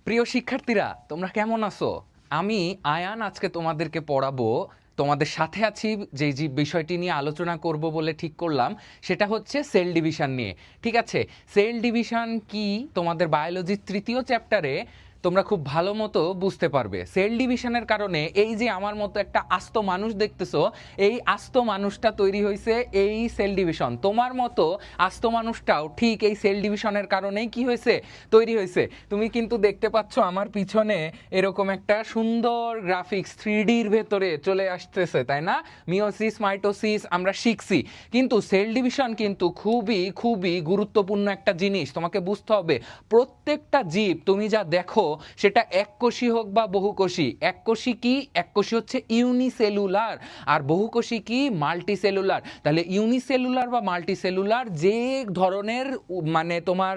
প্রিয় শিক্ষার্থীরা, তোমরা কেমন আছো? আমি আয়ান আজকে তোমাদেরকে পড়াবো। তোমাদের সাথে আছি, যে বিষয়টি নিয়ে আলোচনা করব বলে ঠিক করলাম সেটা হচ্ছে সেল ডিভিশন নিয়ে। ঠিক আছে, সেল ডিভিশন কি তোমাদের বায়োলজির তৃতীয় চ্যাপ্টারে তোমরা খুব ভালো মতো বুঝতে পারবে। সেল ডিভিশনের কারণে এই যে আমার মতো একটা আস্ত মানুষ দেখতেছো, এই আস্ত মানুষটা তৈরি হয়েছে এই সেল ডিভিশন। তোমার মতো আস্ত মানুষটাও ঠিক এই সেল ডিভিশনের কারণেই কি হয়েছে, তৈরি হয়েছে। তুমি কিন্তু দেখতে পাচ্ছ আমার পিছনে এরকম একটা সুন্দর গ্রাফিক্স 3Dর ভেতরে চলে আসতেছে, তাই না? মিওসিস, মাইটোসিস আমরা শিখছি, কিন্তু সেল ডিভিশন কিন্তু খুবই খুবই গুরুত্বপূর্ণ একটা জিনিস। তোমাকে বুঝতে হবে প্রত্যেকটা জীব তুমি যা দেখো সেটা এককোষী হোক বা বহুকোষী। এককোষী কি? এককোষী হচ্ছে ইউনিসেলুলার, আর বহুকোষী কি? মাল্টিসেলুলার। তাহলে ইউনিসেলুলার বা মাল্টিসেলুলার যে ধরনের মানে তোমার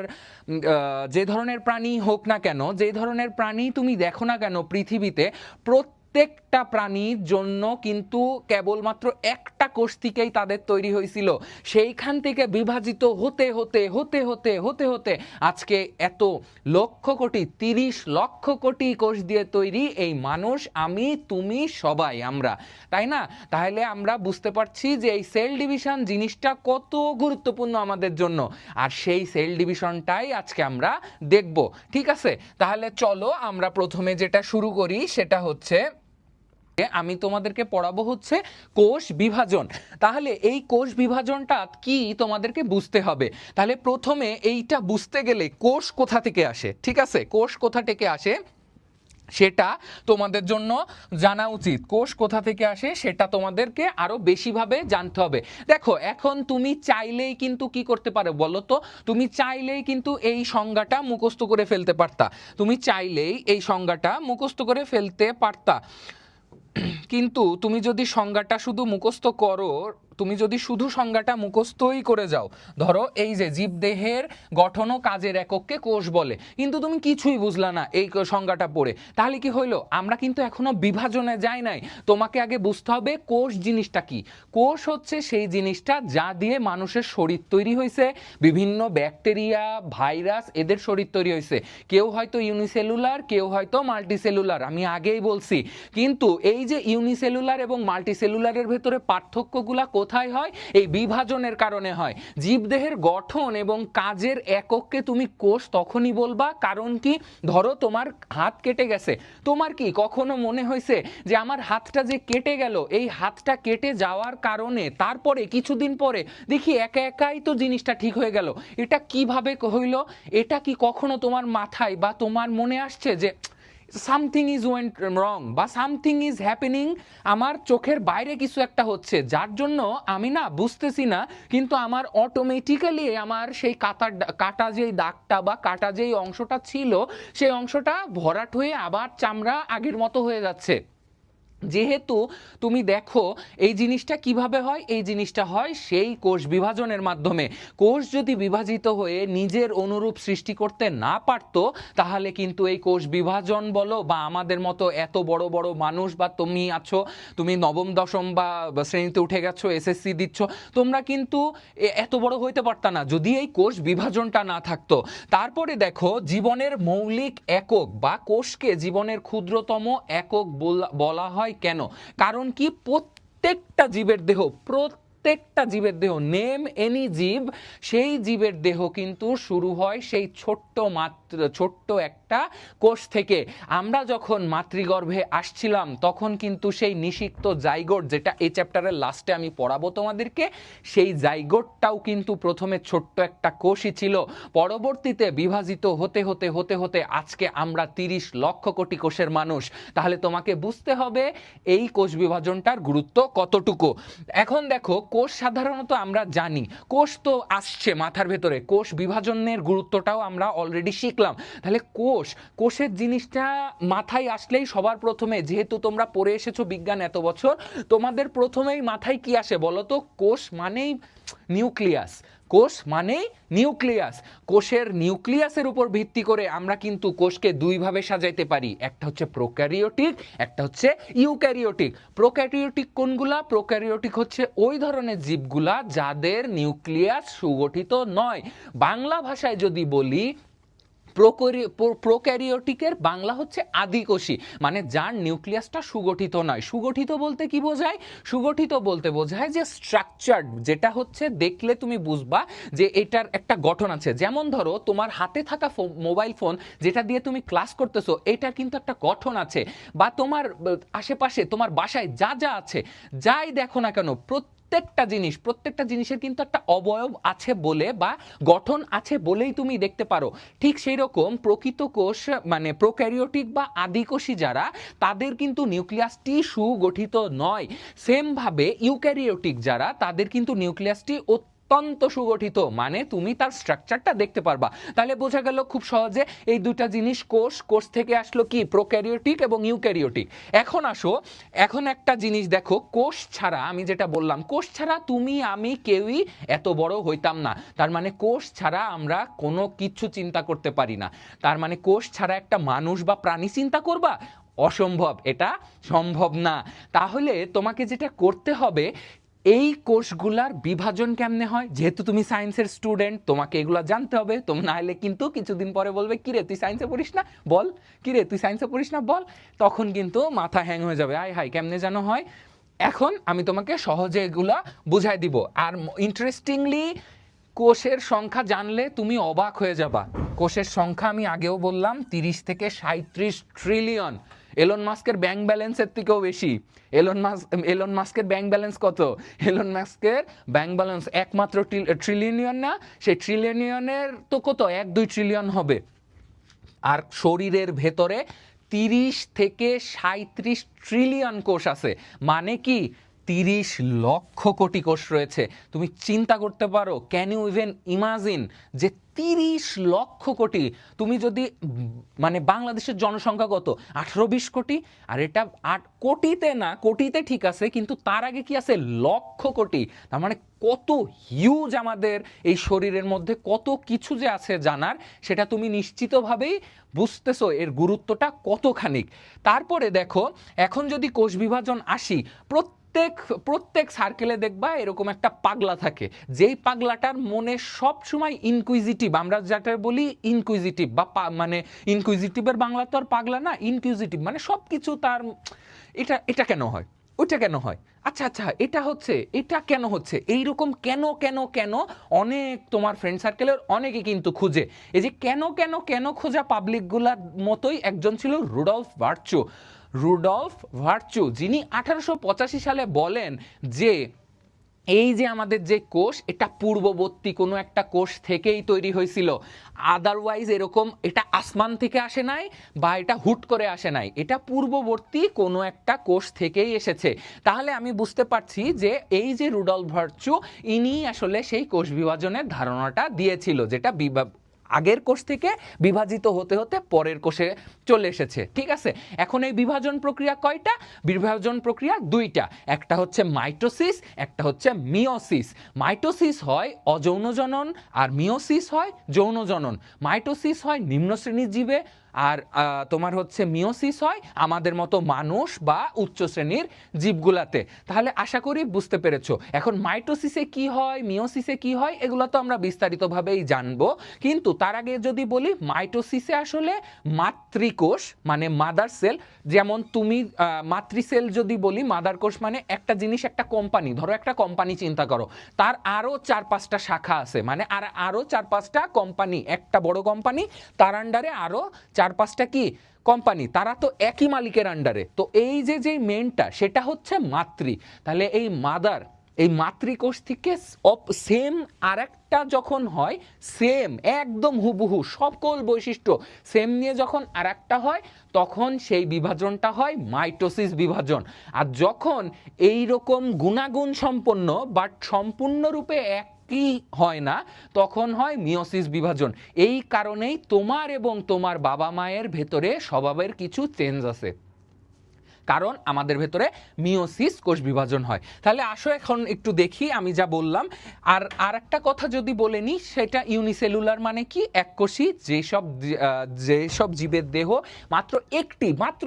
যে ধরনের প্রাণী হোক না কেন, যে ধরনের প্রাণী তুমি দেখো না কেন পৃথিবীতে, প্রত্যেকটা প্রাণীর জন্য কিন্তু কেবলমাত্র একটা কোষ থেকেই তাদের তৈরি হয়েছিল। সেইখান থেকে বিভাজিত হতে হতে হতে হতে হতে হতে আজকে এত লক্ষ কোটি, 30 লক্ষ কোটি কোষ দিয়ে তৈরি এই মানুষ, আমি, তুমি, সবাই আমরা, তাই না? তাহলে আমরা বুঝতে পারছি যে এই সেল ডিভিশন জিনিসটা কত গুরুত্বপূর্ণ আমাদের জন্য, আর সেই সেল ডিভিশনটাই আজকে আমরা দেখব। ঠিক আছে, তাহলে চলো আমরা প্রথমে যেটা শুরু করি সেটা হচ্ছে আমি তোমাদেরকে পড়াবো হচ্ছে কোষ বিভাজন। তাহলে এই কোষ বিভাজনটা কি তোমাদেরকে বুঝতে হবে। তাহলে প্রথমে এইটা বুঝতে গেলে কোষ কোথা থেকে আসে, ঠিক আছে, কোষ কোথা থেকে আসে সেটা তোমাদের জন্য জানা উচিত। কোষ কোথা থেকে আসে সেটা তোমাদেরকে আরো বেশিভাবে জানতে হবে। দেখো, এখন তুমি চাইলেই কিন্তু কি করতে পারো বলো তো? তুমি চাইলেই কিন্তু এই সংজ্ঞাটা মুখস্থ করে ফেলতে পারতা। তুমি চাইলেই এই সংজ্ঞাটা মুখস্থ করে ফেলতে পারতা, কিন্তু তুমি যদি সংজ্ঞাটা শুধু মুখস্থ করো, তুমি যদি শুধু সংজ্ঞাটা মুখস্থই করে যাও, ধরো এই যে জীবদেহের গঠন ও কাজের একককে কোষ বলে, কিন্তু তুমি কিছুই বুঝলা না এই সংজ্ঞাটা পড়ে, তাহলে কি হইলো? আমরা কিন্তু এখনো বিভাজনে যাই নাই। তোমাকে আগে বুঝতে হবে কোষ জিনিসটা কি। কোষ হচ্ছে সেই জিনিসটা যা দিয়ে মানুষের শরীর তৈরি হয়েছে, বিভিন্ন ব্যাকটেরিয়া, ভাইরাস, এদের শরীর তৈরি হয়েছে। কেউ হয়তো ইউনিসেলুলার, কেউ হয়তো মাল্টিসেলুলার, আমি আগেই বলছি। কিন্তু এই যে ইউনিসেলুলার এবং মাল্টিসেলুলারের ভেতরে পার্থক্যগুলা কোথায় হয়? এই বিভাজনের কারণে হয়। জীবদেহের গঠন এবং কাজের একককে তুমি কোষ তখনই বলবা, কারণ কি? ধরো তোমার হাত কেটে গেছে, তোমার কি কখনো মনে হয়েছে যে আমার হাতটা যে কেটে গেল, এই হাতটা কেটে যাওয়ার কারণে তারপরে কিছুদিন পরে দেখি একা একাই তো জিনিসটা ঠিক হয়ে গেল? এটা কিভাবে হইল? এটা কি কখনো তোমার মাথায় বা তোমার মনে আসছে যে সামথিং ইজ ওয়েন্ট রং বা সামথিং ইজ হ্যাপেনিং, আমার চোখের বাইরে কিছু একটা হচ্ছে যার জন্য আমি না বুঝতেছি না, কিন্তু আমার অটোমেটিক্যালি আমার সেই কাটা যেই দাগটা বা কাটা যেই অংশটা ছিল সেই অংশটা ভরাট হয়ে আবার চামড়া আগের মতো হয়ে যাচ্ছে? যেহেতু তুমি দেখো এই জিনিসটা কিভাবে হয়, এই জিনিসটা হয় সেই কোষ বিভাজনের মাধ্যমে। কোষ যদি বিভাজিত হয়ে নিজের অনুরূপ সৃষ্টি করতে না পারতো, তাহলে কিন্তু এই কোষ বিভাজন বলো বা আমাদের মতো এত বড় বড় মানুষ, বা তুমি আছো, তুমি নবম দশম বা শ্রেণীতে উঠে গেছো, এসএসসি দিচ্ছ, তোমরা কিন্তু এত বড় হইতে পারতা না যদি এই কোষ বিভাজনটা না থাকতো। তারপরে দেখো, জীবনের মৌলিক একক বা কোষকে জীবনের ক্ষুদ্রতম একক বলা হয় কেন? কারণ কি? প্রত্যেকটা জীবের দেহ, প্রত্যেকটা জীবের দেহ, নেম এনি জীব, সেই জীবের দেহ কিন্তু শুরু হয় সেই ছোট্ট একটা কোষ থেকে। আমরা যখন মাতৃগর্ভে আসছিলাম তখন কিন্তু সেই নিষিক্ত জাইগোট, যেটা এই চ্যাপ্টারের লাস্টে আমি পড়াবো তোমাদেরকে, সেই জাইগোটটাও কিন্তু প্রথমে ছোট্ট একটা কোষই ছিল। পরবর্তীতে বিভাজিত হতে হতে হতে হতে আজকে আমরা 30 লক্ষ কোটি কোষের মানুষ। তাহলে তোমাকে বুঝতে হবে এই কোষ বিভাজনটার গুরুত্ব কতটুকু। এখন দেখো, কোষ সাধারণত আমরা জানি, কোষ তো আসছে মাথার ভেতরে, কোষ বিভাজনের গুরুত্বটাও আমরা অলরেডি শিখলাম। তাহলে কোষের জিনিসটা মাথায় আসলেই সবার প্রথমে, যেহেতু তোমরা পড়ে এসেছো বিজ্ঞান এত বছর, তোমাদের প্রথমেই মাথায় কি আসে বলো তো? কোষ মানেই নিউক্লিয়াস। কোষ মানেই নিউক্লিয়াস। কোষের নিউক্লিয়াসের উপর ভিত্তি করে আমরা কিন্তু কোষকে দুইভাবে সাজাইতে পারি, একটা হচ্ছে প্রোক্যারিওটিক, একটা হচ্ছে ইউক্যারিওটিক। প্রোক্যারিওটিক কোনগুলা? প্রোক্যারিওটিক হচ্ছে ওই ধরনের জীবগুলা যাদের নিউক্লিয়াস সুগঠিত নয়। বাংলা ভাষায় যদি বলি, প্রোক্যারিওটিকের বাংলা হচ্ছে আদিকোষী, মানে যার নিউক্লিয়াসটা সুগঠিত নয়। সুগঠিত বলতে কি বোঝায়? সুগঠিত বলতে বোঝায় যে স্ট্রাকচার্ড, যেটা হচ্ছে দেখলে তুমি বুঝবা যে এটার একটা গঠন আছে। যেমন ধরো তোমার হাতে থাকা মোবাইল ফোন যেটা দিয়ে তুমি ক্লাস করতেছো, এটার কিন্তু একটা গঠন আছে। বা তোমার আশেপাশে তোমার বাসায় যা যা আছে, যাই দেখো না কেন, প্রত্যেকটা জিনিসের কিন্তু একটা অবয়ব আছে বলে বা গঠন আছে বলেই তুমি দেখতে পারো। ঠিক সেই রকম প্রকৃত কোষ মানে প্রোক্যারিওটিক বা আদিকোষী যারা, তাদের কিন্তু নিউক্লিয়াসটি সুগঠিত নয়। সেম ভাবে ইউক্যারিওটিক যারা, তাদের কিন্তু নিউক্লিয়াসটি অত্যন্ত সুগঠিত, মানে তুমি তার স্ট্রাকচারটা দেখতে পারবা। তাহলে বোঝা গেল খুব সহজে এই দুটা জিনিস, কোষ থেকে আসলো কি প্রোক্যারিওটিক এবং ইউক্যারিওটিক। এখন আসো, এখন একটা জিনিস দেখো, কোষ ছাড়া, আমি যেটা বললাম, কোষ ছাড়া তুমি আমি কেউই এত বড় হইতাম না। তার মানে কোষ ছাড়া আমরা কোনো কিছু চিন্তা করতে পারি না। তার মানে কোষ ছাড়া একটা মানুষ বা প্রাণী চিন্তা করবা? অসম্ভব, এটা সম্ভব না। তাহলে তোমাকে যেটা করতে হবে, এই কোষগুলার বিভাজন কেমনে হয়, যেহেতু তুমি সায়েন্সের স্টুডেন্ট, তোমাকে এগুলো জানতে হবে। তুমি না হলে কিন্তু কিছুদিন পরে বলবে, কিরে তুই সায়েন্সে পড়িস না বল, কিরে তুই সায়েন্সে পড়িস না বল, তখন কিন্তু মাথা হ্যাং হয়ে যাবে, আয় হাই কেমনে যেন হয়। এখন আমি তোমাকে সহজে এগুলা বুঝাই দিব। আর ইন্টারেস্টিংলি, কোষের সংখ্যা জানলে তুমি অবাক হয়ে যাবা। কোষের সংখ্যা আমি আগেও বললাম 30 থেকে 37 ট্রিলিয়ন। এলন মাস্কের ব্যাংক ব্যালেন্সের থেকেও বেশি। এলন মাস্কের ব্যাংক ব্যালেন্স কত? এলন মাস্কের ব্যাংক ব্যালেন্স একমাত্র ট্রিলিয়ন না, সেই ট্রিলিয়নের তো কত 1-2 ট্রিলিয়ন হবে। আর শরীরের ভেতরে 30 থেকে 37 ট্রিলিয়ন কোষ আছে, মানে কি 30 লক্ষ কোটি কোষ রয়েছে। তুমি চিন্তা করতে পারো, ক্যান ইউ ইভেন ইমাজিন যে 30 লক্ষ কোটি, তুমি যদি মানে বাংলাদেশের জনসংখ্যা কত 18-20 কোটি, আর এটা 8 কোটিতে না, কোটিতে ঠিক আছে, কিন্তু তার আগে কি আছে লক্ষ কোটি। তার মানে কত হিউজ আমাদের এই শরীরের মধ্যে কত কিছু যে আছে জানার, সেটা তুমি নিশ্চিতভাবেই বুঝতেছো এর গুরুত্বটা কতখানি। তারপরে দেখো, এখন যদি কোষ বিভাজন আসি, প্রত্যেক সার্কেলে দেখবা এরকম একটা পাগলা থাকে, যেই পাগলাটার মনে সব সময় ইনকুইজিটিভ, আমরা যেটা বলি ইনকুইজিটিভ বা মানে ইনকুইজিটিভের বাংলা তো আর পাগলা না, ইনকুইজিটিভ মানে সবকিছু তার, এটা কেন হয়, ওইটা কেন হয়, আচ্ছা এটা কেন হচ্ছে, এইরকম কেন কেন কেন অনেক তোমার ফ্রেন্ড সার্কেলের অনেকে কিন্তু খুঁজে। এই যে কেন কেন কেন খোঁজা পাবলিকগুলার মতোই একজন ছিল রুডলফ ভার্চু, যিনি 1885 সালে বলেন যে এই যে আমাদের যে কোষ, এটা পূর্ববর্তী কোনো একটা কোষ থেকেই তৈরি হয়েছিল। আদারওয়াইজ এরকম এটা আসমান থেকে আসে নাই বা এটা হুট করে আসে নাই, এটা পূর্ববর্তী কোনো একটা কোষ থেকেই এসেছে। তাহলে আমি বুঝতে পারছি যে এই যে রুডলফ ভার্চু, ইনি আসলে সেই কোষ বিভাজনের ধারণাটা দিয়েছিল, যেটা আগের কোষ থেকে বিভাজিত হতে হতে পরের কোষে চলে এসেছে। ঠিক আছে, এখন এই বিভাজন প্রক্রিয়া কয়টা? বিভাজন প্রক্রিয়া দুইটা, একটা হচ্ছে মাইটোসিস, একটা হচ্ছে মিওসিস। মাইটোসিস হয় অযৌন জনন আর মিওসিস হয় যৌন জনন। মাইটোসিস হয় নিম্ন শ্রেণীর জীবে, আর তোমার হচ্ছে মিওসিস হয় আমাদের মতো মানুষ বা উচ্চ শ্রেণীর জীবগুলাতে। তাহলে আশা করি বুঝতে পেরেছো। এখন মাইটোসিসে কি হয়, মিওসিসে কি হয়, এগুলো তো আমরা বিস্তারিতভাবেই জানবো, কিন্তু তার আগে যদি বলি, মাইটোসিসে আসলে মাতৃকোষ মানে মাদার সেল, যেমন তুমি মাতৃসেল যদি বলি, মাদার কোষ মানে একটা জিনিস, একটা কোম্পানি, ধরো একটা কোম্পানি চিন্তা করো, তার আরো 4-5টা শাখা আছে, মানে আরো 4-5টা কোম্পানি, একটা বড় কোম্পানি, তার আন্ডারে আরো 4-5টা কি কোম্পানি, তারা তো একই মালিকের আন্ডারে। তো এই যে মেনটা, সেটা হচ্ছে মাতৃ। তাহলে এই মাতৃকোষ থেকে সেম আর একটা যখন হয়, সেম একদম হুবহু সকল বৈশিষ্ট্য সেম নিয়ে যখন আর একটা হয়, তখন সেই বিভাজনটা হয় মাইটোসিস বিভাজন। আর যখন এই রকম গুণাগুণ সম্পন্ন বাট সম্পূর্ণরূপে কি হয় না, তখন হয় মিওসিস বিভাজন। এই কারণেই তোমার এবং তোমার বাবা মায়ের ভেতরে স্বভাবের কিছু চেঞ্জ আছে, কারণ আমাদের ভেতরে মিওসিস কোষ বিভাজন হয়। তাহলে আসো এখন একটু দেখি আমি যা বললাম। আর একটা কথা যদি বলে নিই, সেটা ইউনিসেলুলার মানে কি, এককোষী। যেসব জীবের দেহ মাত্র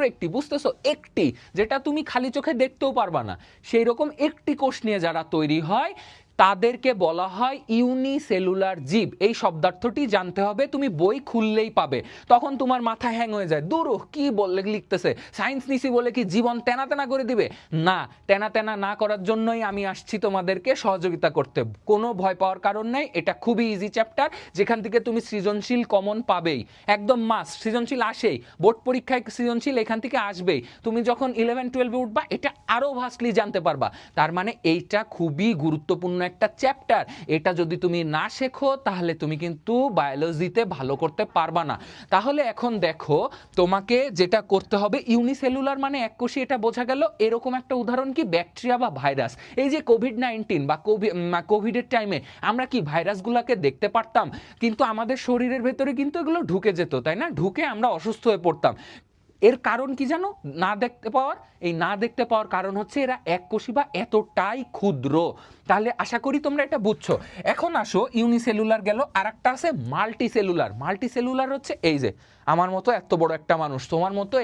একটি, বুঝতেছো, একটি, যেটা তুমি খালি চোখে দেখতেও পারবা না, সেই রকম একটি কোষ নিয়ে যারা তৈরি হয়, তাদেরকে বলা হয় ইউনিসেলুলার জীব। এই শব্দার্থটি জানতে হবে, তুমি বই খুললেই পাবে। তখন তোমার মাথা হ্যাং হয়ে যায়, দূর কি বললে লিখতেছে, সায়েন্স নিছি বলে কি জীবন তেনা তেনা করে দিবে? না, তেনা তেনা না করার জন্যই আমি আসছি তোমাদেরকে সহযোগিতা করতে। কোনো ভয় পাওয়ার কারণ নেই, এটা খুবই ইজি চ্যাপ্টার, যেখান থেকে তুমি সৃজনশীল কমন পাবেই, একদম মাস্ট। সৃজনশীল আসেই, বোর্ড পরীক্ষায় সৃজনশীল এখান থেকে আসবেই। তুমি যখন 11-12 উঠবা এটা আরো ভাস্টলি জানতে পারবা। তার মানে এইটা খুবই গুরুত্বপূর্ণ একটা চ্যাপ্টার। এটা যদি তুমি না শেখো তাহলে তুমি কিন্তু বায়োলজিতে ভালো করতে পারবা না। তাহলে এখন দেখো তোমাকে যেটা করতে হবে, ইউনিসেলুলার মানে এককোষী, এটা বোঝা গেল। এরকম একটা উদাহরণ কি ব্যাকটেরিয়া বা ভাইরাস। এই যে কোভিড-19 বা কোভিডের টাইমে আমরা কি ভাইরাসগুলোকে দেখতে পারতাম, কিন্তু আমাদের শরীরের ভেতরে কিন্তু এগুলো ঢুকে যেত, তাই না? ঢুকে আমরা অসুস্থ হয়ে পড়তাম। এর কারণ কি জানো? না দেখতে পাওয়ার। এই না দেখতে পাওয়ার কারণ হচ্ছে এরা এককোষী বা এতটাই ক্ষুদ্র। তাহলে আশা করি তোমরা এটা বুঝছো। এখন আসো, ইউনিসেলুলার গেল, আর একটা আছে মাল্টিসেলুলার। মাল্টিসেলুলার হচ্ছে এই যে আমার মতো এত বড় একটা মানুষ, তোমার মতো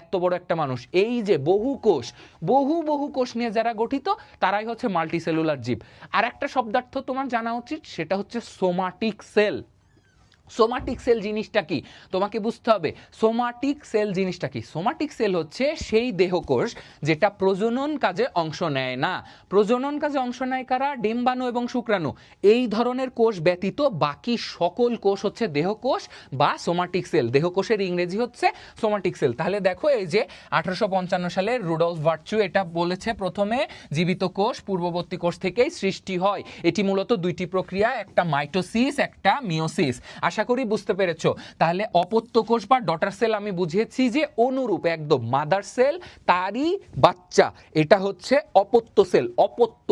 এত বড় একটা মানুষ, এই যে বহু কোষ, বহু কোষ নিয়ে যারা গঠিত তারাই হচ্ছে মাল্টিসেলুলার জীব। আর একটা শব্দার্থ তোমার জানা উচিত, সেটা হচ্ছে সোমাটিক সেল। সোমাটিক সেল জিনিসটা কি তোমাকে বুঝতে হবে। সোমাটিক সেল জিনিসটা কি? সোমাটিক সেল হচ্ছে সেই দেহকোষ যেটা প্রজনন কাজে অংশ নেয় না। প্রজনন কাজে অংশ নেয় কারা? ডিম্বাণু এবং শুক্রাণু। এই ধরনের কোষ ব্যতীত বাকি সকল কোষ হচ্ছে দেহকোষ বা সোমাটিক সেল। দেহকোষের ইংরেজি হচ্ছে সোমাটিক সেল। তাহলে দেখো, এই যে 1855 সালে রুডলফ ভার্চু এটা বলেছে, প্রথমে জীবিত কোষ পূর্ববর্তী কোষ থেকেই সৃষ্টি হয়। এটি মূলত দুইটি প্রক্রিয়া, একটা মাইটোসিস, একটা মিওসিস। আশা করি বুঝতে পেরেছো। তাহলে অপত্য কোষ বা ডটার সেল আমি বুঝিয়েছি যে অনুরূপ, একদম মাদার সেল তারই বাচ্চা, এটা হচ্ছে অপত্য সেল। অপত্য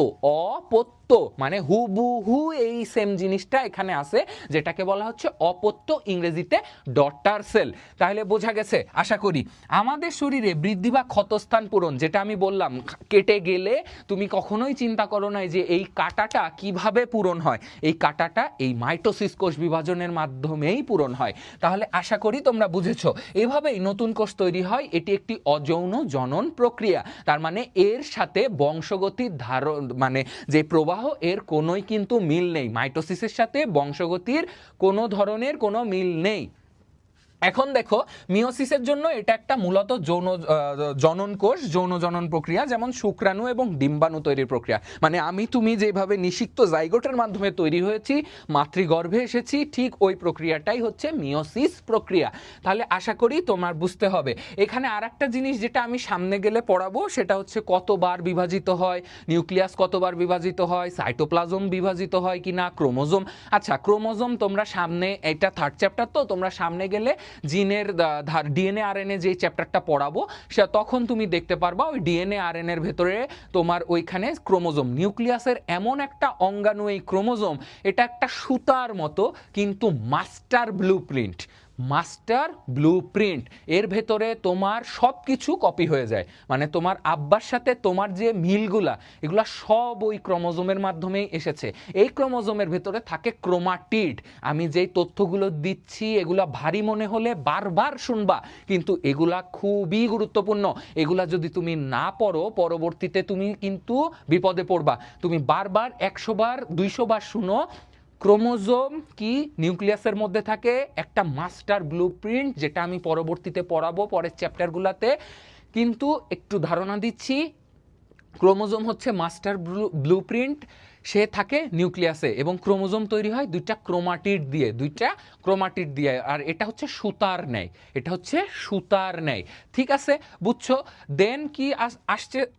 মানে হুবহু এই সেম জিনিসটা এখানে আছে, যেটাকে বলা হচ্ছে অপত্য, ইংরেজিতে ডটার সেল। তাহলে বোঝা গেছে আশা করি। আমাদের শরীরে বৃদ্ধি বা ক্ষতস্থান পূরণ, যেটা আমি বললাম, কেটে গেলে তুমি কখনোই চিন্তা করো না যে এই কাটাটা কিভাবে পূরণ হয়। এই কাটাটা এই মাইটোসিস কোষ বিভাজনের মাধ্যমেই পূরণ হয়। তাহলে আশা করি তোমরা বুঝেছো। এভাবেই নতুন কোষ তৈরি হয়। এটি একটি অযৌন জনন প্রক্রিয়া। তার মানে এর সাথে বংশগতির মানে যে প্রবাহ, এর কোনোই কিন্তু মিল নেই। মাইটোসিসের সাথে বংশগতির কোনো ধরনের কোনো মিল নেই। এখন দেখো, মিওসিসের জন্য এটা একটা মূলত জনন কোষ, যৌন জনন প্রক্রিয়া, যেমন শুক্রাণু এবং ডিম্বাণু তৈরির প্রক্রিয়া। মানে আমি তুমি যেভাবে নিষিক্ত জাইগোটের মাধ্যমে তৈরি হয়েছি, মাতৃগর্ভে এসেছি, ঠিক ওই প্রক্রিয়াটাই হচ্ছে মিওসিস প্রক্রিয়া। তাহলে আশা করি তোমার বুঝতে হবে। এখানে আর একটা জিনিস যেটা আমি সামনে গেলে পড়াবো, সেটা হচ্ছে কতবার বিভাজিত হয়, নিউক্লিয়াস কতবার বিভাজিত হয়, সাইটোপ্লাজম বিভাজিত হয় কিনা, ক্রোমোজোম। আচ্ছা, ক্রোমোজোম তোমরা সামনে, এটা 3rd চ্যাপ্টার, তো তোমরা সামনে গেলে জিনের ডিএনএ আরএনএ যে চ্যাপ্টারটা পড়াবো, সে তখন তুমি দেখতে পারবা ওই ডিএনএ আরএনএর ভেতরে তোমার ওইখানে ক্রোমোজোম, নিউক্লিয়াসের এমন একটা অঙ্গাণু এই ক্রোমোজোম, এটা একটা সুতার মতো, কিন্তু মাস্টার ব্লুপ্রিন্ট। মাস্টার ব্লুপ্রিন্ট, এর ভেতরে তোমার সব কিছু কপি হয়ে যায়। মানে তোমার আব্বার সাথে তোমার যে মিলগুলা, এগুলা সব ওই ক্রোমোজোমের মাধ্যমেই এসেছে। এই ক্রোমোজোমের ভেতরে থাকে ক্রোমাটিড। আমি যেই তথ্যগুলো দিচ্ছি এগুলা ভারী মনে হলে বারবার শুনবা, কিন্তু এগুলা খুবই গুরুত্বপূর্ণ। এগুলা যদি তুমি না পড়ো, পরবর্তীতে তুমি কিন্তু বিপদে পড়বা। তুমি বারবার 100 বার 200 বার শুনো, ক্রোমোজোম কি নিউক্লিয়াসের মধ্যে থাকে একটা মাস্টার ব্লুপ্রিন্ট, যেটা আমি পরবর্তীতে পড়াবো পরের চ্যাপ্টারগুলোতে। কিন্তু একটু ধারণা দিচ্ছি, ক্রোমোজোম হচ্ছে মাস্টার ব্লুপ্রিন্ট, সে থাকে নিউক্লিয়াসে, এবং ক্রোমোজোম তৈরি হয় দুইটা ক্রোমাটিড দিয়ে, আর এটা হচ্ছে সুতার ন্যায়। ঠিক আছে, বুঝছো? দেন কি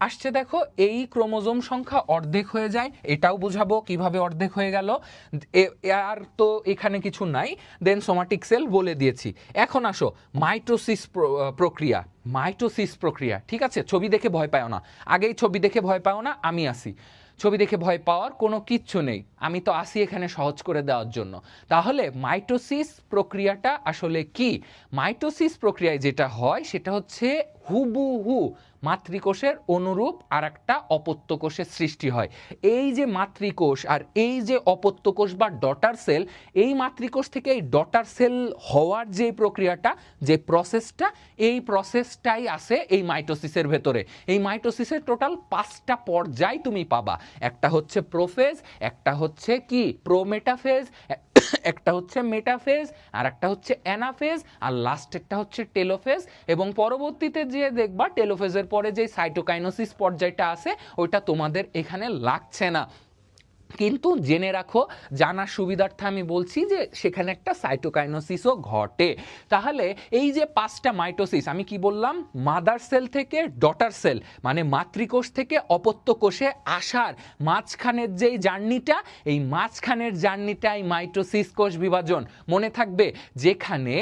আসছে দেখো, এই ক্রোমোজোম সংখ্যা অর্ধেক হয়ে যায়। এটাও বুঝাবো কিভাবে অর্ধেক হয়ে গেল, আর তো এখানে কিছু নাই। দেন সোমাটিক সেল বলে দিয়েছি। এখন আসো মাইটোসিস প্রক্রিয়া। ঠিক আছে, ছবি দেখে ভয় পাও না, আগেই ছবি দেখে ভয় পাও না, আমি আসি। ছবি দেখে ভয় পাওয়ার কোনো কিচ্ছু নেই, আমি তো আসি এখানে সহজ করে দেওয়ার জন্য। তাহলে মাইটোসিস প্রক্রিয়াটা আসলে কি? মাইটোসিস প্রক্রিয়ায় যেটা হয় সেটা হচ্ছে হুবহু মাতৃকোষের অনুরূপ আর একটা অপত্য কোষের সৃষ্টি হয়। এই যে মাতৃকোষ আর এই যে অপত্য কোষ বা ডটার সেল, এই মাতৃকোষ থেকে এই ডটার সেল হওয়ার যে প্রক্রিয়াটা, যে প্রসেসটা, এই প্রসেসটাই আছে এই মাইটোসিসের ভেতরে। এই মাইটোসিসের টোটাল 5টা পর্যায় তুমি পাবা। একটা হচ্ছে প্রোফেজ, একটা হচ্ছে কি প্রোমেটাফেজ, একটা হচ্ছে মেটাফেজ, আর একটা হচ্ছে অ্যানাফেজ, আর লাস্ট একটা হচ্ছে টেলোফেজ। এবং পরবর্তীতে যে দেখবা টেলোফেজের পরে যে সাইটোকাইনোসিস পর্যায়টা আছে ওইটা তোমাদের এখানে লাগছে না, কিন্তু জেনে রাখো, জানার সুবিধার্থে আমি বলছি যে সেখানে একটা সাইটোকাইনোসিসও ঘটে। তাহলে এই যে 5টা মাইটোসিস, আমি কি বললাম, মাদার সেল থেকে ডটার সেল মানে মাতৃকোষ থেকে অপত্য কোষে আসার মাঝখানের যেই জার্নিটা, এই মাঝখানের জার্নিটাই মাইটোসিস কোষ বিভাজন। মনে থাকবে, যেখানে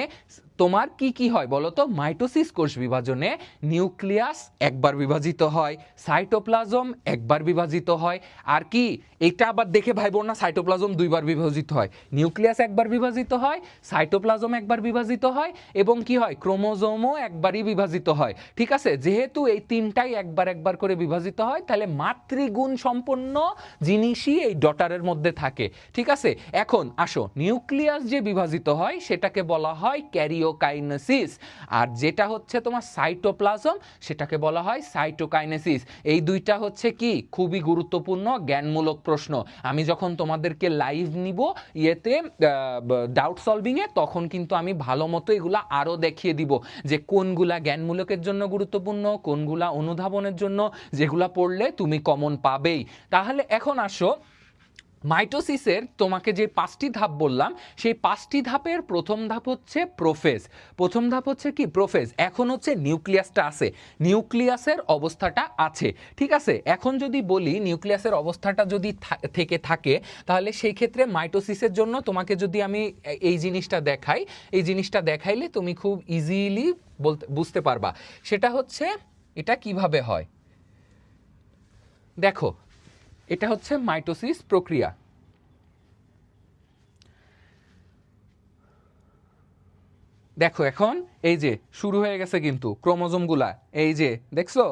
তোমার কি কি হয় বলো তো, মাইটোসিস কোষ বিভাজনে নিউক্লিয়াস একবার বিভাজিত হয়, সাইটোপ্লাজম একবার বিভাজিত হয়, আর কি এটা আবার দেখে ভাইবো না সাইটোপ্লাজম 2বার বিভাজিত হয়, নিউক্লিয়াস একবার বিভাজিত হয়, সাইটোপ্লাজম একবার বিভাজিত হয়, এবং কি হয়, ক্রোমোজোমও একবারই বিভাজিত হয়। ঠিক আছে, যেহেতু এই 3টাই একবার একবার করে বিভাজিত হয়, তাহলে মাতৃগুণ সম্পন্ন জিনিসই এই ডটারের মধ্যে থাকে। ঠিক আছে, এখন আসো, নিউক্লিয়াস যে বিভাজিত হয় সেটাকে বলা হয় ক্যারিওকাইনেসিস, আর যেটা হচ্ছে তোমার সাইটোপ্লাজম সেটাকে বলা হয় সাইটোকাইনেসিস। এই দুইটা হচ্ছে কি খুবই গুরুত্বপূর্ণ জ্ঞানমূলক প্রশ্ন। আমি যখন তোমাদেরকে লাইভ নিব ইয়েতে ডাউট সলভিংয়ে, তখন কিন্তু আমি ভালো মতো এগুলা আরও দেখিয়ে দিব যে কোনগুলা জ্ঞানমূলকের জন্য গুরুত্বপূর্ণ, কোনগুলা অনুধাবনের জন্য, যেগুলা পড়লে তুমি কমন পাবেই। তাহলে এখন আসো, মাইটোসিসের তোমাকে যে 5টি ধাপ বললাম, সেই 5টি ধাপের প্রথম ধাপ হচ্ছে প্রোফেজ। প্রথম ধাপ হচ্ছে কি প্রোফেজ। এখন হচ্ছে নিউক্লিয়াসটা আছে, নিউক্লিয়াসের অবস্থাটা আছে। ঠিক আছে, এখন যদি বলি নিউক্লিয়াসের অবস্থাটা যদি থেকে থাকে, তাহলে সেই ক্ষেত্রে মাইটোসিসের জন্য তোমাকে যদি আমি এই জিনিসটা দেখাই, এই জিনিসটা দেখাইলে তুমি খুব ইজিলি বুঝতে পারবা। সেটা হচ্ছে এটা কিভাবে হয়। দেখো, এটা হচ্ছে মাইটোসিস প্রক্রিয়া। দেখো এখন এই যে শুরু হয়ে গেছে কিন্তু ক্রোমোজোমগুলা, এই যে দেখছো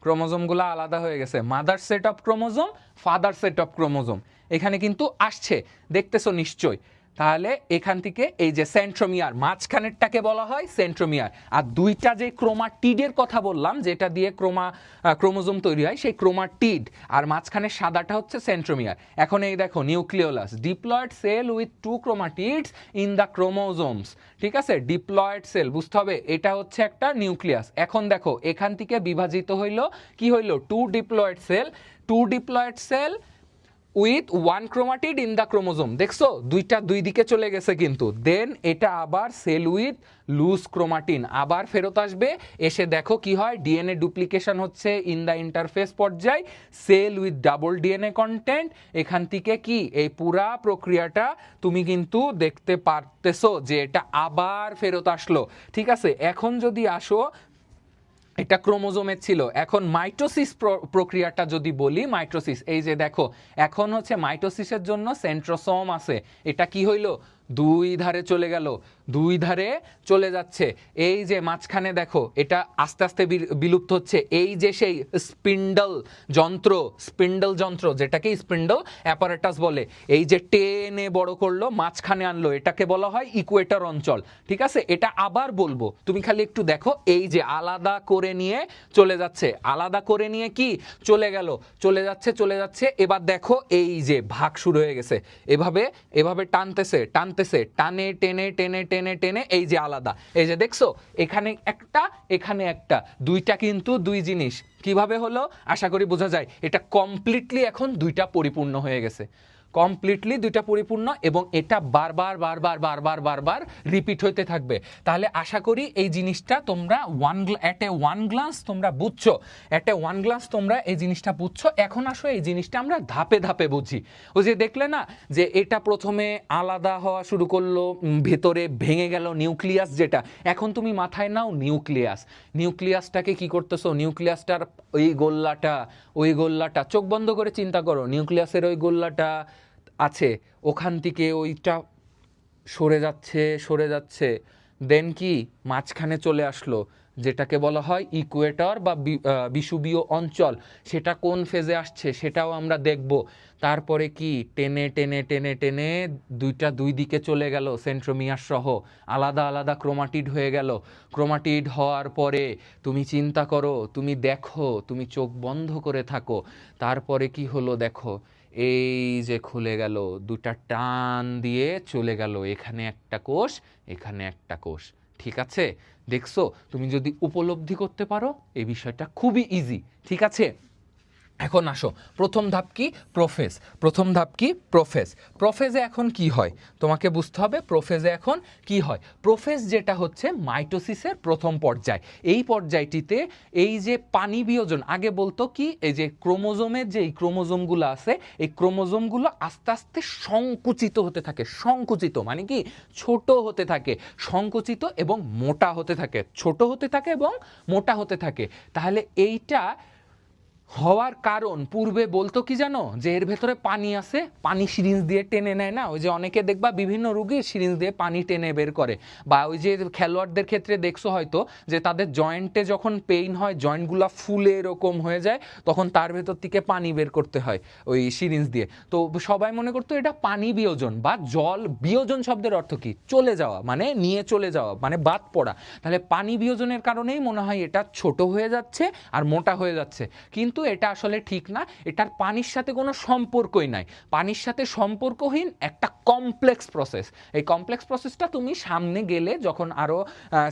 ক্রোমোজোমগুলা আলাদা হয়ে গেছে, mother set of chromosome, father said of chromosome এখানে কিন্তু আসছে, দেখতেছো নিশ্চয়। তাহলে এখান থেকে এই যে সেন্ট্রোমিয়ার, মাঝখানেরটাকে বলা হয় সেন্ট্রোমিয়ার, আর দুইটা যে ক্রোমাটিডের কথা বললাম যেটা দিয়ে ক্রোমোজোম তৈরি হয়, সেই ক্রোমাটিড, আর মাঝখানে সাদাটা হচ্ছে সেন্ট্রোমিয়ার। এখন এই দেখো nucleolus, diploid cell with 2 chromatids in the chromosomes. ঠিক আছে, ডিপ্লয়েড সেল বুঝতে হবে, এটা হচ্ছে একটা নিউক্লিয়াস। এখন দেখো এখান থেকে বিভাজিত হইলো, কি হইলো, 2 diploid cell, 2 diploid cell with 1 chromatid in the chromosome. দেখছো দুইটা দুই দিকে চলে গেছে কিন্তু। দেন এটা আবার সেল উইথ লুজ ক্রোমাটিন আবার ফেরত আসবে, এসে দেখো কি হয়, ডিএনএ ডুপ্লিকেশন হচ্ছে ইন দ্য ইন্টারফেস পর্যায়, cell with double DNA content. এখান থেকে কি এই পুরা প্রক্রিয়াটা তুমি কিন্তু দেখতে পারতেছো যে এটা আবার ফেরত আসলো। ঠিক আছে, এখন যদি আসো, এটা ক্রোমোজোমের ছিল, এখন মাইটোসিস প্রক্রিয়াটা যদি বলি, মাইটোসিস এই যে দেখো, এখন হচ্ছে মাইটোসিসের জন্য সেন্ট্রোসোম আছে, এটা কি হইলো, দুই ধারে চলে গেল, দুই ধারে চলে যাচ্ছে। এই যে মাঝখানে দেখো এটা আস্তে আস্তে বিলুপ্ত হচ্ছে, এই যে সেই স্পিন্ডল যন্ত্র যেটাকে স্পিন্ডল অ্যাপারেটাস বলে, এই যে টেনে বড় করলো মাঝখানে আনলো, এটাকে বলা হয় ইকুয়েটর অঞ্চল। ঠিক আছে, এটা আবার বলবো, তুমি খালি একটু দেখো, এই যে আলাদা করে নিয়ে চলে যাচ্ছে, আলাদা করে নিয়ে কি চলে গেল, চলে যাচ্ছে। এবার দেখো এই যে ভাগ শুরু হয়ে গেছে, এভাবে টানতেছে, টানে টেনে এই যে আলাদা, এই যে দেখছো এখানে একটা, দুইটা কিন্তু দুই জিনিস। কিভাবে হলো আশা করি বোঝা যায়, এটা কমপ্লিটলি এখন দুইটা পরিপূর্ণ হয়ে গেছে, কমপ্লিটলি দুইটা পরিপূর্ণ, এবং এটা বারবার রিপিট হইতে থাকবে। তাহলে আশা করি এই জিনিসটা তোমরা এট এ ওয়ান গ্লান্স তোমরা বুঝছো, তোমরা এই জিনিসটা বুঝছো। এখন আসো এই জিনিসটা আমরা ধাপে ধাপে বুঝি। ওই যে দেখলে না যে এটা প্রথমে আলাদা হওয়া শুরু করলো, ভেতরে ভেঙে গেল নিউক্লিয়াস, যেটা এখন তুমি মাথায় নাও নিউক্লিয়াসটাকে কি করতেছো, নিউক্লিয়াসটার ওই গোল্লাটা চোখ বন্ধ করে চিন্তা করো, নিউক্লিয়াসের ওই গোল্লাটা আছে, ওখান থেকে ওইটা সরে যাচ্ছে, দেন কি মাঝখানে চলে আসলো, যেটাকে বলা হয় ইকুয়েটর বা বিষুবীয় অঞ্চল, সেটা কোন ফেজে আসছে সেটাও আমরা দেখব। তারপরে কি টেনে টেনে টেনে টেনে দুইটা দুই দিকে চলে গেল সেন্ট্রোমিয়ার সহ, আলাদা আলাদা ক্রোমাটিড হয়ে গেল। ক্রোমাটিড হওয়ার পরে তুমি চিন্তা করো, তুমি দেখো, তুমি চোখ বন্ধ করে থাকো, তারপরে কি হলো দেখো, এই যে খুলে গেল, দুটা টান দিয়ে চলে গেল, এখানে একটা কোষ, এখানে একটা কোষ। ঠিক আছে, দেখছো? তুমি যদি উপলব্ধি করতে পারো এই বিষয়টা খুবই ইজি। ঠিক আছে, এখন আসো, প্রথম ধাপ কি? প্রোফেজ। প্রথম ধাপ কি? প্রোফেজ। প্রোফেজে এখন কি হয় তোমাকে বুঝতে হবে। প্রোফেজে এখন কি হয়? প্রোফেজ যেটা হচ্ছে মাইটোসিসের প্রথম পর্যায়। এই পর্যায়টিতে এই যে পানি বিয়োজন, আগে বলতো কি, এই যে ক্রোমোজোমের যে ক্রোমোজোমগুলো আছে, এই ক্রোমোজোমগুলো আস্তে আস্তে সংকুচিত হতে থাকে। সংকুচিত মানে কি? ছোট হতে থাকে, সংকুচিত এবং মোটা হতে থাকে, ছোট হতে থাকে এবং মোটা হতে থাকে। তাহলে এইটা হওয়ার কারণ, পূর্বে বলতো কি জানো, যে এর ভেতরে পানি আছে, পানি সিরিঞ্জ দিয়ে টেনে নেয় না, ওই যে অনেকে দেখবা বিভিন্ন রোগী সিরিঞ্জ দিয়ে পানি টেনে বের করে, বা ওই যে খেলোয়াড়দের ক্ষেত্রে দেখছো হয়তো যে তাদের জয়েন্টে যখন পেইন হয়, জয়েন্টগুলো ফুলে এরকম হয়ে যায়, তখন তার ভেতর থেকে পানি বের করতে হয় ওই সিরিঞ্জ দিয়ে। তো সবাই মনে করতো এটা পানি বিয়োজন বা জল বিয়োজন। শব্দের অর্থ কি? চলে যাওয়া, মানে নিয়ে চলে যাওয়া, মানে বাদ পড়া। তাহলে পানি বিয়োজনের কারণেই মনে হয় এটা ছোট হয়ে যাচ্ছে আর মোটা হয়ে যাচ্ছে, কিন্তু এটা আসলে ঠিক না। এটার পানির সাথে কোনো সম্পর্কই নাই। পানির সাথে সম্পর্কহীন একটা কমপ্লেক্স প্রসেস। এই কমপ্লেক্স প্রসেসটা তুমি সামনে গেলে, যখন আরো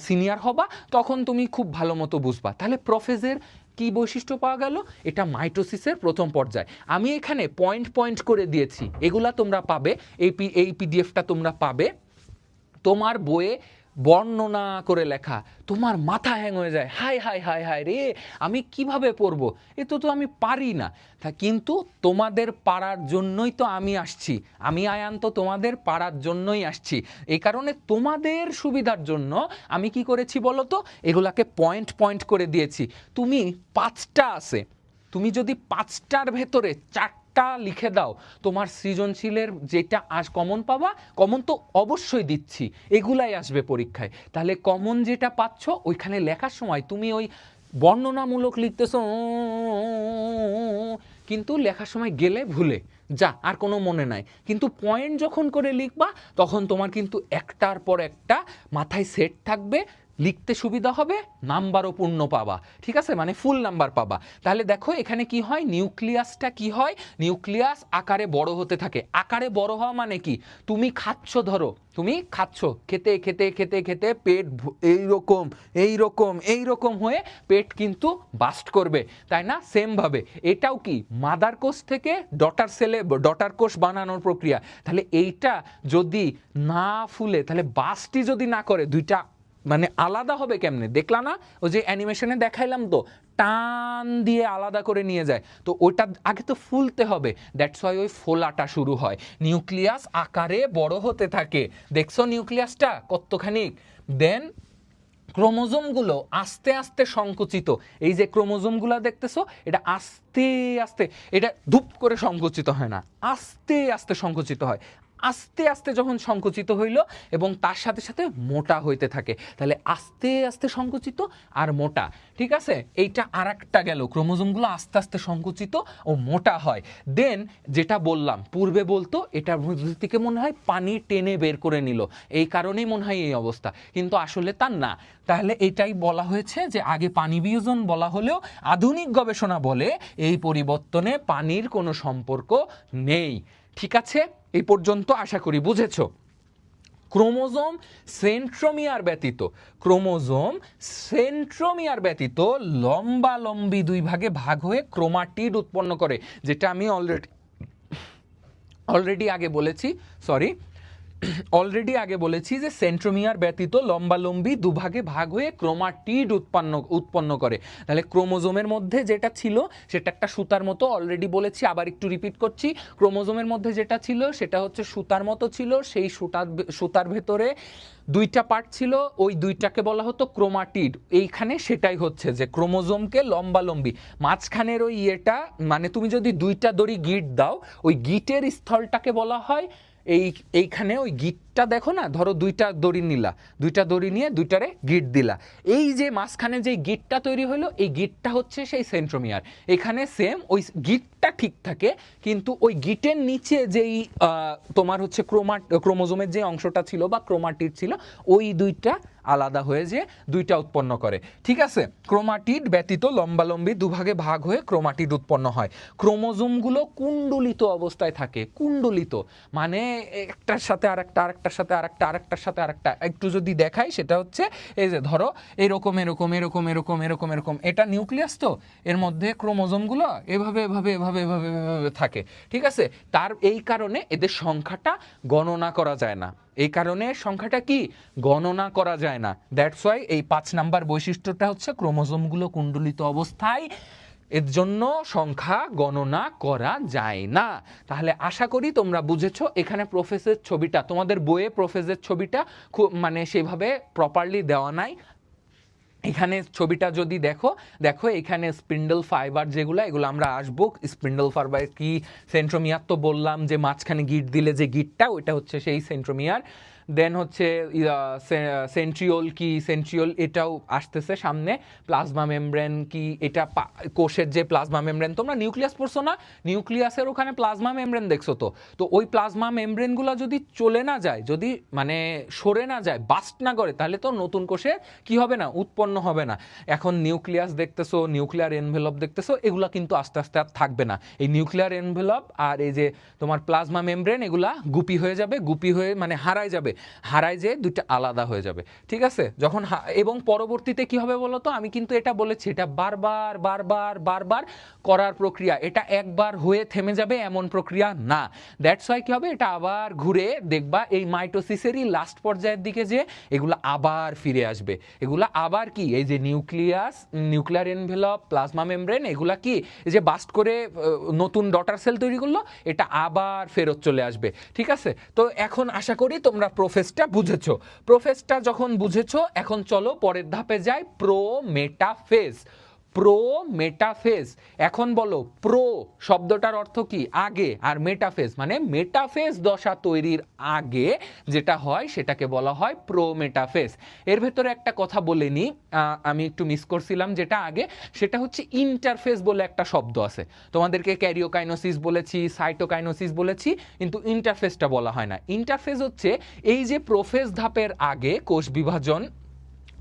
সিনিয়র হবা, তখন তুমি খুব ভালো মতো বুঝবা। তাহলে প্রোফেজের কি বৈশিষ্ট্য পাওয়া গেল? এটা মাইটোসিসের প্রথম পর্যায়। আমি এখানে পয়েন্ট পয়েন্ট করে দিয়েছি, এগুলা তোমরা পাবে, এই পিডিএফটা তোমরা পাবে তোমার বইয়ে বর্ণনা করে লেখা। তোমার মাথা হ্যাং হয়ে যায়, হাই হাই হাই হাই রে, আমি কিভাবে পড়বো, এ তো আমি পারি না। কিন্তু তোমাদের পারার জন্যই তো আমি আসছি, আমি আয়ান তো তোমাদের পারার জন্যই আসছি। এই কারণে তোমাদের সুবিধার জন্য আমি কি করেছি বলো তো, এগুলাকে পয়েন্ট পয়েন্ট করে দিয়েছি। তুমি 5টা আছে, তুমি যদি 5টার ভেতরে 4টা লিখে দাও, তোমার সৃজনশীলের যেটা আজ কমন পাবা, কমন তো অবশ্যই দিচ্ছি, এগুলাই আসবে পরীক্ষায়। তাহলে কমন যেটা পাচ্ছ, ওইখানে লেখার সময় তুমি ওই বর্ণনামূলক লিখতেছো, কিন্তু লেখার সময় গেলে ভুলে যা, আর কোনো মনে নাই। কিন্তু পয়েন্ট যখন করে লিখবা, তখন তোমার কিন্তু একটার পর একটা মাথায় সেট থাকবে, লিখতে সুবিধা হবে, নাম্বারও পূর্ণ পাবা। ঠিক আছে, মানে ফুল নাম্বার পাবা। তাহলে দেখো এখানে কি হয়, নিউক্লিয়াসটা কি হয়, নিউক্লিয়াস আকারে বড় হতে থাকে। আকারে বড় হওয়া মানে কি? তুমি খাচ্ছ, ধরো তুমি খাচ্ছ, খেতে খেতে খেতে খেতে পেট এইরকম এইরকম এইরকম হয়ে পেট কিন্তু বাস্ট করবে, তাই না? সেম ভাবে এটাও কি, মাদার কোষ থেকে ডটার সেলে ডটার কোষ বানানোর প্রক্রিয়া। তাহলে এইটা যদি না ফুলে, তাহলে বাস্টই যদি না করে, দুইটা মানে আলাদা হবে কেমনে? দেখলা না, ওই যে অ্যানিমেশনে দেখাইলাম তো, টান দিয়ে আলাদা করে নিয়ে যায়। তো ওইটা আগে তো ফুলতে হবে, দ্যাটস ওয়াই ওই ফোলাটা শুরু হয়। নিউক্লিয়াস আকারে বড় হতে থাকে, দেখছো নিউক্লিয়াসটা কতখানি। দেন ক্রোমোজোমগুলো আস্তে আস্তে সংকুচিত। এই যে ক্রোমোজোমগুলো দেখতেছো, এটা আস্তে আস্তে, এটা ধুপ করে সংকুচিত হয় না, আস্তে আস্তে সংকুচিত হয়। আস্তে আস্তে যখন সংকুচিত হইল এবং তার সাথে সাথে মোটা হইতে থাকে, তাহলে আস্তে আস্তে সংকুচিত আর মোটা। ঠিক আছে, এইটা আর একটা গেল, ক্রোমোজোমগুলো আস্তে আস্তে সংকুচিত ও মোটা হয়। দেন যেটা বললাম, পূর্বে বলতো এটার মধ্যে থেকে মনে হয় পানি টেনে বের করে নিল, এই কারণেই মনে হয় এই অবস্থা, কিন্তু আসলে তা না। তাহলে এটাই বলা হয়েছে যে আগে পানি বিয়োজন বলা হলেও আধুনিক গবেষণা বলে এই পরিবর্তনে পানির কোনো সম্পর্ক নেই। ঠিক আছে, এই পর্যন্ত আশা করি বুঝেছো। ক্রোমোজোম সেন্ট্রোমিয়ার ব্যতীত, ক্রোমোজোম সেন্ট্রোমিয়ার ব্যতীত লম্বালম্বি দুই ভাগে ভাগ হয়ে ক্রোমাটিড উৎপন্ন করে, যেটা আমি অলরেডি আগে বলেছি যে সেন্ট্রোমিয়ার ব্যতীত লম্বালম্বি দুভাগে ভাগ হয়ে ক্রোমাটিড উৎপন্ন করে। তাহলে ক্রোমোজোমের মধ্যে যেটা ছিল সেটা একটা সুতার মতো, অলরেডি বলেছি, আবার একটু রিপিট করছি। ক্রোমোজোমের মধ্যে যেটা ছিল সেটা হচ্ছে সুতার মতো ছিল, সেই সুতার ভেতরে দুইটা পার্ট ছিল, ওই দুইটাকে বলা হতো ক্রোমাটিড। এইখানে সেটাই হচ্ছে যে ক্রোমোজোমকে লম্বালম্বি, মাঝখানের ওই ইয়েটা, মানে তুমি যদি দুইটা দড়ি গিট দাও, ওই গিটের স্থলটাকে বলা হয় এইখানে ওই গিটটা দেখো না, ধরো দুইটা দড়ি নিলা, দুইটা দড়ি নিয়ে দুইটারে গিট দিলা, এই যে মাঝখানে যে গিটটা তৈরি হলো, এই গিটটা হচ্ছে সেই সেন্ট্রোমিয়ার। এখানে সেম ওই গিটটা ঠিক থাকে, কিন্তু ওই গিটের নিচে যেই তোমার হচ্ছে ক্রোমোজোমের যে অংশটা ছিল বা ক্রোমাটিড ছিল, ওই দুইটা আলাদা হয়ে যে দুইটা উৎপন্ন করে। ঠিক আছে, ক্রোমাটিড ব্যতীত লম্বালম্বি দুভাগে ভাগ হয়ে ক্রোমাটিড উৎপন্ন হয়। ক্রোমোজোমগুলো কুণ্ডলিত অবস্থায় থাকে। কুণ্ডলিত মানে একটার সাথে আরেকটা, আরেকটার সাথে আরেকটা, আরেকটার সাথে আরেকটা। একটু যদি দেখাই, সেটা হচ্ছে এই যে ধরো এরকম এরকম এরকম এরকম এরকম এরকম, এটা নিউক্লিয়াস, তো এর মধ্যে ক্রোমোজোমগুলো এভাবে এভাবে এভাবে এভাবে এভাবে থাকে। ঠিক আছে, তার এই কারণে এদের সংখ্যাটা গণনা করা যায় না। এই কারণে সংখ্যাটা কি গণনা করা যায় না। দ্যাটস ওয়াই এই 5 নাম্বার বৈশিষ্ট্যটা হচ্ছে ক্রোমোজোমগুলো কুণ্ডলিত অবস্থায়, এর জন্য সংখ্যা গণনা করা যায় না। তাহলে আশা করি তোমরা বুঝেছো। এখানে প্রোফেসের ছবিটা তোমাদের বইয়ে প্রোফেসের ছবিটা খুব মানে সেভাবে প্রপারলি দেওয়া নাই। এখানে ছবিটা যদি দেখো, এখানে স্পিন্ডল ফাইবার যেগুলো, এগুলো আমরা আসবো। স্পিন্ডল ফাইবার কি, সেন্ট্রোমিয়ার তো বললাম যে মাঝখানে গিট দিলে যে গিটটা, ওইটা হচ্ছে সেই সেন্ট্রোমিয়ার। দেন হচ্ছে সেন্ট্রিওল কি, সেন্ট্রিওল এটাও আসতেছে সামনে। প্লাজমা মেমব্রেন কি, এটা কোষের যে প্লাজমা মেমব্রেন, তোমরা নিউক্লিয়াস পড়ছো না, নিউক্লিয়াসের ওখানে প্লাজমা মেমব্রেন দেখছো তো। তো ওই প্লাজমা মেমব্রেনগুলো যদি চলে না যায়, যদি মানে সরে না যায়, বাস্ট না করে, তাহলে তো নতুন কোষের কি হবে না, উৎপন্ন হবে না। এখন নিউক্লিয়াস দেখতেছো, নিউক্লিয়ার এনভেলপ দেখতেছো, এগুলা কিন্তু আস্তে আস্তে আর থাকবে না। এই নিউক্লিয়ার এনভেলপ আর এই যে তোমার প্লাজমা মেমব্রেন, এগুলা গুপি হয়ে যাবে, গুপি হয়ে মানে হারায় যাবে, হারায় যে দুইটা আলাদা হয়ে যাবে। ঠিক আছে, যখন এবং পরবর্তীতে কি হবে বলো তো, আমি কিন্তু এটা বলেছি, এটা বারবার বারবার বারবার করার প্রক্রিয়া, এটা একবার হয়ে থেমে যাবে এমন প্রক্রিয়া না। দ্যাটস ওয়াই কি হবে, এটা আবার ঘুরে দেখবা এই মাইটোসিসেরই লাস্ট পর্যায়ের দিকে যে এগুলো আবার ফিরে আসবে। এগুলা আবার কি, এই যে nucleus, nuclear envelope, plasma membrane, এগুলা কি এই যে বাস্ট করে নতুন ডটার সেল তৈরি করলো, এটা আবার ফেরত চলে আসবে। ঠিক আছে, তো এখন আশা করি তোমরা প্রোফেসটা বুঝেছো। প্রোফেসটা যখন বুঝেছো, এখন চলো পরের ধাপে যাই, প্রো মেটাফেজ। প্রো মেটাফেজ, এখন বলো প্রো শব্দটার অর্থ কি, আগে, আর মেটাফেজ মানে মেটাফেজ দশা তৈরির আগে যেটা হয় সেটাকে বলা হয় প্রো মেটাফেজ। এর ভেতরে একটা কথা বলে নি, আমি একটু মিস করছিলাম যেটা আগে, সেটা হচ্ছে ইন্টারফেজ বলে একটা শব্দ আছে। তোমাদেরকে ক্যারিওকাইনোসিস বলেছি, সাইটোকাইনোসিস বলেছি, কিন্তু ইন্টারফেজটা বলা হয় না। ইন্টারফেজ হচ্ছে এই যে প্রোফেজ ধাপের আগে কোষ বিভাজন,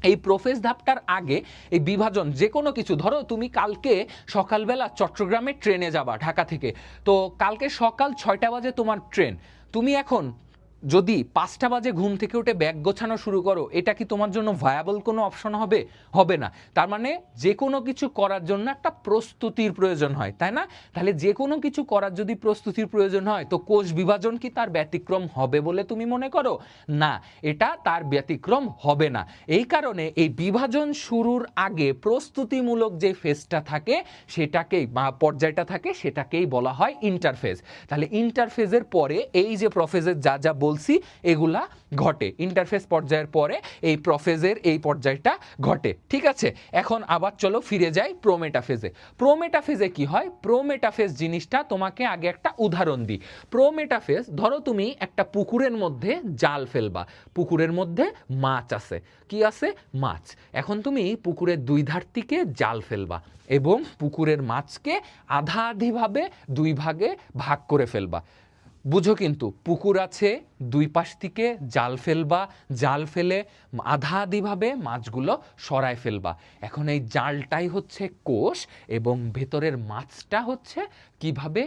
এই প্রোফেজ ধাপটার আগে এই বিভাজন, যে কোনো কিছু, ধরো তুমি কালকে সকালবেলা চট্টগ্রামে ট্রেনে যাবা ঢাকা থেকে, তো কালকে সকাল 6টা বাজে তোমার ট্রেন, তুমি এখন যদি 5টা বাজে ঘুম থেকে উঠে ব্যাগ গোছানো শুরু করো, এটা কি তোমার জন্য ভায়াবল কোনো অপশন হবে? হবে না। তার মানে যে কোনো কিছু করার জন্য একটা প্রস্তুতির প্রয়োজন হয়, তাই না? তাহলে যে কোনো কিছু করার যদি প্রস্তুতির প্রয়োজন হয়, তো কোষ বিভাজন কি তার ব্যতিক্রম হবে বলে তুমি মনে করো? না, এটা তার ব্যতিক্রম হবে না। এই কারণে এই বিভাজন শুরুর আগে প্রস্তুতিমূলক যে ফেজটা থাকে, সেটাকেই বা পর্যায়টা থাকে, সেটাকেই বলা হয় ইন্টারফেজ। তাহলে ইন্টারফেজের পরে এই যে প্রোফেজের যা যা বলছি এগুলা ঘটে, ইন্টারফেস পর্যায়ের পরে এই প্রোফেজের এই পর্যায়টা ঘটে। ঠিক আছে, এখন আবার চলো ফিরে যাই প্রোমেটাফেজে। প্রোমেটাফেজে কি হয়, প্রোমেটাফেজ জিনিসটা তোমাকে আগে একটা উদাহরণ দিই। প্রোমেটাফেজ, ধরো তুমি একটা পুকুরের মধ্যে জাল ফেলবা, পুকুরের মধ্যে মাছ আছে, কি আছে, মাছ। এখন তুমি পুকুরের দুই ধার থেকে জাল ফেলবা এবং পুকুরের মাছকে আধা আধিভাবে দুই ভাগে ভাগ করে ফেলবা। বুঝো কিন্তু, পুকুর আছে, দুই পাশ থেকে জাল ফেলবা, জাল ফেলে আধা আধিভাবে মাছগুলো সরায় ফেলবা। এখন এই জালটাই হচ্ছে কোষ এবং ভেতরের মাছটা হচ্ছে কিভাবে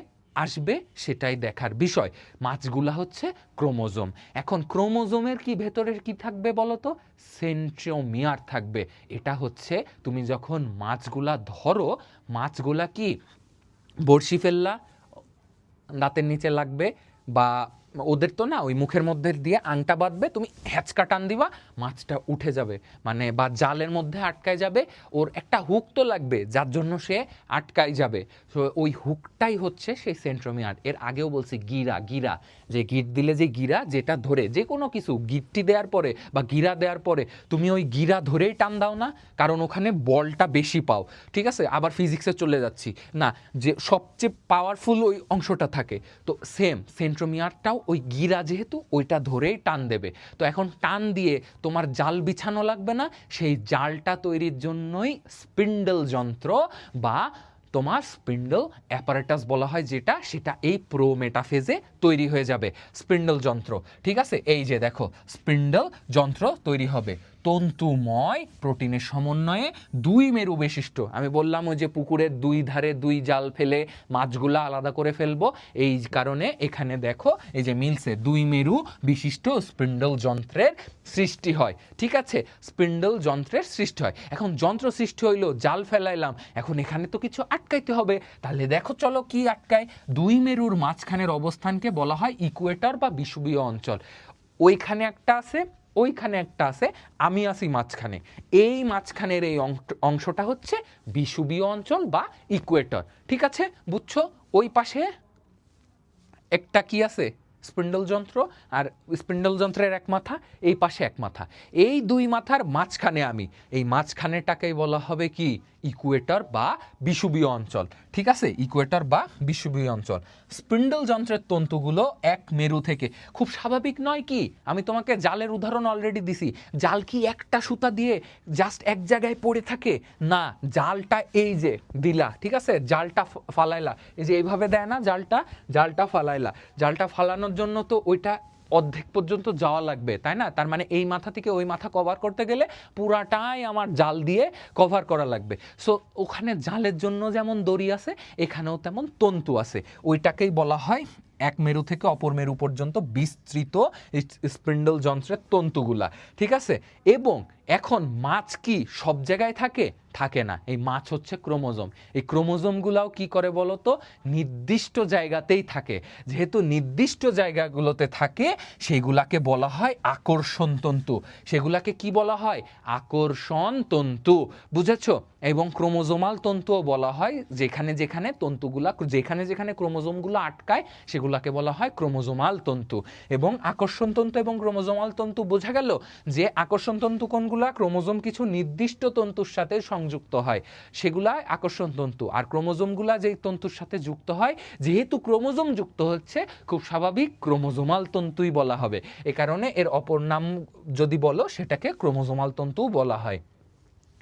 আসবে সেটাই দেখার বিষয়। মাছগুলা হচ্ছে ক্রোমোজোম। এখন ক্রোমোজোমের কি ভেতরের কি থাকবে বলো তো, সেন্ট্রিওমিয়ার থাকবে। এটা হচ্ছে তুমি যখন মাছগুলা ধরো, মাছগুলা কি বড়শি ফেললা, দাঁতের নিচে লাগবে, বা ওদের তো না ওই মুখের মধ্যে দিয়ে আংটা বাঁধবে, তুমি হ্যাচকা টান দিবা, মাছটা উঠে যাবে, মানে বা জালের মধ্যে আটকায় যাবে। ওর একটা হুক তো লাগবে যার জন্য সে আটকায় যাবে, তো ওই হুকটাই হচ্ছে সেই সেন্ট্রোমিয়ার। এর আগেও বলছি গিরা, গিরা যে গিট দিলে যে গিরা, যেটা ধরে যে কোনো কিছু গিটটি দেওয়ার পরে বা গিরা দেওয়ার পরে তুমি ওই গিরা ধরেই টান দাও না, কারণ ওখানে বলটা বেশি পাও। ঠিক আছে, আবার ফিজিক্সে চলে যাচ্ছি না, যে সবচেয়ে পাওয়ারফুল ওই অংশটা থাকে। তো সেম সেন্ট্রোমিয়ারটাও ওই গিরা যেহেতু ওইটা ধরেই টান দেবে। তো এখন টান দিয়ে তোমার জাল বিছানো লাগবে না, সেই জালটা তৈরির জন্যই স্পিন্ডল যন্ত্র বা তোমার স্পিন্ডল অ্যাপারেটাস বলা হয় যেটা, সেটা এই প্রোমেটাফেজে তৈরি হয়ে যাবে স্পিন্ডল যন্ত্র। ঠিক আছে, এই যে দেখো স্পিন্ডল যন্ত্র তৈরি হবে তন্তুময় প্রোটিনের সমন্বয়ে দুই মেরু বিশিষ্ট। আমি বললাম ওই যে পুকুরের দুই ধারে দুই জাল ফেলে মাছগুলা আলাদা করে ফেলবো, এই কারণে এখানে দেখো এই যে মিলছে, দুই মেরু বিশিষ্ট স্পিন্ডল যন্ত্রের সৃষ্টি হয়। ঠিক আছে, স্পিন্ডল যন্ত্রের সৃষ্টি হয়। এখন যন্ত্র সৃষ্টি হইলো, জাল ফেলাইলাম, এখন এখানে তো কিছু আটকাইতে হবে। তাহলে দেখো চলো কি আটকায়। দুই মেরুর মাঝখানের অবস্থানকে বলা হয় ইকুয়েটর বা বিষুবীয় অঞ্চল। ওইখানে একটা আছে, ওইখানে একটা আছে, আমি আছি মাঝখানে। এই মাঝখানের এই অংশটা হচ্ছে বিষুবীয় অঞ্চল বা ইকুয়েটর। ঠিক আছে, বুঝছো? ওই পাশে একটা কি আছে, স্পিন্ডল যন্ত্র, আর স্পিন্ডল যন্ত্রের এক মাথা, এই পাশে এক মাথা, এই দুই মাথার মাঝখানে আমি, এই মাঝখানেটাকেই বলা হবে কি, ইকুয়েটর বা বিষুবীয় অঞ্চল। ঠিক আছে, ইকুয়েটর বা বিষুবীয় অঞ্চল। স্পিন্ডল যন্ত্রের তন্তুগুলো এক মেরু থেকে, খুব স্বাভাবিক নয় কি? আমি তোমাকে জালের উদাহরণ অলরেডি দিছি। জাল কি একটা সুতা দিয়ে জাস্ট এক জায়গায় পড়ে থাকে? না, জালটা এই যে দিলা, ঠিক আছে, জালটা ফালাইলা, এই যে এইভাবে দেয় না জালটা, জালটা ফালাইলা, জালটা ফালানোর জন্য তো ওইটা অর্ধেক পর্যন্ত যাওয়া লাগবে, তাই না? তার মানে এই মাথা থেকে ওই মাথা কভার করতে গেলে পুরাটাই আমার জাল দিয়ে কভার করা লাগবে। সো ওখানে জালের জন্য যেমন দড়ি আছে, এখানেও তেমন তন্তু আছে। ওইটাকেই বলা হয় এক মেরু থেকে অপর মেরু পর্যন্ত বিস্তৃত স্পিন্ডল যন্ত্রের তন্তুগুলা। ঠিক আছে, এবং এখন মাছ কি সব জায়গায় থাকে? থাকে না। এই মাছ হচ্ছে ক্রোমোজোম। এই ক্রোমোজোমগুলাও কি করে বলো তো? নির্দিষ্ট জায়গাতেই থাকে। যেহেতু নির্দিষ্ট জায়গাগুলোতে থাকে, সেগুলাকে বলা হয় আকর্ষণ তন্তু। সেগুলাকে কি বলা হয়? আকর্ষণ তন্তু। বুঝেছো? এবং ক্রোমোজোমাল তন্তুও বলা হয়, যেখানে যেখানে তন্তুগুলা, যেখানে যেখানে ক্রোমোজোমগুলো আটকায়, সেগুলাকে বলা হয় ক্রোমোজোমাল তন্তু। এবং আকর্ষণ তন্তু এবং ক্রোমোজোমাল তন্তু বোঝা গেল যে আকর্ষণ তন্তু কোনগুলা? ক্রোমোজোম কিছু নির্দিষ্ট তন্তুর সাথে সংযুক্ত হয়, সেগুলা আকর্ষণ তন্তু। আর ক্রোমোজোমগুলা যেই তন্তুর সাথে যুক্ত হয়, যেহেতু ক্রোমোজোম যুক্ত হচ্ছে, খুব স্বাভাবিক ক্রোমোজোমাল তন্তুই বলা হবে। এ কারণে এর অপর নাম যদি বলো, সেটাকে ক্রোমোজোমাল তন্তু বলা হয়।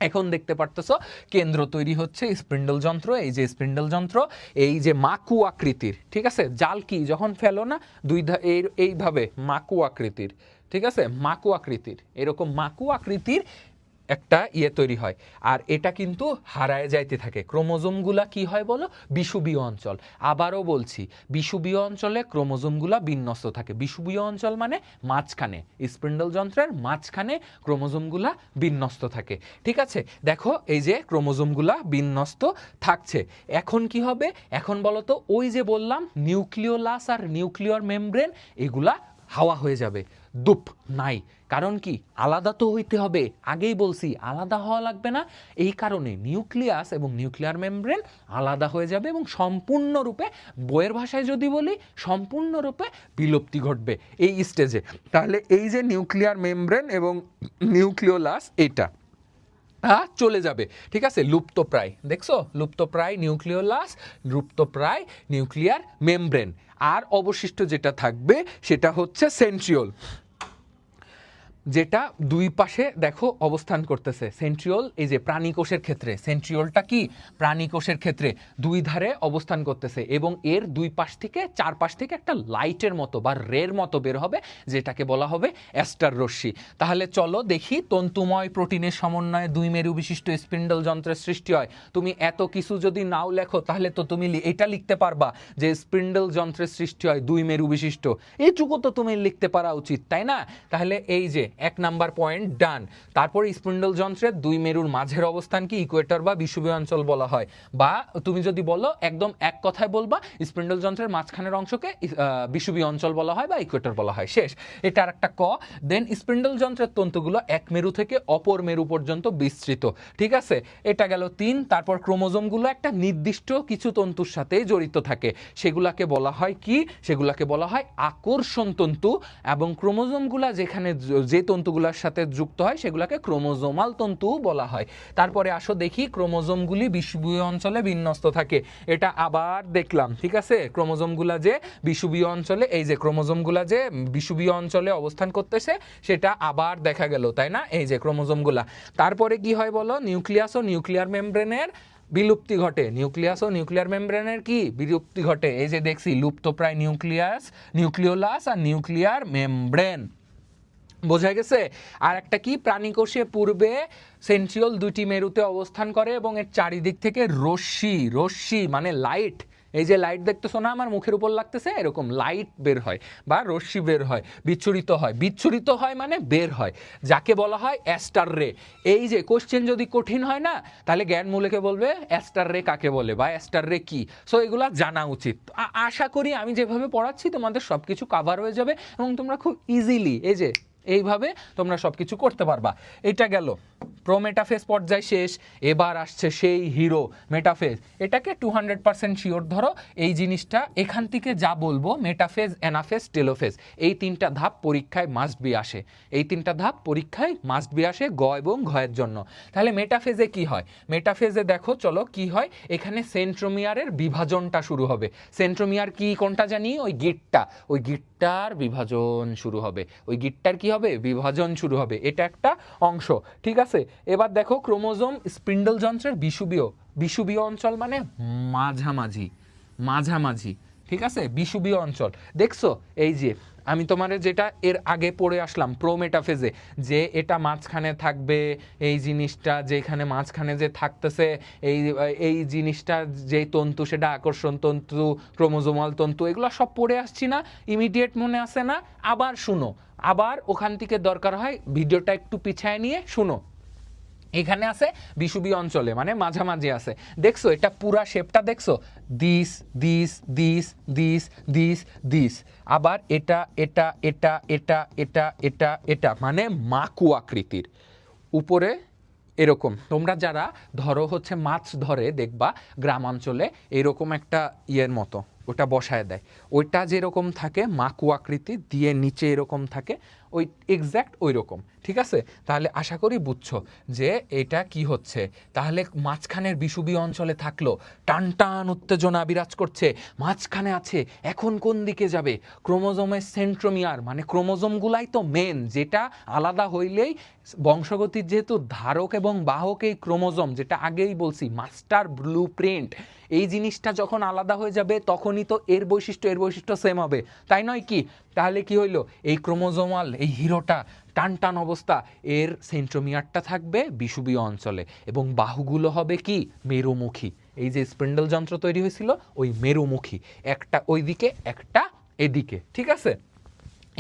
এখন দেখতে পারতেছ কেন্দ্র তৈরি হচ্ছে স্পিন্ডল যন্ত্র। এই যে স্পিন্ডল যন্ত্র, এই যে মাকু আকৃতির, ঠিক আছে, জাল কি যখন ফেলো না এইভাবে মাকু আকৃতির, ঠিক আছে, মাকু আকৃতির, এরকম মাকু আকৃতির একটা তৈরি হয়। আর এটা কিন্তু হারায় যাইতে থাকে। ক্রোমোজোমগুলা কি হয় বলো? বিষুবীয় অঞ্চল। আবারও বলছি, বিষুবীয় অঞ্চলে ক্রোমোজোমগুলা বিন্যস্ত থাকে। বিষুবীয় অঞ্চল মানে মাঝখানে, স্পিন্ডল যন্ত্রের মাঝখানে ক্রোমোজোমগুলা বিন্যস্ত থাকে। ঠিক আছে, দেখো এই যে ক্রোমোজোমগুলা বিন্যস্ত থাকছে। এখন কি হবে? এখন বলো তো, ওই যে বললাম নিউক্লিওলাস আর নিউক্লিয়ার মেমব্রেন, এগুলা হাওয়া হয়ে যাবে, দুপ নাই। কারণ কি? আলাদা তো হইতে হবে। আগেই বলছি আলাদা হওয়া লাগবে না, এই কারণে নিউক্লিয়াস এবং নিউক্লিয়ার মেমব্রেন আলাদা হয়ে যাবে এবং সম্পূর্ণরূপে, বইয়ের ভাষায় যদি বলি, সম্পূর্ণরূপে বিলুপ্তি ঘটবে এই স্টেজে। তাহলে এই যে নিউক্লিয়ার মেমব্রেন এবং নিউক্লিওলাস, এটা চলে যাবে। ঠিক আছে, লুপ্তপ্রায়। দেখছো, লুপ্তপ্রায় নিউক্লিওলাস, লুপ্তপ্রায় নিউক্লিয়ার মেমব্রেন। আর অবশিষ্ট যেটা থাকবে সেটা হচ্ছে সেন্ট্রিওল, যেটা দুই পাশে দেখো অবস্থান করতেছে। সেন্ট্রিওল এই যে প্রাণীকোষের ক্ষেত্রে, সেন্ট্রিওলটা কি প্রাণীকোষের ক্ষেত্রে দুই ধারে অবস্থান করতেছে, এবং এর দুই পাশ থেকে, চার পাশ থেকে একটা লাইটের মতো বা রের মতো বের হবে, যেটাকে বলা হবে অ্যাস্টার রশ্মি। তাহলে চলো দেখি, তন্তুময় প্রোটিনের সমন্বয়ে দুই মেরু বিশিষ্ট স্পিন্ডল যন্ত্রের সৃষ্টি হয়। তুমি এত কিছু যদি নাও লেখো, তাহলে তো তুমি এটা লিখতে পারবা যে স্পিন্ডল যন্ত্রের সৃষ্টি হয় দুই মেরু বিশিষ্ট, এইটুকু তো তুমি লিখতে পারা উচিত, তাই না? তাহলে এই যে এক নাম্বার পয়েন্ট ডান। তারপর স্পিন্ডল যন্ত্রের দুই মেরুর মাঝের অবস্থান কি ইকুয়েটর বা বিষুবীয় অঞ্চল বলা হয়। বা তুমি যদি বলো, একদম এক কথায় বলবা, স্পিন্ডল যন্ত্রের মাঝখানের অংশকে বিষুবীয় অঞ্চল বলা হয় বা ইকুয়েটর বলা হয়। শেষ, এটা আর একটা ক। দেন স্পিন্ডল যন্ত্রের তন্তুগুলো এক মেরু থেকে অপর মেরু পর্যন্ত বিস্তৃত। ঠিক আছে, এটা গেল 3। তারপর ক্রোমোজোমগুলো একটা নির্দিষ্ট কিছু তন্তুর সাথে জড়িত থাকে, সেগুলাকে বলা হয় কি? সেগুলাকে বলা হয় আকর্ষণ তন্তু। এবং ক্রোমোজোমগুলা যেখানে, যে তন্তুগুলোর সাথে যুক্ত হয় সেগুলোকে ক্রোমোজোমাল তন্তু বলা হয়। তারপরে আসো দেখি ক্রোমোজোমগুলি বিষুবীয় অঞ্চলে বিন্যস্ত থাকে, এটা আবার দেখলাম। ঠিক আছে, ক্রোমোজোমগুলা যে বিষুবীয় অঞ্চলে, এই যে ক্রোমোজোমগুলা যে বিষুবীয় অঞ্চলে অবস্থান করতেছে সেটা আবার দেখা গেল, তাই না? এই যে ক্রোমোজোমগুলা। তারপরে কি হয় বলো, নিউক্লিয়াস ও নিউক্লিয়ার মেমব্রেনের বিলুপ্তি ঘটে। নিউক্লিয়াস ও নিউক্লিয়ার মেমব্রেনের কি বিলুপ্তি ঘটে? এই যে দেখছি লুপ্তপ্রায় নিউক্লিয়াস, নিউক্লিওলাস আর নিউক্লিয়ার মেমব্রেন, বোঝা গেছে? আর একটা কি, প্রাণীকোষে পূর্বে সেন্ট্রিওল দুটি মেরুতে অবস্থান করে এবং এর চারিদিক থেকে রশ্মি মানে লাইট, এই যে লাইট দেখতেছো না আমার মুখের উপর লাগতেছে, এরকম লাইট বের হয় বা রশ্মি বের হয়, বিচ্ছুরিত হয় মানে বের হয়, যাকে বলা হয় অ্যাস্টার রে। এই যে কোশ্চেন যদি কঠিন হয় না, তাহলে জ্ঞানমূলকে বলবে অ্যাস্টার রে কাকে বলে বা অ্যাস্টার রে কি। সো এগুলা জানা উচিত। আশা করি আমি যেভাবে পড়াচ্ছি তোমাদের সব কিছু কাভার হয়ে যাবে এবং তোমরা খুব ইজিলি এই যে এইভাবে তোমরা সব কিছু করতে পারবা। এটা গেল প্রোমেটাফেজ পর্যায় শেষ, এবার আসছে সেই হিরো মেটাফেজ। এটাকে 200% শিওর ধরো, এই জিনিসটা এখান থেকে যা বলবো মেটাফেজ, অ্যানাফেজ, টেলোফেজ, এই তিনটা ধাপ পরীক্ষায় মাস্ট বি আসে, গ এবং ঘয়ের জন্য। তাহলে মেটাফেজে কি হয়? মেটাফেজে দেখো চলো কি হয়, এখানে সেন্ট্রোমিয়ারের বিভাজনটা শুরু হবে। সেন্ট্রোমিয়ার কি কোনটা জানি, ওই গিটটার বিভাজন শুরু হবে, বিভাজন শুরু হবে, এটা একটা অংশ। ঠিক আছে, এবার দেখো ক্রোমোজোম স্পিন্ডল যন্ত্রের বিষুবীয় অঞ্চল মানে মাঝামাঝি। ঠিক আছে, বিষুবীয় অঞ্চল দেখছো, এই যে আমি তোমার যেটা এর আগে পড়ে আসলাম প্রোমেটাফেজে, যে এটা মাঝখানে থাকবে, এই জিনিসটা যেখানে মাঝখানে যে থাকতেছে, এই জিনিসটা যে তন্তু সেটা আকর্ষণ তন্তু, ক্রোমোজোমাল তন্তু, এগুলো সব পড়ে আসছি না, ইমিডিয়েট মনে আসে না? আবার শুনো, আবার ওখান থেকে দরকার হয় ভিডিওটা একটু পিছায় নিয়ে শুনো। এখানে আছে বিষুবীয় অঞ্চলে মানে মাঝামাঝি আছে, দেখছো এটা পুরা শেপটা দেখছো, দিস, আবার এটা মানে মাকু আকৃতির উপরে এরকম। তোমরা যারা ধরো হচ্ছে মাছ ধরে দেখবা গ্রামাঞ্চলে এরকম একটা ইয়ের মতো ওটা বসায় দেয়, ওইটা যেরকম থাকে মাকু আকৃতি দিয়ে নিচে এরকম থাকে, ওই এক্স্যাক্ট ওই রকম। ঠিক আছে, তাহলে আশা করি বুঝছো যে এটা কি হচ্ছে। তাহলে মাঝখানের বিষুবীয় অঞ্চলে থাকলো, টানটান উত্তেজনা বিরাজ করছে, মাঝখানে আছে, এখন কোন দিকে যাবে? ক্রোমোজোমের সেন্ট্রোমিয়ার মানে ক্রোমোজোমগুলাই তো মেন, যেটা আলাদা হইলেই বংশগতির যেহেতু ধারক এবং বাহক এই ক্রোমোজোম, যেটা আগেই বলছি মাস্টার ব্লুপ্রিন্ট, এই জিনিসটা যখন আলাদা হয়ে যাবে তখনই তো এর বৈশিষ্ট্য সেম হবে, তাই নয় কি? তাহলে কি হইলো, এই ক্রোমোজোমাল এই হিরোটা টান অবস্থা, এর সেন্ট্রোমিয়ারটা থাকবে বিষুবীয় অঞ্চলে এবং বাহুগুলো হবে কি মেরুমুখী। এই যে স্পিন্ডল যন্ত্র তৈরি হয়েছিল ওই মেরুমুখী, একটা ওইদিকে একটা এদিকে। ঠিক আছে,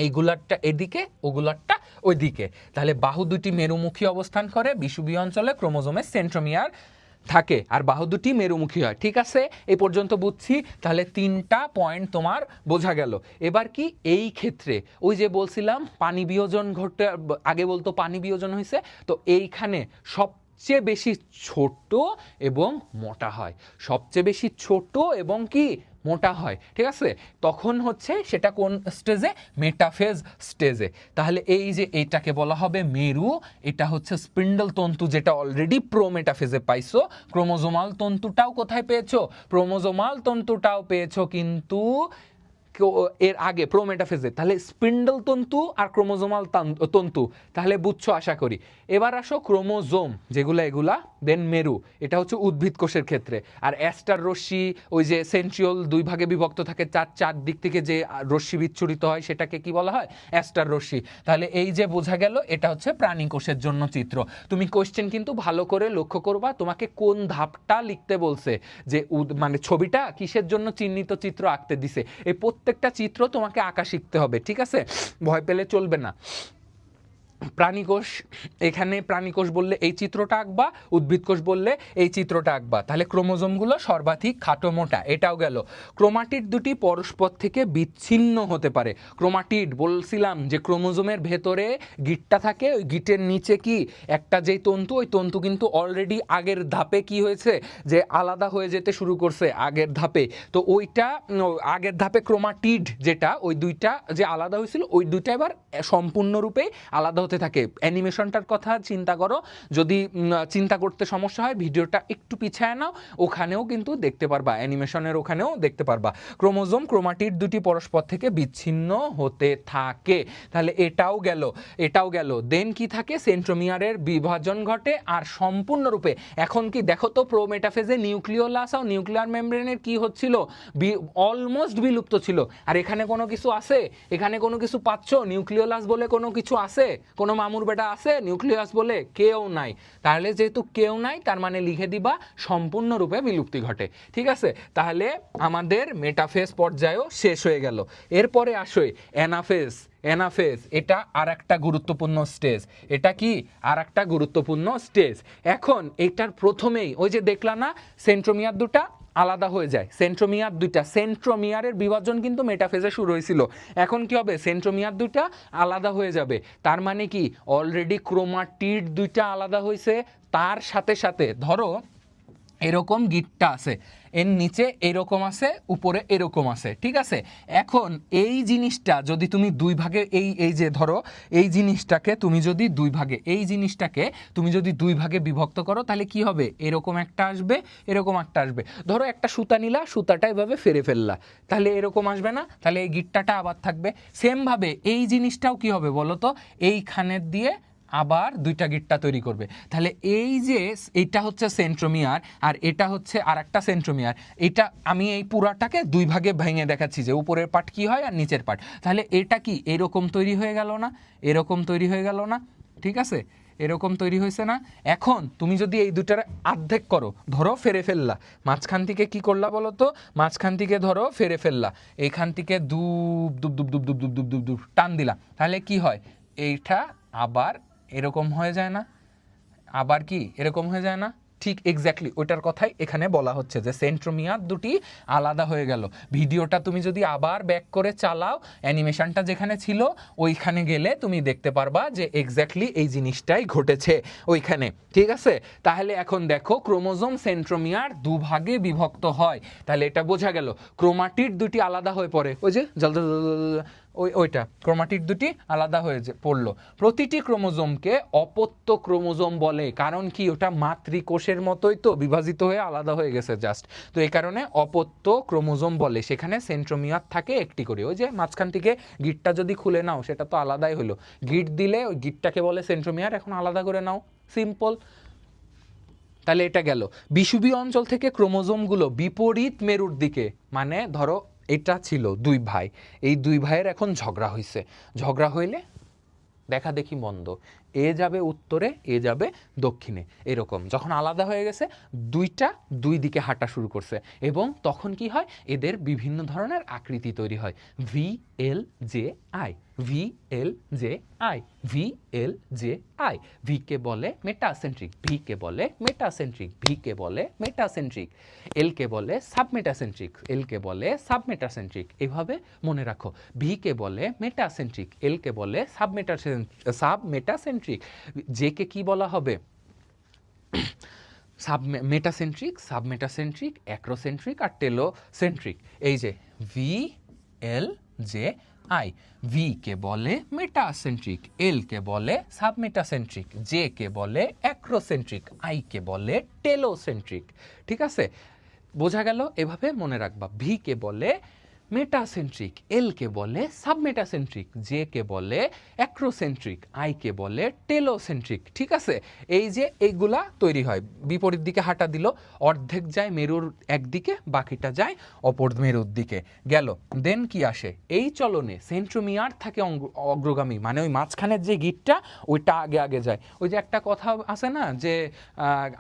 এইগুলারটা এদিকে ওগুলারটা ওইদিকে, তাহলে বাহু দুটি মেরুমুখী অবস্থান করে, বিষুবীয় অঞ্চলে ক্রোমোজোমের সেন্ট্রোমিয়ার থাকে আর বাহু দুটি মেরুমুখী হয়। ঠিক আছে, এই পর্যন্ত বুঝছি। তাহলে 3টা পয়েন্ট তোমার বোঝা গেল। এবার কি, এই ক্ষেত্রে ওই যে বলছিলাম পানি বিয়োজন ঘটে, আগে বলতো পানি বিয়োজন হয়েছে, তো এইখানে সবচেয়ে বেশি ছোট এবং মোটা হয়, মোটা হয়। ঠিক আছে, তখন হচ্ছে সেটা কোন স্টেজে? মেটাফেজ স্টেজে। তাহলে এই যে এইটাকে বলা হবে মেরু, এটা হচ্ছে স্পিন্ডল তন্তু যেটা অলরেডি প্রোমেটাফেজে পাইছো। ক্রোমোজোমাল তন্তুটাও কোথায় পেয়েছো? কিন্তু এর আগে প্রোমেটাফেজে। তাহলে স্পিন্ডল তন্তু আর ক্রোমোজোমাল তন্তু, তাহলে বুঝছো আশা করি। এবার আসো ক্রোমোজোম যেগুলা, এগুলা দেন মেরু, এটা হচ্ছে উদ্ভিদ কোষের ক্ষেত্রে। আর অ্যাস্টার রশ্মি, ওই যে সেন্ট্রিওল 2 ভাগে বিভক্ত থাকে, চার দিক থেকে যে রশ্মি বিচ্ছুরিত হয় সেটাকে কি বলা হয়? অ্যাস্টার রশ্মি। তাহলে এই যে বোঝা গেল, এটা হচ্ছে প্রাণী কোষের জন্য চিত্র। তুমি কোশ্চেন কিন্তু ভালো করে লক্ষ্য করবা, তোমাকে কোন ধাপটা লিখতে বলছে, যে মানে ছবিটা কিসের জন্য চিহ্নিত চিত্র আঁকতে দিছে, এই প্রত্যেকটা চিত্র তোমাকে আঁকা শিখতে হবে। ঠিক আছে, ভয় পেলে চলবে না। প্রাণীকোষ, এখানে প্রাণীকোষ বললে এই চিত্রটা আঁকবা, উদ্ভিদ কোষ বললে এই চিত্রটা আঁকবা। তাহলে ক্রোমোজোমগুলো সর্বাধিক খাটো মোটা, এটাও গেল। ক্রোমাটিড দুটি পরস্পর থেকে বিচ্ছিন্ন হতে পারে। ক্রোমাটিড বলছিলাম যে ক্রোমোজোমের ভেতরে গিটটা থাকে, ওই গিটের নিচে কি একটা যেই তন্তু, ওই তন্তু কিন্তু অলরেডি আগের ধাপে কি হয়েছে, যে আলাদা হয়ে যেতে শুরু করছে আগের ধাপে। তো ওইটা আগের ধাপে ক্রোমাটিড যেটা, ওই দুইটা যে আলাদা হয়েছিল, ওই দুইটা এবার সম্পূর্ণরূপে আলাদা হতে থাকে। অ্যানিমেশনটার কথা চিন্তা করো, যদি চিন্তা করতে সমস্যা হয় ভিডিওটা একটু পিছায় নাও, ওখানেও কিন্তু দেখতে পারবা, অ্যানিমেশনের ওখানেও দেখতে পারবা ক্রোমোজোম ক্রোমাটিড দুটি পরস্পর থেকে বিচ্ছিন্ন হতে থাকে। তাহলে এটাও গেল। দেন কি থাকে, সেন্ট্রোমিয়ারের বিভাজন ঘটে আর সম্পূর্ণরূপে এখন কি দেখো তো প্রোমেটাফেজে নিউক্লিওলাস আর নিউক্লিয়ার মেমব্রেনের কি হচ্ছিল, অলমোস্ট বিলুপ্ত ছিল। আর এখানে কোনো কিছু আছে, এখানে কোনো কিছু পাচ্ছ, নিউক্লিওলাস বলে কোনো কিছু আছে, কোনো মামুর বেটা আছে নিউক্লিয়াস বলে? কেউ নাই। তাহলে যেহেতু কেউ নাই, তার মানে লিখে দিবা সম্পূর্ণরূপে বিলুপ্তি ঘটে। ঠিক আছে, তাহলে আমাদের মেটাফেজ পর্যায়ও শেষ হয়ে গেল। এরপরে আসে অ্যানাফেজ। এটা আর একটা গুরুত্বপূর্ণ স্টেজ। এটা কি আর একটা গুরুত্বপূর্ণ স্টেজ। এখন এটার প্রথমেই ওই যে দেখলাম না, সেন্ট্রোমিয়ার দুটা আলাদা হয়ে যায়, সেন্ট্রোমিয়ারের বিভাজন কিন্তু মেটাফেজে শুরু হয়েছিল। এখন কি হবে, সেন্ট্রোমিয়ার দুইটা আলাদা হয়ে যাবে। তার মানে কি অলরেডি ক্রোমাটিড দুইটা আলাদা হয়েছে। তার সাথে সাথে ধরো এরকম গিটটা আছে, এর নিচে এরকম আছে, উপরে এরকম আছে। ঠিক আছে, এখন এই জিনিসটা যদি তুমি দুই ভাগে, এই যে ধরো এই জিনিসটাকে তুমি যদি দুই ভাগে বিভক্ত করো, তাহলে কি হবে, এরকম একটা আসবে, এরকম একটা আসবে। ধরো একটা সুতা নিলা, সুতাটা এভাবে ফেরে ফেললা, তাহলে এরকম আসবে না, তাহলে এই গিটটাটা আবার থাকবে। সেমভাবে এই জিনিসটাও কি হবে বলো তো, এইখানের দিয়ে আবার দুইটা গিটটা তৈরি করবে। তাহলে এই যে এটা হচ্ছে সেন্ট্রোমিয়ার আর এটা হচ্ছে আর একটা সেন্ট্রোমিয়ার। এটা আমি এই পুরাটাকে দুই ভাগে ভেঙে দেখাচ্ছি যে উপরের পার্ট কি হয় আর নিচের পার্ট। তাহলে এটা কি এরকম তৈরি হয়ে গেল না, এরকম তৈরি হয়ে গেল না? ঠিক আছে, এরকম তৈরি হয়েছে না? এখন তুমি যদি এই দুটার অর্ধেক করো, ধরো ফেরে ফেললা, মাঝখান থেকে কি করলা বলো তো, মাঝখান থেকে ধরো ফেরে ফেললা, এইখান থেকে দুব দুব দুব দুব দুব দুব দুব দুব টান দিলা, তাহলে কি হয়, এইটা আবার এরকম হয়ে যায় না, আবার কি এরকম হয়ে যায় না? ঠিক এক্স্যাক্টলি ওইটার কথাই এখানে বলা হচ্ছে যে সেন্ট্রোমিয়ার দুটি আলাদা হয়ে গেল। ভিডিওটা তুমি যদি আবার ব্যাক করে চালাও, অ্যানিমেশনটা যেখানে ছিল ওইখানে গেলে তুমি দেখতে পারবা যে এক্স্যাক্টলি এই জিনিসটাই ঘটেছে ওইখানে। ঠিক আছে, তাহলে এখন দেখো ক্রোমোজোম সেন্ট্রোমিয়ার দুভাগে বিভক্ত হয়। তাহলে এটা বোঝা গেল, ক্রোমাটিড দুটি আলাদা হয়ে পড়ে, ওই যে ওইটা ক্রোমাটিড দুটি আলাদা হয়ে পড়লো। প্রতিটি ক্রোমোজোমকে অপত্য ক্রোমোজোম বলে, কারণ কি ওটা মাতৃকোষের মতোই তো বিভাজিত হয়ে আলাদা হয়ে গেছে জাস্ট, তো এই কারণে অপত্য ক্রোমোজোম বলে। সেখানে সেন্ট্রোমিয়ার থাকে একটি করে, ওই যে মাঝখান থেকে গিটটা যদি খুলে নাও সেটা তো আলাদাই হলো, গিট দিলে ওই গিটটাকে বলে সেন্ট্রোমিয়ার, এখন আলাদা করে নাও, সিম্পল। তাহলে এটা গেল। বিষুবীয় অঞ্চল থেকে ক্রোমোজোমগুলো বিপরীত মেরুর দিকে, মানে ধরো এটা ছিল দুই ভাই, এই দুই ভাইয়ের এখন ঝগড়া হয়েছে, ঝগড়া হইলে দেখা দেখি বন্ধ, এ যাবে উত্তরে, এ যাবে দক্ষিণে, এরকম যখন আলাদা হয়ে গেছে দুইটা দুই দিকে হাঁটা শুরু করছে, এবং তখন কি হয়, এদের বিভিন্ন ধরনের আকৃতি তৈরি হয়, V L J I, V L J I, V L J I. V K বলে মেটাসেন্ট্রিক, ভি কে বলে মেটাসেন্ট্রিক, ভি কে বলে মেটাসেন্ট্রিক, এল কে বলে সাবমেটাসেন্ট্রিক, এল কে বলে সাবমেটাসেন্ট্রিক। এভাবে মনে রাখো, ভি কে বলে মেটাসেন্ট্রিক, এল কে বলে সাবমেটাসেন্ট্রিক, জে কে কি বলা হবে, মেটাসেন্ট্রিক, সাবমেটাসেন্ট্রিক, অ্যাক্রোসেন্ট্রিক আর টেলোসেন্ট্রিক। এই যে V L J I, V K বলে মেটাসেন্ট্রিক, এল কে বলে সাবমেটাসেন্ট্রিক, জে কে বলে অ্যাক্রোসেন্ট্রিক, আই কে বলে টেলোসেন্ট্রিক। ঠিক আছে, বোঝা গেল? এভাবে মনে রাখবা, ভি কে বলে মেটাসেন্ট্রিক, এল কে বলে সাবমেটাসেন্ট্রিক, জে কে বলে অ্যাক্রোসেন্ট্রিক, আই কে বলে টেলোসেন্ট্রিক। ঠিক আছে, এই যে এইগুলা তৈরি হয়, বিপরীত দিকে হাঁটা দিল, অর্ধেক যায় মেরুর একদিকে, বাকিটা যায় অপর মেরুর দিকে গেল। দেন কি আসে, এই চলনে সেন্ট্রোমিয়ার থাকে অগ্রগামী, মানে ওই মাঝখানের যে গিটটা ওইটা আগে আগে যায়। ওই যে একটা কথা আছে না যে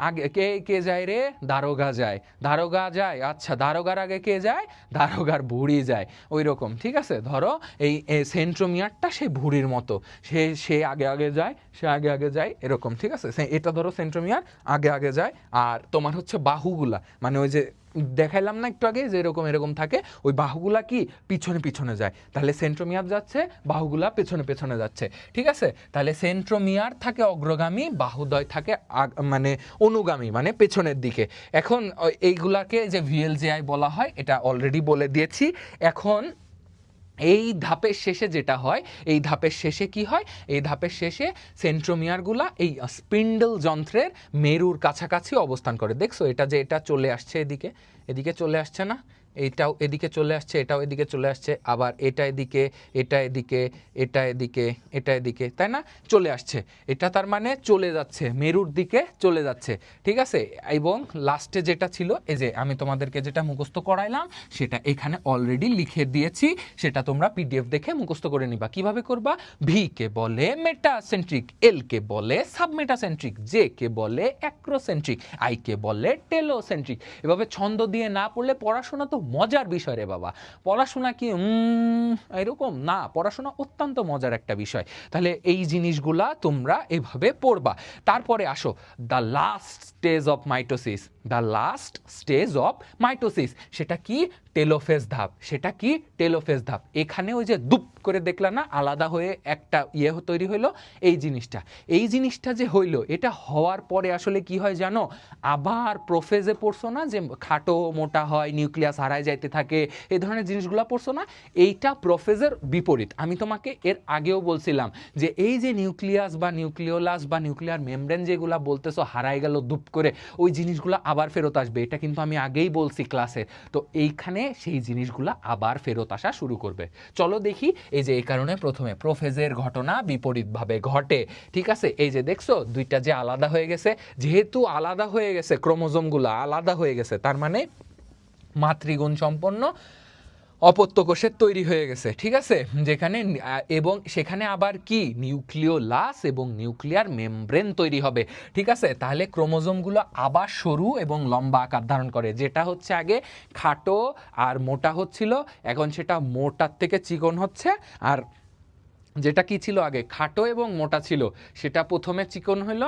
আগে কে কে যায় রে, দারোগা যায়, দারোগা যায়, আচ্ছা দারোগার আগে কে যায়, দারোগার ভুঁড়ি যায়, ওই রকম। ঠিক আছে, ধরো এই সেন্ট্রোমিয়ারটা সেই ভুঁড়ির মতো, সে আগে আগে যায়, সে আগে আগে যায়, এরকম। ঠিক আছে, এটা ধরো সেন্ট্রোমিয়ার আগে আগে যায়, আর তোমার হচ্ছে বাহুগুলা, মানে ওই যে দেখাইলাম না একটু আগে যে এরকম এরকম থাকে, ওই বাহুগুলা কি পিছনে পিছনে যায়, তাহলে সেন্ট্রোমিয়ার যাচ্ছে, বাহুগুলা পেছনে পেছনে যাচ্ছে। ঠিক আছে, তাহলে সেন্ট্রোমিয়ার থাকে অগ্রগামী, বাহুদ্বয় থাকে মানে অনুগামী, মানে পেছনের দিকে। এখন এইগুলাকে যে ভিএলজেআই বলা হয়, এটা অলরেডি বলে দিয়েছি। এখন এই ধাপের শেষে যেটা হয়, এই ধাপের শেষে কি হয়, এই ধাপের শেষে সেন্ট্রোমিয়ারগুলা এই স্পিন্ডল যন্ত্রের মেরুর কাছাকাছি অবস্থান করে। দেখছো এটা যে এটা চলে আসছে এদিকে, এদিকে চলে আসছে না, এইটাও এদিকে চলে আসছে, এটাও এদিকে চলে আসছে, আবার এটা এদিকে, এটা এদিকে, এটা এদিকে, এটা এদিকে, তাই না, চলে আসছে। এটা তার মানে চলে যাচ্ছে, মেরুর দিকে চলে যাচ্ছে, ঠিক আছে। এবং লাস্টে যেটা ছিল, এই যে আমি তোমাদেরকে যেটা মুখস্থ করাইলাম সেটা এখানে অলরেডি লিখে দিয়েছি, সেটা তোমরা পিডিএফ দেখে মুখস্থ করে নিবা। কিভাবে করবা? ভি কে বলে মেটাসেন্ট্রিক, এল কে বলে সাবমেটাসেন্ট্রিক, জে কে বলে অ্যাক্রোসেন্ট্রিক, আই কে বলে টেলোসেন্ট্রিক। এভাবে ছন্দ দিয়ে না পড়লে পড়াশোনা তো মজার বিষয় রে বাবা। পড়াশোনা কি এরকম না, পড়াশোনা অত্যন্ত মজার একটা বিষয়। তাহলে এই জিনিসগুলা তোমরা এভাবে পড়বা। তারপরে আসো the last stage of mitosis. The last stage of mitosis সেটা কি? টেলোফেজ ধাপ। সেটা কি? টেলোফেজ ধাপ। এখানে ওই যে দুপ করে দেখলা না আলাদা হয়ে একটা তৈরি হইলো, এই জিনিসটা যে হইলো, এটা হওয়ার পরে আসলে কি হয় জানো? আবার প্রোফেজে পড়ছো না যে খাটো মোটা হয়, নিউক্লিয়াস হারায় যাইতে থাকে, এই ধরনের জিনিসগুলো পড়ছো না? এইটা প্রোফেজের বিপরীত। আমি তোমাকে এর আগেও বলছিলাম যে এই যে নিউক্লিয়াস বা নিউক্লিওলাস বা নিউক্লিয়ার মেমব্রেন যেগুলা বলতেছো হারায় গেল দুপ করে, ওই জিনিসগুলো আবার ফেরত আসবে, এটা কিন্তু আমি আগেই বলছি ক্লাসে। তো এইখানে সেই জিনিসগুলো আবার ফেরত আসা শুরু করবে। চলো দেখি। এই যে এই কারণে প্রথমে প্রোফেজের ঘটনা বিপরীতভাবে ঘটে, ঠিক আছে। এই যে দেখছো দুইটা যে আলাদা হয়ে গেছে, যেহেতু আলাদা হয়ে গেছে, ক্রোমোজোমগুলো আলাদা হয়ে গেছে, তার মানে মাতৃগুণ সম্পন্ন অপত্য কোষের তৈরি হয়ে গেছে, ঠিক আছে। যেখানে এবং সেখানে আবার কি নিউক্লিওলাস এবং নিউক্লিয়ার মেমব্রেন তৈরি হবে, ঠিক আছে। তাহলে ক্রোমোজোমগুলো আবার সরু এবং লম্বা আকার ধারণ করে। যেটা হচ্ছে আগে খাটো আর মোটা হচ্ছিল, এখন সেটা মোটার থেকে চিকন হচ্ছে। আর যেটা কি ছিল আগে খাটো এবং মোটা ছিল, সেটা প্রথমে চিকন হলো,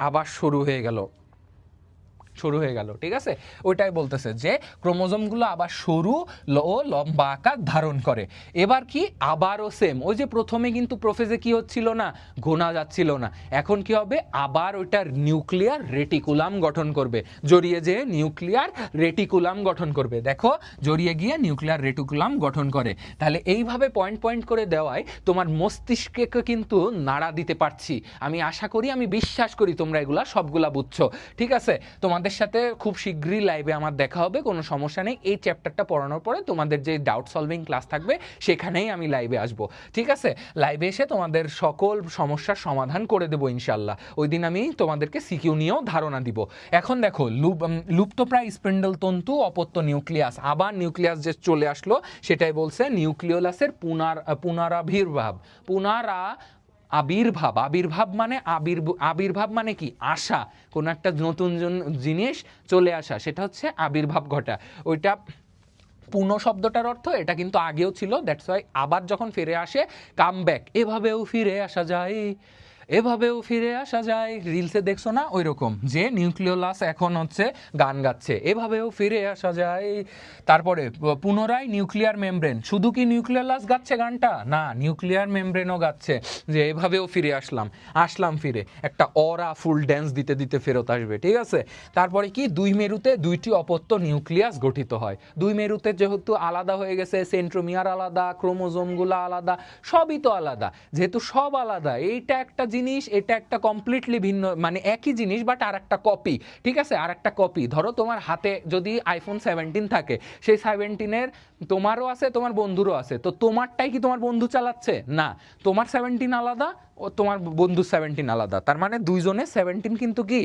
আবার সরু হয়ে গেল, ঠিক আছে। ওইটাই বলতেছে যে ক্রোমোজোমগুলো আবার সরু ও লম্বা আকার ধারণ করে। এবার কি আবারও সেম, ওই যে প্রথমে কিন্তু প্রোফেজে কি হচ্ছিল না, গোনা যাচ্ছিল না, এখন কি হবে, আবার ওইটার নিউক্লিয়ার রেটিকুলাম গঠন করবে, জড়িয়ে যেয়ে নিউক্লিয়ার রেটিকুলাম গঠন করবে। দেখো জড়িয়ে গিয়ে নিউক্লিয়ার রেটিকুলাম গঠন করে। তাহলে এইভাবে পয়েন্ট পয়েন্ট করে দেওয়ায় তোমার মস্তিষ্কে কিন্তু নাড়া দিতে পারছি। আমি আশা করি, আমি বিশ্বাস করি তোমরা এগুলা সবগুলা বুঝছো, ঠিক আছে। তোমাদের সাথে খুব শীঘ্রই লাইভে আমার দেখা হবে, কোনো সমস্যা নেই। এই চ্যাপ্টারটা পড়ানোর পরে তোমাদের যে ডাউট সলভিং ক্লাস থাকবে সেখানেই আমি লাইভে আসবো, ঠিক আছে। লাইভে এসে তোমাদের সকল সমস্যার সমাধান করে দেবো ইনশাল্লাহ। ওই দিন আমি তোমাদেরকে সিকিউ নিয়েও ধারণা দিব। এখন দেখো লুপ্তপ্রায় স্পিন্ডল তন্তু অপত্য নিউক্লিয়াস, আবার নিউক্লিয়াস যে চলে আসলো, সেটাই বলছে নিউক্লিওলাসের পুনরাবির্ভাব। আবির্ভাব মানে আবির্ভাব মানে কি? আশা, কোন একটা নতুন জিনিস চলে আসা, সেটা হচ্ছে আবির্ভাব ঘটা। ওইটা পুনঃ শব্দটার অর্থ এটা কিন্তু আগেও ছিল, দ্যাটস ওয়াই আবার যখন ফিরে আসে কাম ব্যাক, এভাবেও ফিরে আসা যায়, এভাবেও ফিরে আসা যায়, রিলসে দেখছো না ওই রকম, যে নিউক্লিওলাস এখন হচ্ছে গান গাচ্ছে, এভাবেও ফিরে আসা যায়। তারপরে পুনরায় নিউক্লিয়ার মেমব্রেন, শুধু কি নিউক্লিওলাস গাচ্ছে গানটা? না, নিউক্লিয়ার মেমব্রেনও গাচ্ছে, যে এভাবেও ফিরে আসলাম ফিরে, একটা অরা ফুল ড্যান্স দিতে দিতে ফেরত আসবে, ঠিক আছে। তারপরে কি দুই মেরুতে দুইটি অপত্য নিউক্লিয়াস গঠিত হয়। দুই মেরুতে যেহেতু আলাদা হয়ে গেছে, সেন্ট্রোমিয়ার আলাদা, ক্রোমোজোমগুলো আলাদা, সবই তো আলাদা, যেহেতু সব আলাদা, এইটা একটা জিনিস, এটা একটা কমপ্লিটলি ভিন্ন, মানে একই জিনিস বাট আর একটা কপি, ঠিক আছে, আর একটা কপি। ধরো তোমার হাতে যদি আইফোন 17 থাকে, সেই 17-এর তোমারও আছে, তোমার বন্ধুরও আছে, তো তোমারটাই কি তোমার বন্ধু চালাচ্ছে? না, তোমার 17 আলাদা, ও তোমার বন্ধু 17 আলাদা, তার মানে দুইজনের 17 কিন্তু কি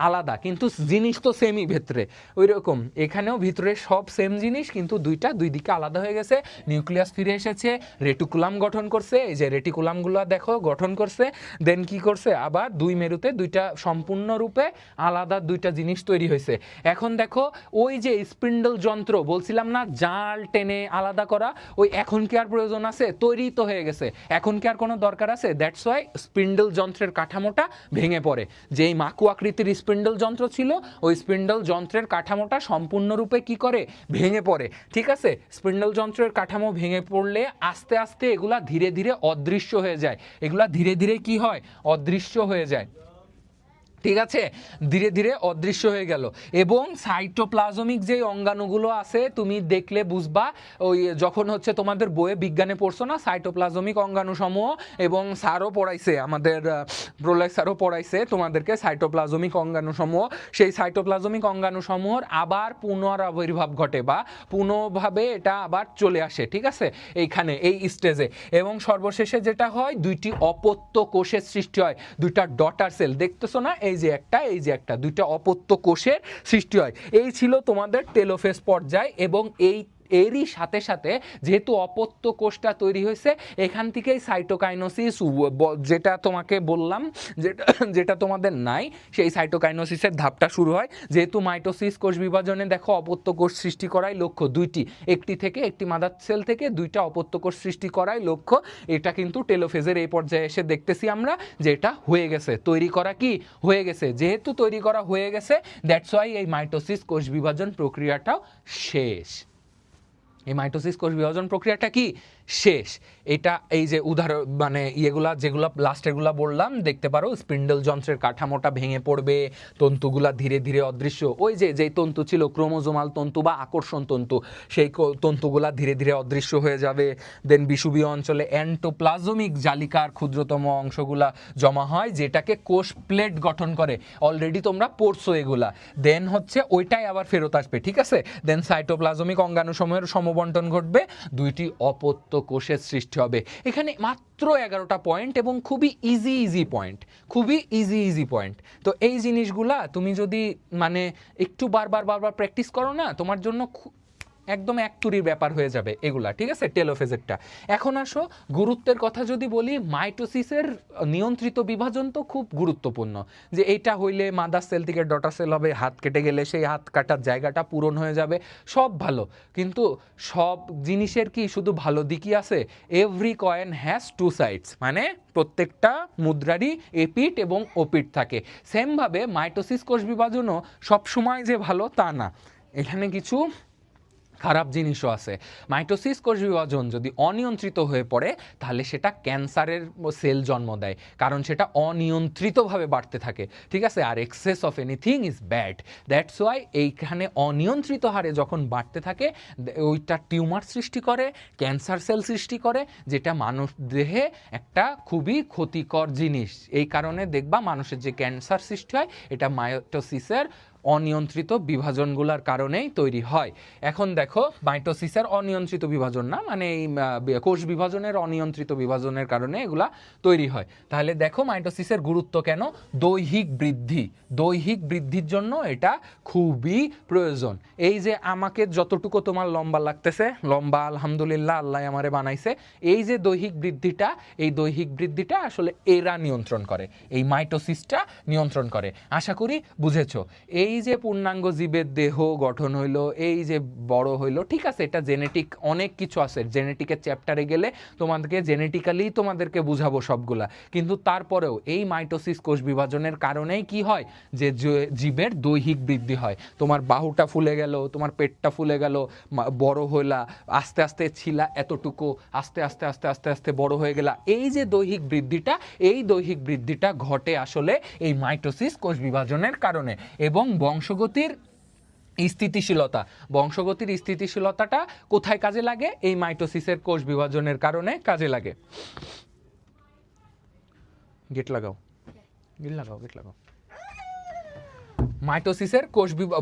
আলাদা, কিন্তু জিনিস তো সেমই ভেতরে। ওই রকম এখানেও ভিতরে সব সেম জিনিস, কিন্তু দুই দিকে আলাদা হয়ে গেছে। নিউক্লিয়াস ফিরে এসেছে, রেটিকুলাম গঠন করছে, এই যে রেটিকুলামগুলো দেখো গঠন করছে, দেন কি করছে, আবার দুই মেরুতে দুইটা সম্পূর্ণরূপে আলাদা দুইটা জিনিস তৈরি হয়েছে। এখন দেখো ওই যে স্পিন্ডল যন্ত্র বলছিলাম না, জাল টেনে আলাদা করা, ওই এখন কি আর প্রয়োজন আছে? তৈরি তো হয়ে গেছে, এখন কি আর কোনো দরকার আছে? দ্যাটস ওয়াই স্পিন্ডল যন্ত্রের কাঠামোটা ভেঙে পড়ে। যেই মাকু আকৃতির স্পিন্ডল যন্ত্র ছিল, ওই স্পিন্ডল যন্ত্রের কাঠামোটা সম্পূর্ণরূপে কি করে? ভেঙে পড়ে, ঠিক আছে। স্পিন্ডল যন্ত্রের কাঠামো ভেঙে পড়লে আস্তে আস্তে এগুলা ধীরে ধীরে অদৃশ্য হয়ে যায়, এগুলা ধীরে ধীরে কি হয়? অদৃশ্য হয়ে যায়। ঠিক আছে, ধীরে ধীরে অদৃশ্য হয়ে গেল। এবং সাইটোপ্লাজমিক যে অঙ্গাণুগুলো আছে তুমি দেখলে বুঝবা, ওই যখন হচ্ছে তোমাদের বইয়ে বিজ্ঞানে পড়ছো না সাইটোপ্লাজমিক অঙ্গাণু সমূহ, এবং স্যারও পড়াইছে, আমাদের প্রলয় স্যারও পড়াইছে তোমাদেরকে সাইটোপ্লাজমিক অঙ্গাণু সমূহ। সেই সাইটোপ্লাজমিক অঙ্গাণু সমূহর আবার পুনরাবির্ভাব ঘটে বা পুনঃভাবে এটা আবার চলে আসে, ঠিক আছে, এইখানে এই স্টেজে। এবং সর্বশেষে যেটা হয়, দুইটি অপত্য কোষের সৃষ্টি হয়, দুইটা ডটার সেল দেখতেছো না, এই যে একটা দুইটা অপত্য কোষের সৃষ্টি হয়। এই ছিল তোমাদের টেলোফেজ পর্যায়। এবং এরই সাথে সাথে যেহেতু অপত্য কোষটা তৈরি হয়েছে, এখান থেকেই সাইটোকাইনোসিস, যেটা তোমাকে বললাম, যেটা তোমাদের নাই, সেই সাইটোকাইনোসিসের ধাপটা শুরু হয়। যেহেতু মাইটোসিস কোষ বিভাজনে দেখো অপত্য কোষ সৃষ্টি করাই লক্ষ্য, দুইটি, একটি মাদার সেল থেকে দুইটা অপত্য কোষ সৃষ্টি করাই লক্ষ্য। এটা কিন্তু টেলোফেজের এই পর্যায়ে এসে দেখতেছি আমরা যে এটা হয়ে গেছে, তৈরি করা কি হয়ে গেছে। যেহেতু তৈরি করা হয়ে গেছে, দ্যাটস ওয়াই এই মাইটোসিস কোষ বিভাজন প্রক্রিয়াটাও শেষ। এই মাইটোসিস কোষ বিভাজন প্রক্রিয়াটা কি শেষ। এটা এই যে উদাহরণ মানে যেগুলা লাস্টেরগুলা বললাম, দেখতে পারো স্পিন্ডল যন্ত্রের কাঠামোটা ভেঙে পড়বে, তন্তুগুলা ধীরে ধীরে অদৃশ্য, ওই যেই তন্তু ছিল ক্রোমোজোমাল তন্তু বা আকর্ষণ তন্তু, সেই তন্তুগুলা ধীরে ধীরে অদৃশ্য হয়ে যাবে। দেন বিষুবীয় অঞ্চলে এন্টোপ্লাজমিক জালিকার ক্ষুদ্রতম অংশগুলা জমা হয়, যেটাকে কোষ প্লেট গঠন করে। অলরেডি তোমরা পড়ছো এগুলা। দেন হচ্ছে ওইটাই আবার ফেরত আসবে, ঠিক আছে। দেন সাইটোপ্লাজমিক অঙ্গাণুসমূহের সমবন্টন ঘটবে, দুইটি অপত্য কোষের সৃষ্টি হবে। এখানে মাত্র 11টা পয়েন্ট এবং খুবই ইজি পয়েন্ট। তো এই জিনিসগুলা তুমি যদি মানে একটু বারবার প্র্যাকটিস করো না, তোমার জন্য একদম একতুরির ব্যাপার হয়ে যাবে এগুলা, ঠিক আছে, টেলোফেজেরটা। এখন আসো গুরুত্বের কথা যদি বলি, মাইটোসিসের নিয়ন্ত্রিত বিভাজন তো খুব গুরুত্বপূর্ণ, যে এইটা হইলে মাদার সেল থেকে ডটার সেল হবে, হাত কেটে গেলে সেই হাত কাটার জায়গাটা পূরণ হয়ে যাবে, সব ভালো। কিন্তু সব জিনিসের কি শুধু ভালো দিকই আছে? Every coin has to sides, মানে প্রত্যেকটা মুদ্রারই এপিঠ এবং ওপিঠ থাকে। সেমভাবে মাইটোসিস কোষ বিভাজনও সবসময় যে ভালো তা না, এখানে কিছু খারাপ জিনিসও আছে। মাইটোসিস কোষ বিভাজন যদি অনিয়ন্ত্রিত হয়ে পড়ে, তাহলে সেটা ক্যান্সারের সেল জন্ম দেয়, কারণ সেটা অনিয়ন্ত্রিতভাবে বাড়তে থাকে, ঠিক আছে। আর excess of anything is bad, that's why এইখানে অনিয়ন্ত্রিত হারে যখন বাড়তে থাকে, ওইটা টিউমার সৃষ্টি করে, ক্যান্সার সেল সৃষ্টি করে, যেটা মানুষ দেহে একটা খুবই ক্ষতিকর জিনিস। এই কারণে দেখবা মানুষের যে ক্যান্সার সৃষ্টি হয়, এটা মাইটোসিসের অনিয়ন্ত্রিত বিভাজনগুলোর কারণেই তৈরি হয়। এখন দেখো, মাইটোসিসের অনিয়ন্ত্রিত বিভাজন না, মানে এই কোষ বিভাজনের অনিয়ন্ত্রিত বিভাজনের কারণে এগুলা তৈরি হয়। তাহলে দেখো মাইটোসিসের গুরুত্ব কেন। দৈহিক বৃদ্ধির জন্য এটা খুবই প্রয়োজন। এই যে আমাকে যতটুকু তোমার লম্বা লাগতেছে, লম্বা আলহামদুলিল্লাহ আল্লাহ আমারে বানাইছে, এই যে দৈহিক বৃদ্ধিটা আসলে এরা নিয়ন্ত্রণ করে, এই মাইটোসিসটা নিয়ন্ত্রণ করে। আশা করি বুঝেছো। এই যে পূর্ণাঙ্গ জীবের দেহ গঠন হইলো, এই যে বড় হইলো, ঠিক আছে, এটা জেনেটিক অনেক কিছু আছে, জেনেটিকের চ্যাপ্টারে গেলে তোমাদেরকে বুঝাবো সবগুলা। কিন্তু তারপরেও এই মাইটোসিস কোষ বিভাজনের কারণেই কি হয়, যে জীবের দৈহিক বৃদ্ধি হয়। তোমার বাহুটা ফুলে গেল, তোমার পেটটা ফুলে গেল, বড় হইলা, আস্তে আস্তে ছিলা এতটুকু, আস্তে আস্তে বড় হয়ে গেলা। এই যে দৈহিক বৃদ্ধিটা ঘটে আসলে এই মাইটোসিস কোষ বিভাজনের কারণে। এবং বংশগতির স্থিতিশীলতাটা কোথায় কাজে লাগে? এই মাইটোসিসের কোষ বিভাজনের কারণে কাজে লাগে। গেট লাগাও। মাইটোসিসের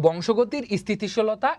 বংশগতির স্থিতিশীলতা,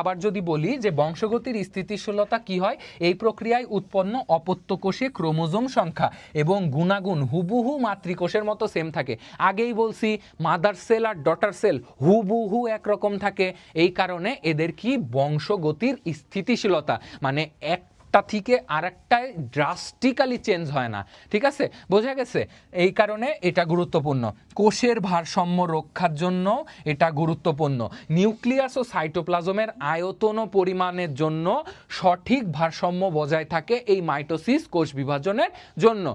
আবার যদি বলি যে বংশগতির স্থিতিশীলতা কি হয়, এই প্রক্রিয়ায় উৎপন্ন অপত্য কোষে ক্রোমোজোম সংখ্যা এবং গুণাগুণ হুবহু মাতৃকোষের মতো সেম থাকে। আগেই বলছি মাদার সেল আর ডটার সেল হুবহু একরকম থাকে, এই কারণে এদের কি বংশগতির স্থিতিশীলতা, মানে একটা থেকে আরেকটায় ড্রাস্টিক্যালি চেঞ্জ হয় না, ঠিক আছে, বোঝা গেছে। এই কারণে এটা গুরুত্বপূর্ণ। কোষের ভারসাম্য রক্ষার জন্য এটা গুরুত্বপূর্ণ। নিউক্লিয়াস ও সাইটোপ্লাজমের আয়তন ও পরিমাণের জন্য সঠিক ভারসাম্য বজায় থাকে এই মাইটোসিস কোষ বিভাজনের জন্য।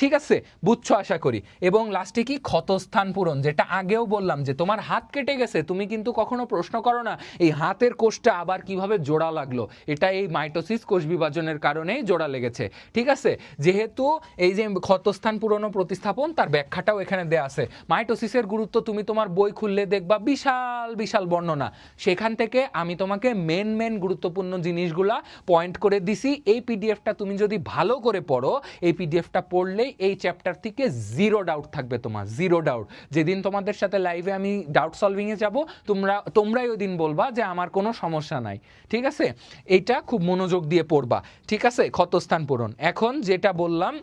ঠিক আছে, বুঝছো আশা করি। এবং লাস্টে কি ক্ষতস্থান পূরণ, যেটা আগেও বললাম যে তোমার হাত কেটে গেছে, তুমি কিন্তু কখনো প্রশ্ন করো না এই হাতের কোষটা আবার কিভাবে জোড়া লাগলো, এটা এই মাইটোসিস কোষ বিভাজনের কারণেই জোড়া লেগেছে। ঠিক আছে, যেহেতু এই যে ক্ষতস্থান পূরণ ও প্রতিস্থাপন তার ব্যাখ্যাটাও এখানে দেয়া আছে। মাইটোসিসের গুরুত্ব তুমি তোমার বই খুললে দেখবা বিশাল বিশাল বর্ণনা, সেখান থেকে আমি তোমাকে মেন গুরুত্বপূর্ণ জিনিসগুলা পয়েন্ট করে দিছি। এই পিডিএফটা তুমি যদি ভালো করে পড়ো, এই পিডিএফটা পড়লেই এই চ্যাপ্টার থেকে জিরো ডাউট থাকবে তোমার, জিরো ডাউট। যেদিন তোমাদের সাথে লাইভে আমি ডাউট সলভিংয়ে যাব, তোমরাই ওই দিন বলবা যে আমার কোনো সমস্যা নাই। ঠিক আছে, এইটা খুব মনোযোগ দিয়ে পড়বা। ঠিক আছে, ক্ষতস্থান পূরণ। এখন যেটা বললাম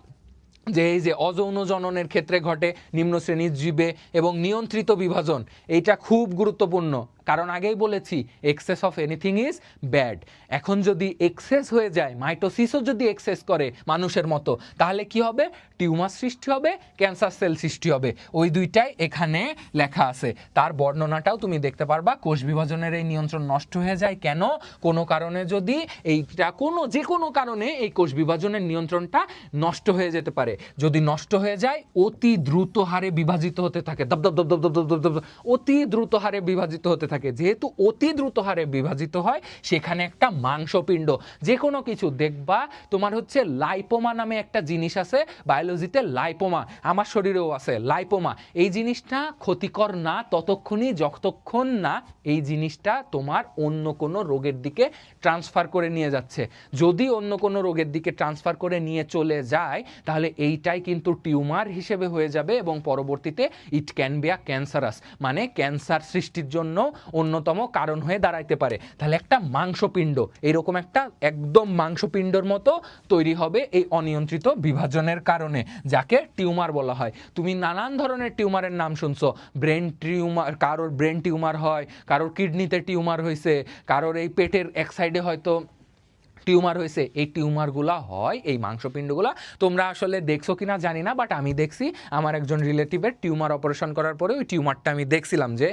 যে এই যে অযৌন জননের ক্ষেত্রে ঘটে নিম্ন শ্রেণীর জীবে এবং নিয়ন্ত্রিত বিভাজন, এইটা খুব গুরুত্বপূর্ণ। কারণ আগেই বলেছি access of anything is bad. এখন যদি এক্সেস হয়ে যায়, মাইটোসিসও যদি এক্সেস করে মানুষের মতো, তাহলে কি হবে? টিউমার সৃষ্টি হবে, ক্যান্সার সেল সৃষ্টি হবে। ওই দুইটাই এখানে লেখা আছে, তার বর্ণনাটাও তুমি দেখতে পারবা। কোষ বিভাজনের এই নিয়ন্ত্রণ নষ্ট হয়ে যায় কেন? কোনো কারণে যদি এইটা যে কোনো কারণে এই কোষ বিভাজনের নিয়ন্ত্রণটা নষ্ট হয়ে যেতে পারে। যদি নষ্ট হয়ে যায়, অতি দ্রুত হারে বিভাজিত হতে থাকে, দপ দপ দপ দপ দপ দপ দপ, অতি দ্রুত হারে বিভাজিত হতে থাকে। যেহেতু অতি দ্রুত হারে বিভাজিত হয়, সেখানে একটা মাংসপিণ্ড, যে কোনো কিছু দেখবা তোমার হচ্ছে লাইপোমা নামে একটা জিনিস আছে বায়োলজিতে, লাইপোমা, আমার শরীরেও আছে লাইপোমা। এই জিনিসটা ক্ষতিকর না ততক্ষণই যতক্ষণ না এই জিনিসটা তোমার অন্য কোনো রোগের দিকে ট্রান্সফার করে নিয়ে যাচ্ছে। যদি অন্য কোনো রোগের দিকে ট্রান্সফার করে নিয়ে চলে যায়, তাহলে এইটাই কিন্তু টিউমার হিসেবে হয়ে যাবে এবং পরবর্তীতে it can be a cancerous, মানে ক্যান্সার সৃষ্টির জন্য অন্যতম কারণ হয়ে দাঁড়াইতে পারে। তাহলে একটা মাংসপিণ্ড, এরকম একটা একদম মাংসপিণ্ডর মতো তৈরি হবে এই অনিয়ন্ত্রিত বিভাজনের কারণে, যাকে টিউমার বলা হয়। তুমি নানান ধরনের টিউমারের নাম শুনছো, ব্রেন টিউমার, কারোর ব্রেন টিউমার হয়, কারোর কিডনিতে টিউমার হয়েছে, কারোর এই পেটের এক সাইডে হয়তো টিউমার হয়েছে। এই টিউমারগুলা হয়, এই মাংসপিণ্ডগুলা তোমরা আসলে দেখছো কিনা জানি না, বাট আমি দেখছি আমার একজন রিলেটিভের টিউমার অপারেশন করার পরে ওই টিউমারটা আমি দেখছিলাম যে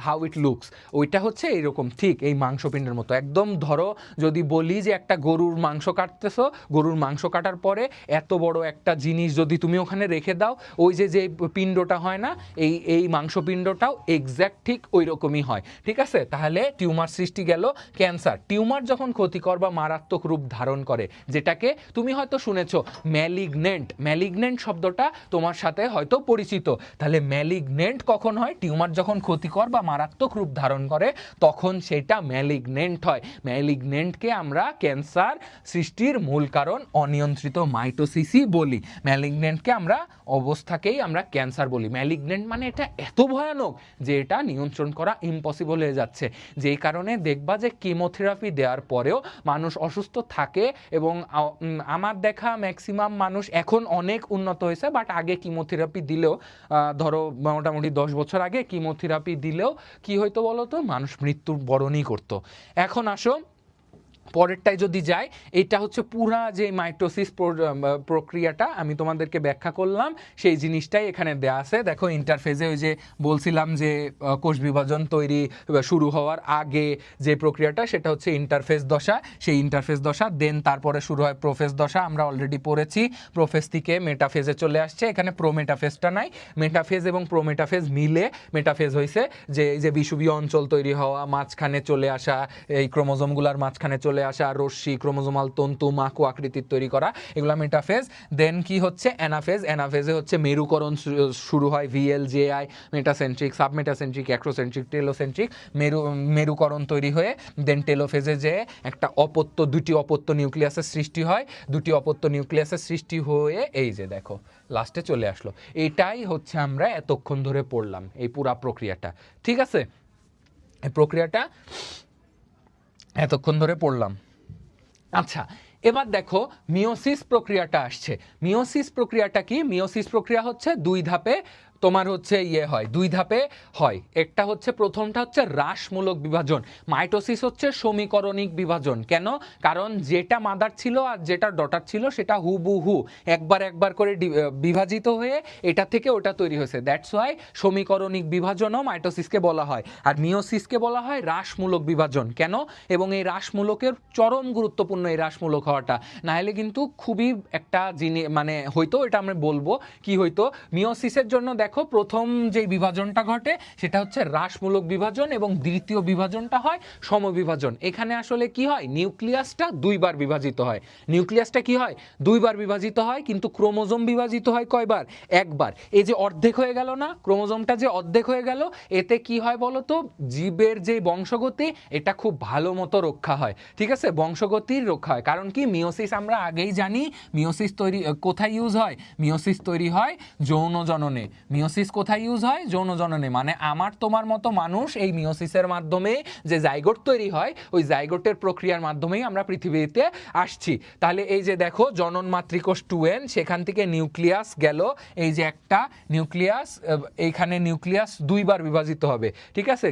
হাউ ইট লুকস। ওইটা হচ্ছে এইরকম, ঠিক এই মাংসপিণ্ডের মতো একদম। ধরো যদি বলি যে একটা গরুর মাংস কাটতেছো, গরুর মাংস কাটার পরে এত বড় একটা জিনিস যদি তুমি ওখানে রেখে দাও, ওই যে পিণ্ডটা হয় না, এই মাংসপিণ্ডটাও এক্স্যাক্ট ঠিক ওই রকমই হয়। ঠিক আছে, তাহলে টিউমার সৃষ্টি গেল। ক্যান্সার, টিউমার যখন ক্ষতিকর বা মারাত্মক রূপ ধারণ করে, যেটাকে তুমি হয়তো শুনেছো ম্যালিগনেন্ট শব্দটা তোমার সাথে হয়তো পরিচিত। তাহলে ম্যালিগনেন্ট কখন হয়? টিউমার যখন ক্ষতিকর বা মারাত্মক রূপ ধারণ করে, তখন সেটা ম্যালিগনেন্ট হয়। ম্যালিগনেন্টকে আমরা ক্যান্সার সৃষ্টির মূল কারণ অনিয়ন্ত্রিত মাইটোসিসই বলি। ম্যালিগনেন্টকে আমরা অবস্থাকেই আমরা ক্যান্সার বলি। ম্যালিগনেন্ট মানে এটা এত ভয়ানক যে এটা নিয়ন্ত্রণ করা ইম্পসিবল হয়ে যাচ্ছে। যেই কারণে দেখবা যে কেমোথেরাপি দেওয়ার পরেও মানুষ অসুস্থ থাকে। এবং আমার দেখা ম্যাক্সিমাম মানুষ এখন অনেক উন্নত হয়েছে, বাট আগে কিমোথেরাপি দিলেও, ধরো মোটামুটি 10 বছর আগে কিমোথেরাপি দিলেও কি হইতো বলো তো? মানুষ মৃত্যুবরণই করতো। এখন আসো পরেরটায় যদি যাই, এটা হচ্ছে পুরা যে মাইটোসিস প্রক্রিয়াটা আমি তোমাদেরকে ব্যাখ্যা করলাম, সেই জিনিসটাই এখানে দেয়া আছে। দেখো ইন্টারফেজে ওই যে বলছিলাম যে কোষ বিভাজন তৈরি শুরু হওয়ার আগে যে প্রক্রিয়াটা, সেটা হচ্ছে ইন্টারফেজ দশা। সেই ইন্টারফেজ দশা দেন তারপরে শুরু হয় প্রোফেজ দশা, আমরা অলরেডি পড়েছি। প্রোফেজ থেকে মেটাফেজে চলে আসছে, এখানে প্রোমেটাফেজটা নাই। মেটাফেজ এবং প্রোমেটাফেজ মিলে মেটাফেজ হয়েছে, যে এই যে বিষুবীয় অঞ্চল তৈরি হওয়া, মাঝখানে চলে আসা, এই ক্রোমোজোমগুলার মাঝখানে চলে আসা, রশ্মি, ক্রোমোজোমাল তন্তু, মাকু আকৃতির তৈরি করা, এগুলা মেটাফেজ। দেন কি হচ্ছে? অ্যানাফেজ। অ্যানাফেজে হচ্ছে মেরুকরণ শুরু হয়, VLJI, metacentric, submetacentric, acrocentric, telocentric, মেরুকরণ তৈরি হয়ে দেন টেলোফেজে যে একটা দুটি অপত্য নিউক্লিয়াসের সৃষ্টি হয়। দুটি অপত্য নিউক্লিয়াসের সৃষ্টি হয়ে এই যে দেখো লাস্টে চলে আসলো। এটাই হচ্ছে আমরা এতক্ষণ ধরে পড়লাম, এই পুরা প্রক্রিয়াটা। ঠিক আছে, এই প্রক্রিয়াটা এতক্ষণ ধরে পড়লাম। আচ্ছা, এবার দেখো মিওসিস প্রক্রিয়াটা আসছে। মিওসিস প্রক্রিয়াটা কি? মিওসিস প্রক্রিয়া হচ্ছে 2 ধাপে তোমার হচ্ছে ইয়ে হয়, 2 ধাপে হয়। একটা হচ্ছে, প্রথমটা হচ্ছে হ্রাসমূলক বিভাজন, মাইটোসিস হচ্ছে সমীকরণিক বিভাজন। কেন? কারণ যেটা মাদার ছিল আর যেটা ডটার ছিল সেটা হুবহু একবার একবার করে বিভাজিত হয়ে এটা থেকে ওটা তৈরি হয়েছে, দ্যাটস ওয়াই সমীকরণিক বিভাজনও মাইটোসিসকে বলা হয়। আর মিওসিসকে বলা হয় হ্রাসমূলক বিভাজন। কেন? এবং এই হ্রাসমূলকের চরম গুরুত্বপূর্ণ এই হ্রাসমূলক হওয়াটা, না হলে কিন্তু খুবই একটা জিনিস মানে হয়তো, এটা আমরা বলবো কি হয়তো। মিওসিসের জন্য দেখো প্রথম যে বিভাজনটা ঘটে সেটা হচ্ছে হ্রাসমূলক বিভাজন, এবং দ্বিতীয় বিভাজনটা হয় সমবিভাজন। এখানে আসলে কি হয়, নিউক্লিয়াসটা 2 বার বিভাজিত হয়। নিউক্লিয়াসটা কি হয়, 2 বার বিভাজিত হয়, কিন্তু ক্রোমোজোম বিভাজিত হয় কয়বার? একবার। এই যে অর্ধেক হয়ে গেল না, ক্রোমোজোমটা যে অর্ধেক হয়ে গেল, এতে কি হয় বলো তো, জীবের যে বংশগতি এটা খুব ভালো মতো রক্ষা হয়। ঠিক আছে, বংশগতির রক্ষা হয়। কারণ কি, মিওসিস আমরা আগেই জানি, মিওসিস তৈরি কোথায় ইউজ হয়? মিওসিস তৈরি হয় যৌন জননে। মিওসিস কোথায় ইউজ হয়? যৌন জননে। মানে আমার তোমার মতো মানুষ এই মিওসিসের মাধ্যমে যে জাইগোট তৈরি হয়, ওই জাইগোটের প্রক্রিয়ার মাধ্যমেই আমরা পৃথিবীতে আসছি। তাহলে এই যে দেখো, জনন মাতৃকোষ 2n, সেখান থেকে নিউক্লিয়াস গেল, এই যে একটা নিউক্লিয়াস, এইখানে নিউক্লিয়াস 2 বার বিভাজিত হবে। ঠিক আছে,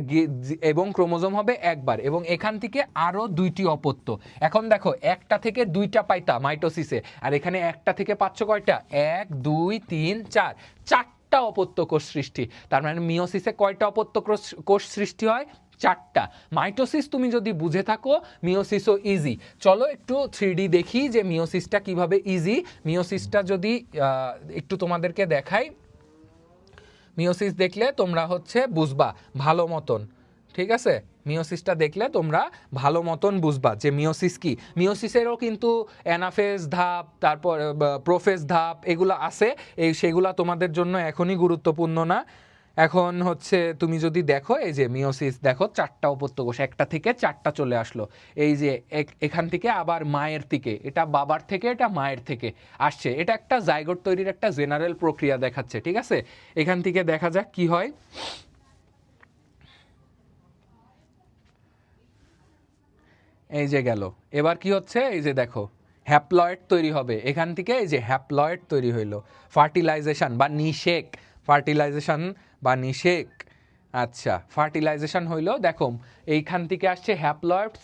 এবং ক্রোমোজোম হবে একবার, এবং এখান থেকে আরো 2টি অপত্য। এখন দেখো, একটা থেকে 2টা পাইতা মাইটোসিসে, আর এখানে একটা থেকে পাচ্ছ কয়টা? 1 2 3 4, 4টা অপত্য কোষ সৃষ্টি। তার মানে মিওসিসে কয়টা অপত্য কোষ সৃষ্টি হয়? 4টা। মাইটোসিস তুমি যদি বুঝে থাকো, মিওসিসও ইজি। চলো একটু 3D দেখি যে মিওসিসটা কিভাবে ইজি। মিওসিসটা যদি একটু তোমাদেরকে দেখাই, মিওসিস দেখলে তোমরা হচ্ছে বুঝবা ভালো মতন। ঠিক আছে, মিওসিসটা দেখলে তোমরা ভালো মতন বুঝবা যে মিওসিস কি। মিওসিসেরও কিন্তু অ্যানাফেজ ধাপ, তারপর প্রোফেজ ধাপ, এগুলো আছে। সেগুলা তোমাদের জন্য এখনই গুরুত্বপূর্ণ না। এখন হচ্ছে তুমি যদি দেখো, এই যে মিওসিস দেখো, 4টা অপত্য কোষ, একটা থেকে 4টা চলে আসলো। এই যে এখান থেকে আবার মায়ের থেকে, এটা বাবার থেকে, এটা মায়ের থেকে আসছে। এটা একটা জাইগোট তৈরির একটা জেনারেল প্রক্রিয়া দেখাচ্ছে। ঠিক আছে, এখান থেকে দেখা যাক কি হয়। এই যে গেল, এবার কি হচ্ছে, এই যে দেখো হ্যাপ্লয়েড তৈরি হবে এখান থেকে। এই যে হ্যাপ্লয়েড তৈরি হইলো, ফার্টিলাইজেশন বা নিষেক, ফার্টিলাইজেশন বা নিষেক। আচ্ছা, ফার্টিলাইজেশন হইলো, দেখো এইখান থেকে আসছে হ্যাপ্লয়েড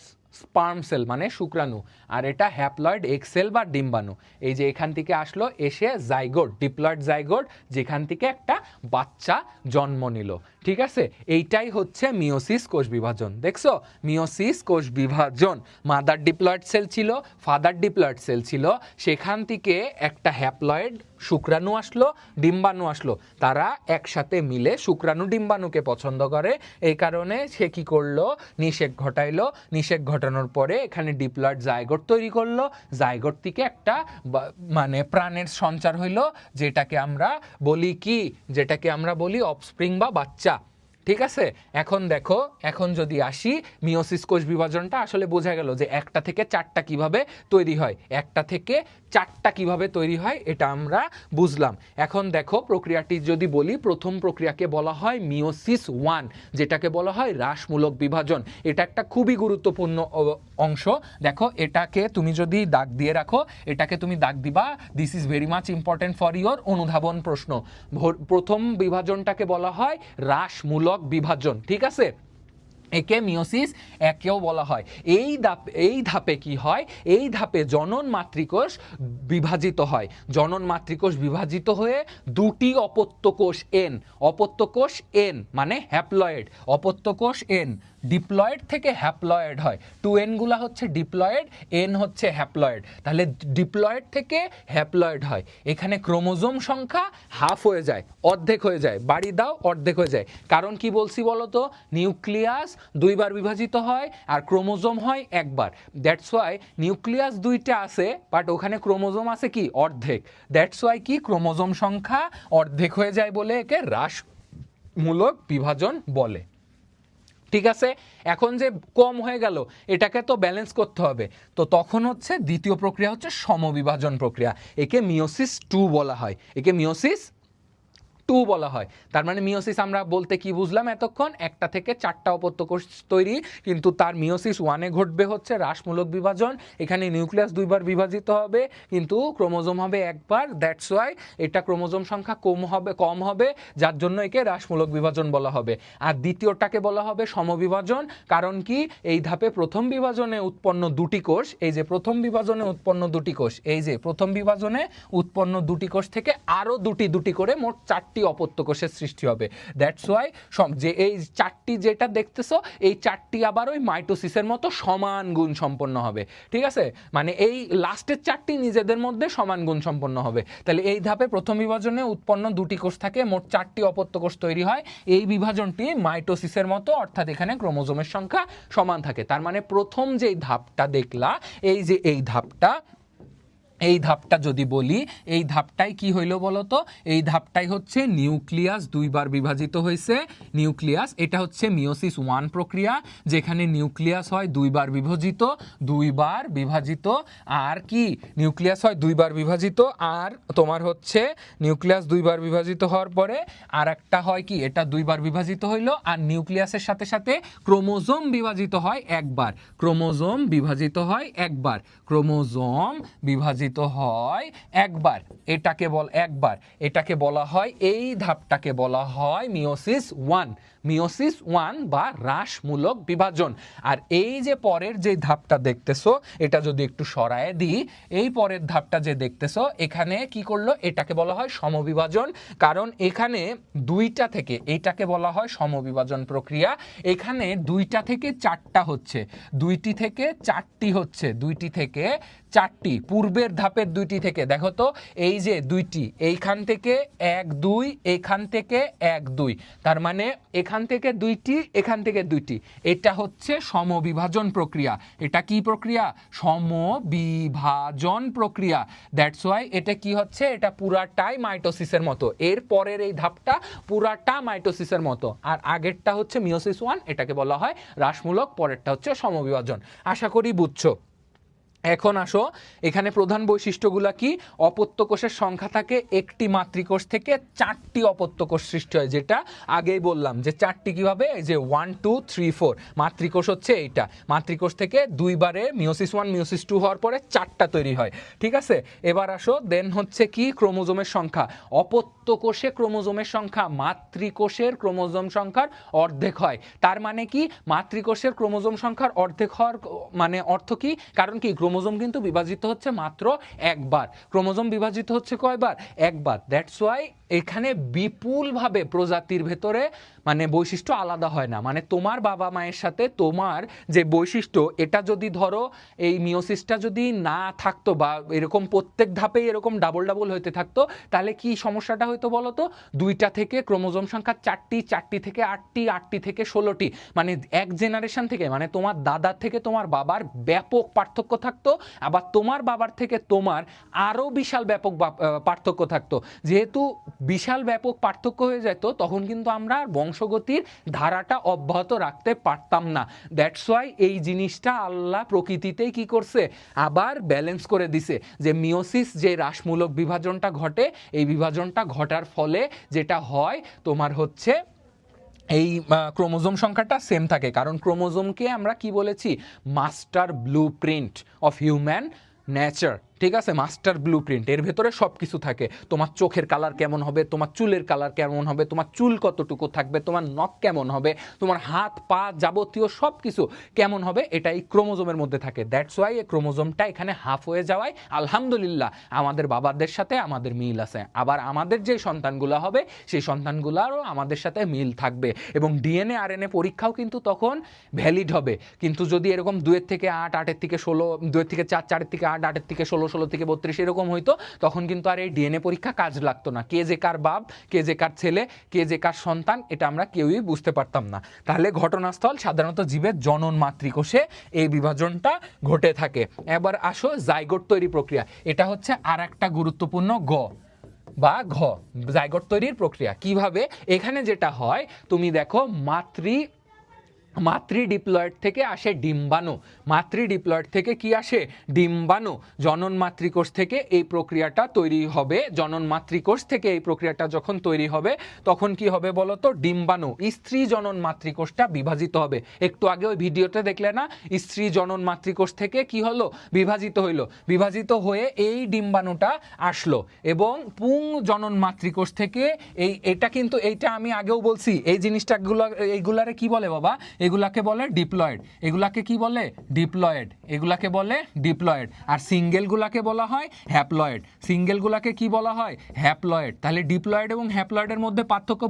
স্পার্ম সেল মানে শুক্রাণু, আর এটা হ্যাপ্লয়েড এক্সেল বা ডিম্বাণু। এই যে এখান থেকে আসলো, এসে জাইগোট, ডিপ্লয়েড জাইগোট, যেখান থেকে একটা বাচ্চা জন্ম নিল। ঠিক আছে, এইটাই হচ্ছে মিওসিস কোষ বিভাজন। দেখছো, মিওসিস কোষ বিভাজন, মাদার ডিপ্লয়েড সেল ছিল, ফাদার ডিপ্লয়েড সেল ছিল, সেখান থেকে একটা হ্যাপ্লয়েড শুক্রাণু আসলো, ডিম্বাণু আসলো, তারা একসাথে মিলে শুক্রাণু ডিম্বাণুকে পছন্দ করে। এই কারণে সে কি করলো, নিষেক ঘটাইলো। নিষেক ঘটানোর পরে এখানে ডিপ্লয়েড জাইগোট তৈরি করলো, জাইগোট থেকে একটা মানে প্রাণের সঞ্চার হইলো, যেটাকে আমরা বলি কি, যেটাকে আমরা বলি অফস্প্রিং বা বাচ্চা। ঠিক আছে, এখন দেখো, এখন যদি আসি, মিওসিস কোষ বিভাজনটা আসলে বোঝা গেল যে একটা থেকে 4টা কিভাবে তৈরি হয়, একটা থেকে 4টা কিভাবে তৈরি হয় এটা আমরা বুঝলাম। এখন দেখো, প্রক্রিয়াটি যদি বলি, প্রথম প্রক্রিয়াকে বলা হয় মিওসিস 1, যেটাকে বলা হয় হ্রাসমূলক বিভাজন। এটা একটা খুবই গুরুত্বপূর্ণ অংশ। দেখো, এটাকে তুমি যদি দাগ দিয়ে রাখো, এটাকে তুমি দাগ দিবা, this is very much important for your অনুধাবন প্রশ্ন। প্রথম বিভাজনটাকে বলা হয় হ্রাসমূলক বিভাজন। ঠিক আছে, একে মিওসিস একেও বলা হয়। এই ধাপে কি হয়, এই ধাপে জনন মাতৃকোষ বিভাজিত হয়। জনন মাতৃকোষ বিভাজিত হয়ে 2টি অপত্য কোষ এন, অপত্য কোষ এন মানে হ্যাপ্লয়েড, অপত্য কোষ এন, ডিপ্লয়েড থেকে হ্যাপ্লয়েড হয়। 2n গুলা হচ্ছে ডিপ্লয়েড, n হচ্ছে হ্যাপ্লয়েড। তাহলে ডিপ্লয়েড থেকে হ্যাপ্লয়েড হয়। এখানে ক্রোমোজোম সংখ্যা হাফ হয়ে যায়, অর্ধেক হয়ে যায়, বাড়ি দাও অর্ধেক হয়ে যায়। কারণ কি বলছি বলো তো, নিউক্লিয়াস 2 বার বিভাজিত হয় আর ক্রোমোজোম হয় একবার। দ্যাটস ওয়াই নিউক্লিয়াস 2টা আছে, বাট ওখানে ক্রোমোজোম আছে কি, অর্ধেক। দ্যাটস ওয়াই কি, ক্রোমোজোম সংখ্যা অর্ধেক হয়ে যায় বলে একে হ্রাসমূলক বিভাজন বলে। ঠিক আছে, এখন যে কম হয়ে গেল, এটাকে তো ব্যালেন্স করতে হবে। তো তখন হচ্ছে দ্বিতীয় প্রক্রিয়া হচ্ছে সমবিভাজন প্রক্রিয়া। একে মিওসিস 2 বলা হয়, একে মিওসিস 2 বলা হয়। তার মানে মিওসিস আমরা বলতে কি বুঝলাম এতক্ষণ, একটা থেকে 4টা অপত্য কোষ তৈরি, কিন্তু তার মিওসিস 1-এ ঘটবে হচ্ছে হ্রাসমূলক বিভাজন। এখানে নিউক্লিয়াস 2বার বিভাজিত হবে কিন্তু ক্রোমোজোম হবে একবার, দ্যাটস ওয়াই এটা ক্রোমোজোম সংখ্যা কম হবে, যার জন্য একে হ্রাসমূলক বিভাজন বলা হবে। আর দ্বিতীয়টাকে বলা হবে সমবিভাজন, কারণ কি এই ধাপে প্রথম বিভাজনে উৎপন্ন দুটি কোষ, এই যে প্রথম বিভাজনে উৎপন্ন দুটি কোষ, এই যে প্রথম বিভাজনে উৎপন্ন দুটি কোষ থেকে আরো দুটি করে মোট 4টি অপত্য কোষের সৃষ্টি হবে। দ্যাটস ওয়াই যে এই 4টি যেটা দেখতেছো এই 4টি আবার ওই মাইটোসিসের মতো সমান গুণ সম্পন্ন হবে, ঠিক আছে? মানে এই লাস্টের 4টি নিজেদের মধ্যে সমান গুণ সম্পন্ন হবে। তাহলে এই ধাপে প্রথম বিভাজনে উৎপন্ন দুটি কোষ থাকে, মোট 4টি অপত্য কোষ তৈরি হয়। এই বিভাজনটি মাইটোসিসের মতো, অর্থাৎ এখানে ক্রোমোজোমের সংখ্যা সমান থাকে। তার মানে প্রথম যেই ধাপটা দেখলা, এই যে এই ধাপটা যদি বলি, এই ধাপটাই কি হইল বলতো? এই ধাপটাই হচ্ছে নিউক্লিয়াস 2বার বিভাজিত হয়েছে। নিউক্লিয়াস এটা হচ্ছে মিওসিস 1 প্রক্রিয়া, যেখানে নিউক্লিয়াস হয় 2বার বিভাজিত। আর কি নিউক্লিয়াস হয় 2বার বিভাজিত, আর তোমার হচ্ছে নিউক্লিয়াস 2বার বিভাজিত হওয়ার পরে আর একটা হয় কি, এটা 2বার বিভাজিত হইলো, আর নিউক্লিয়াসের সাথে সাথে ক্রোমোজোম বিভাজিত হয় একবার। এটাকে বলা হয়, এই ধাপটাকে বলা হয় মিওসিস 1 বা হ্রাসমূলক বিভাজন। আর এই যে পরের যে ধাপটা দেখতেছো, এটা যদি একটু সরায় দিই, এই পরের ধাপটা যে দেখতেছো এখানে কি করলো, এটাকে বলা হয় সমবিভাজন। কারণ এখানে 2টা থেকে, এইটাকে বলা হয় সমবিভাজন প্রক্রিয়া। এখানে 2টা থেকে 4টা হচ্ছে, 2টি থেকে 4টি হচ্ছে, 2টি থেকে 4টি। পূর্বের ধাপের 2টি থেকে দেখো তো, এই যে 2টি, এইখান থেকে 1 2, এখান থেকে 1 2, তার মানে এখান থেকে 2টি, এখান থেকে 2টি, এটা হচ্ছে সমবিভাজন প্রক্রিয়া। এটা কি প্রক্রিয়া? সমবিভাজন প্রক্রিয়া। দ্যাটস ওয়াই এটা কি হচ্ছে, এটা পুরাটাই মাইটোসিসের মতো। এর পরের এই ধাপটা পুরাটা মাইটোসিসের মতো। আর আগেরটা হচ্ছে মিওসিস 1, এটাকে বলা হয় হ্রাসমূলক, পরেরটা হচ্ছে সমবিভাজন। আশা করি বুঝছো। এখন আসো, এখানে প্রধান বৈশিষ্ট্যগুলা কি? অপত্য কোষের সংখ্যা থাকে একটি মাতৃকোষ থেকে 4টি অপত্য কোষ সৃষ্টি হয়, যেটা আগেই বললাম যে 4টি কিভাবে, এই যে 1 2 3 4 মাতৃকোষ হচ্ছে এইটা। মাতৃকোষ থেকে 2বারে মিওসিস 1 মিওসিস 2 হওয়ার পরে 4টা তৈরি হয়, ঠিক আছে? এবার আসো, দেন হচ্ছে কি ক্রোমোজোমের সংখ্যা। অপত্য কোষে ক্রোমোজোমের সংখ্যা মাতৃকোষের ক্রোমোজোম সংখ্যার অর্ধেক হয়। তার মানে কি, মাতৃকোষের ক্রোমোজোম সংখ্যার অর্ধেক হওয়ার মানে অর্থ কি? কারণ কি, ক্রোমোজোম কিন্তু বিভাজিত হচ্ছে মাত্র একবার। ক্রোমোজোম বিভাজিত হচ্ছে কয়বার? একবার। দ্যাটস ওয়াই এখানে বিপুলভাবে প্রজাতির ভেতরে মানে বৈশিষ্ট্য আলাদা হয় না। মানে তোমার বাবা মায়ের সাথে তোমার যে বৈশিষ্ট্য, এটা যদি ধরো এই মিওসিসটা যদি না থাকতো, বা এরকম প্রত্যেক ধাপেই এরকম ডাবল হইতে থাকতো, তাহলে কি সমস্যাটা হইতো বলো তো? 2টা থেকে ক্রোমোজোম সংখ্যা 4টি, 4টি থেকে 8টি, 8টি থেকে 16টি, মানে এক জেনারেশন থেকে, মানে তোমার দাদার থেকে তোমার বাবার ব্যাপক পার্থক্য থাকতো। আবার তোমার বাবার থেকে তোমার আরও বিশাল ব্যাপক পার্থক্য থাকতো। যেহেতু বিশাল ব্যাপক পার্থক্য হয়ে যেত, তখন কিন্তু আমরা বংশগতির ধারাটা অব্যাহত রাখতে পারতাম না। দ্যাটস ওয়াই এই জিনিসটা আল্লাহ প্রকৃতিতেই কি করছে, আবার ব্যালেন্স করে দিছে, যে মিওসিস যে হ্রাসমূলক বিভাজনটা ঘটে, এই বিভাজনটা ঘটার ফলে যেটা হয় তোমার হচ্ছে এই ক্রোমোজোম সংখ্যাটা সেম থাকে। কারণ ক্রোমোজোমকে আমরা কি বলেছি? Master blueprint of human nature, ঠিক আছে? মাস্টার ব্লুপ্রিন্ট, এর ভেতরে সব কিছু থাকে। তোমার চোখের কালার কেমন হবে, তোমার চুলের কালার কেমন হবে, তোমার চুল কতটুকু থাকবে, তোমার নখ কেমন হবে, তোমার হাত পা যাবতীয় সব কিছু কেমন হবে, এটা এই ক্রোমোজোমের মধ্যে থাকে। দ্যাটস ওয়াই এই ক্রোমোজোমটা এখানে হাফ হয়ে যাওয়ায় আলহামদুলিল্লাহ আমাদের বাবাদের সাথে আমাদের মিল আছে। আবার আমাদের যে সন্তানগুলো হবে, সেই সন্তানগুলোরও আমাদের সাথে মিল থাকবে, এবং ডিএনএ আরএনএ পরীক্ষাও কিন্তু তখন ভ্যালিড হবে। কিন্তু যদি এরকম 2 থেকে 8, 8 থেকে 16, 2 থেকে 4, 4 থেকে 8, 8 থেকে 16, 16 থেকে 32 এরকম হইতো, তখন কিন্তু আর এই ডিএনএ পরীক্ষা কাজ লাগতো না। কে যে কার বাপ, কে যে কার ছেলে, কে যে কার সন্তান, এটা আমরা কেউই বুঝতে পারতাম না। তাহলে ঘটনাস্থল সাধারণত জীবের জনন মাতৃকোষে এই বিভাজনটা ঘটে থাকে। এবার আসো জাইগোট তৈরি প্রক্রিয়া। এটা হচ্ছে আর একটা গুরুত্বপূর্ণ বা ঘ, জাইগোট তৈরির প্রক্রিয়া কিভাবে। এখানে যেটা হয়, তুমি দেখো মাতৃডিপ্লয়েড থেকে আসে ডিম্বাণু, মাতৃডিপ্লয়েড থেকে কি আসে? ডিম্বাণু। জনন মাতৃকোষ থেকে এই প্রক্রিয়াটা তৈরি হবে, জনন মাতৃকোষ থেকে এই প্রক্রিয়াটা যখন তৈরি হবে তখন কি হবে বলো তো? ডিম্বাণু। স্ত্রী জনন মাতৃকোষটা বিভাজিত হবে। একটু আগে ওই ভিডিওতে দেখলে না, স্ত্রী জনন মাতৃকোষ থেকে কি হলো? বিভাজিত হইলো। বিভাজিত হয়ে এই ডিম্বাণুটা আসলো এবং পুং জনন মাতৃকোষ থেকে এটা কিন্তু এইটা আমি আগেও বলছি, এই জিনিসটা এইগুলারে কি বলে বাবা? এগুলাকে বলে ডিপ্লয়েড। এগুলাকে কি বলে? ডিপ্লয়েড। এগুলাকে বলে ডিপ্লয়েড। আর সিঙ্গেলগুলাকে বলা হয় হ্যাপ্লয়েড। সিঙ্গেলগুলাকে কি বলা হয়? হ্যাপ্লয়েড। তাহলে ডিপ্লয়েড এবং হ্যাপ্লয়েডের মধ্যে পার্থক্য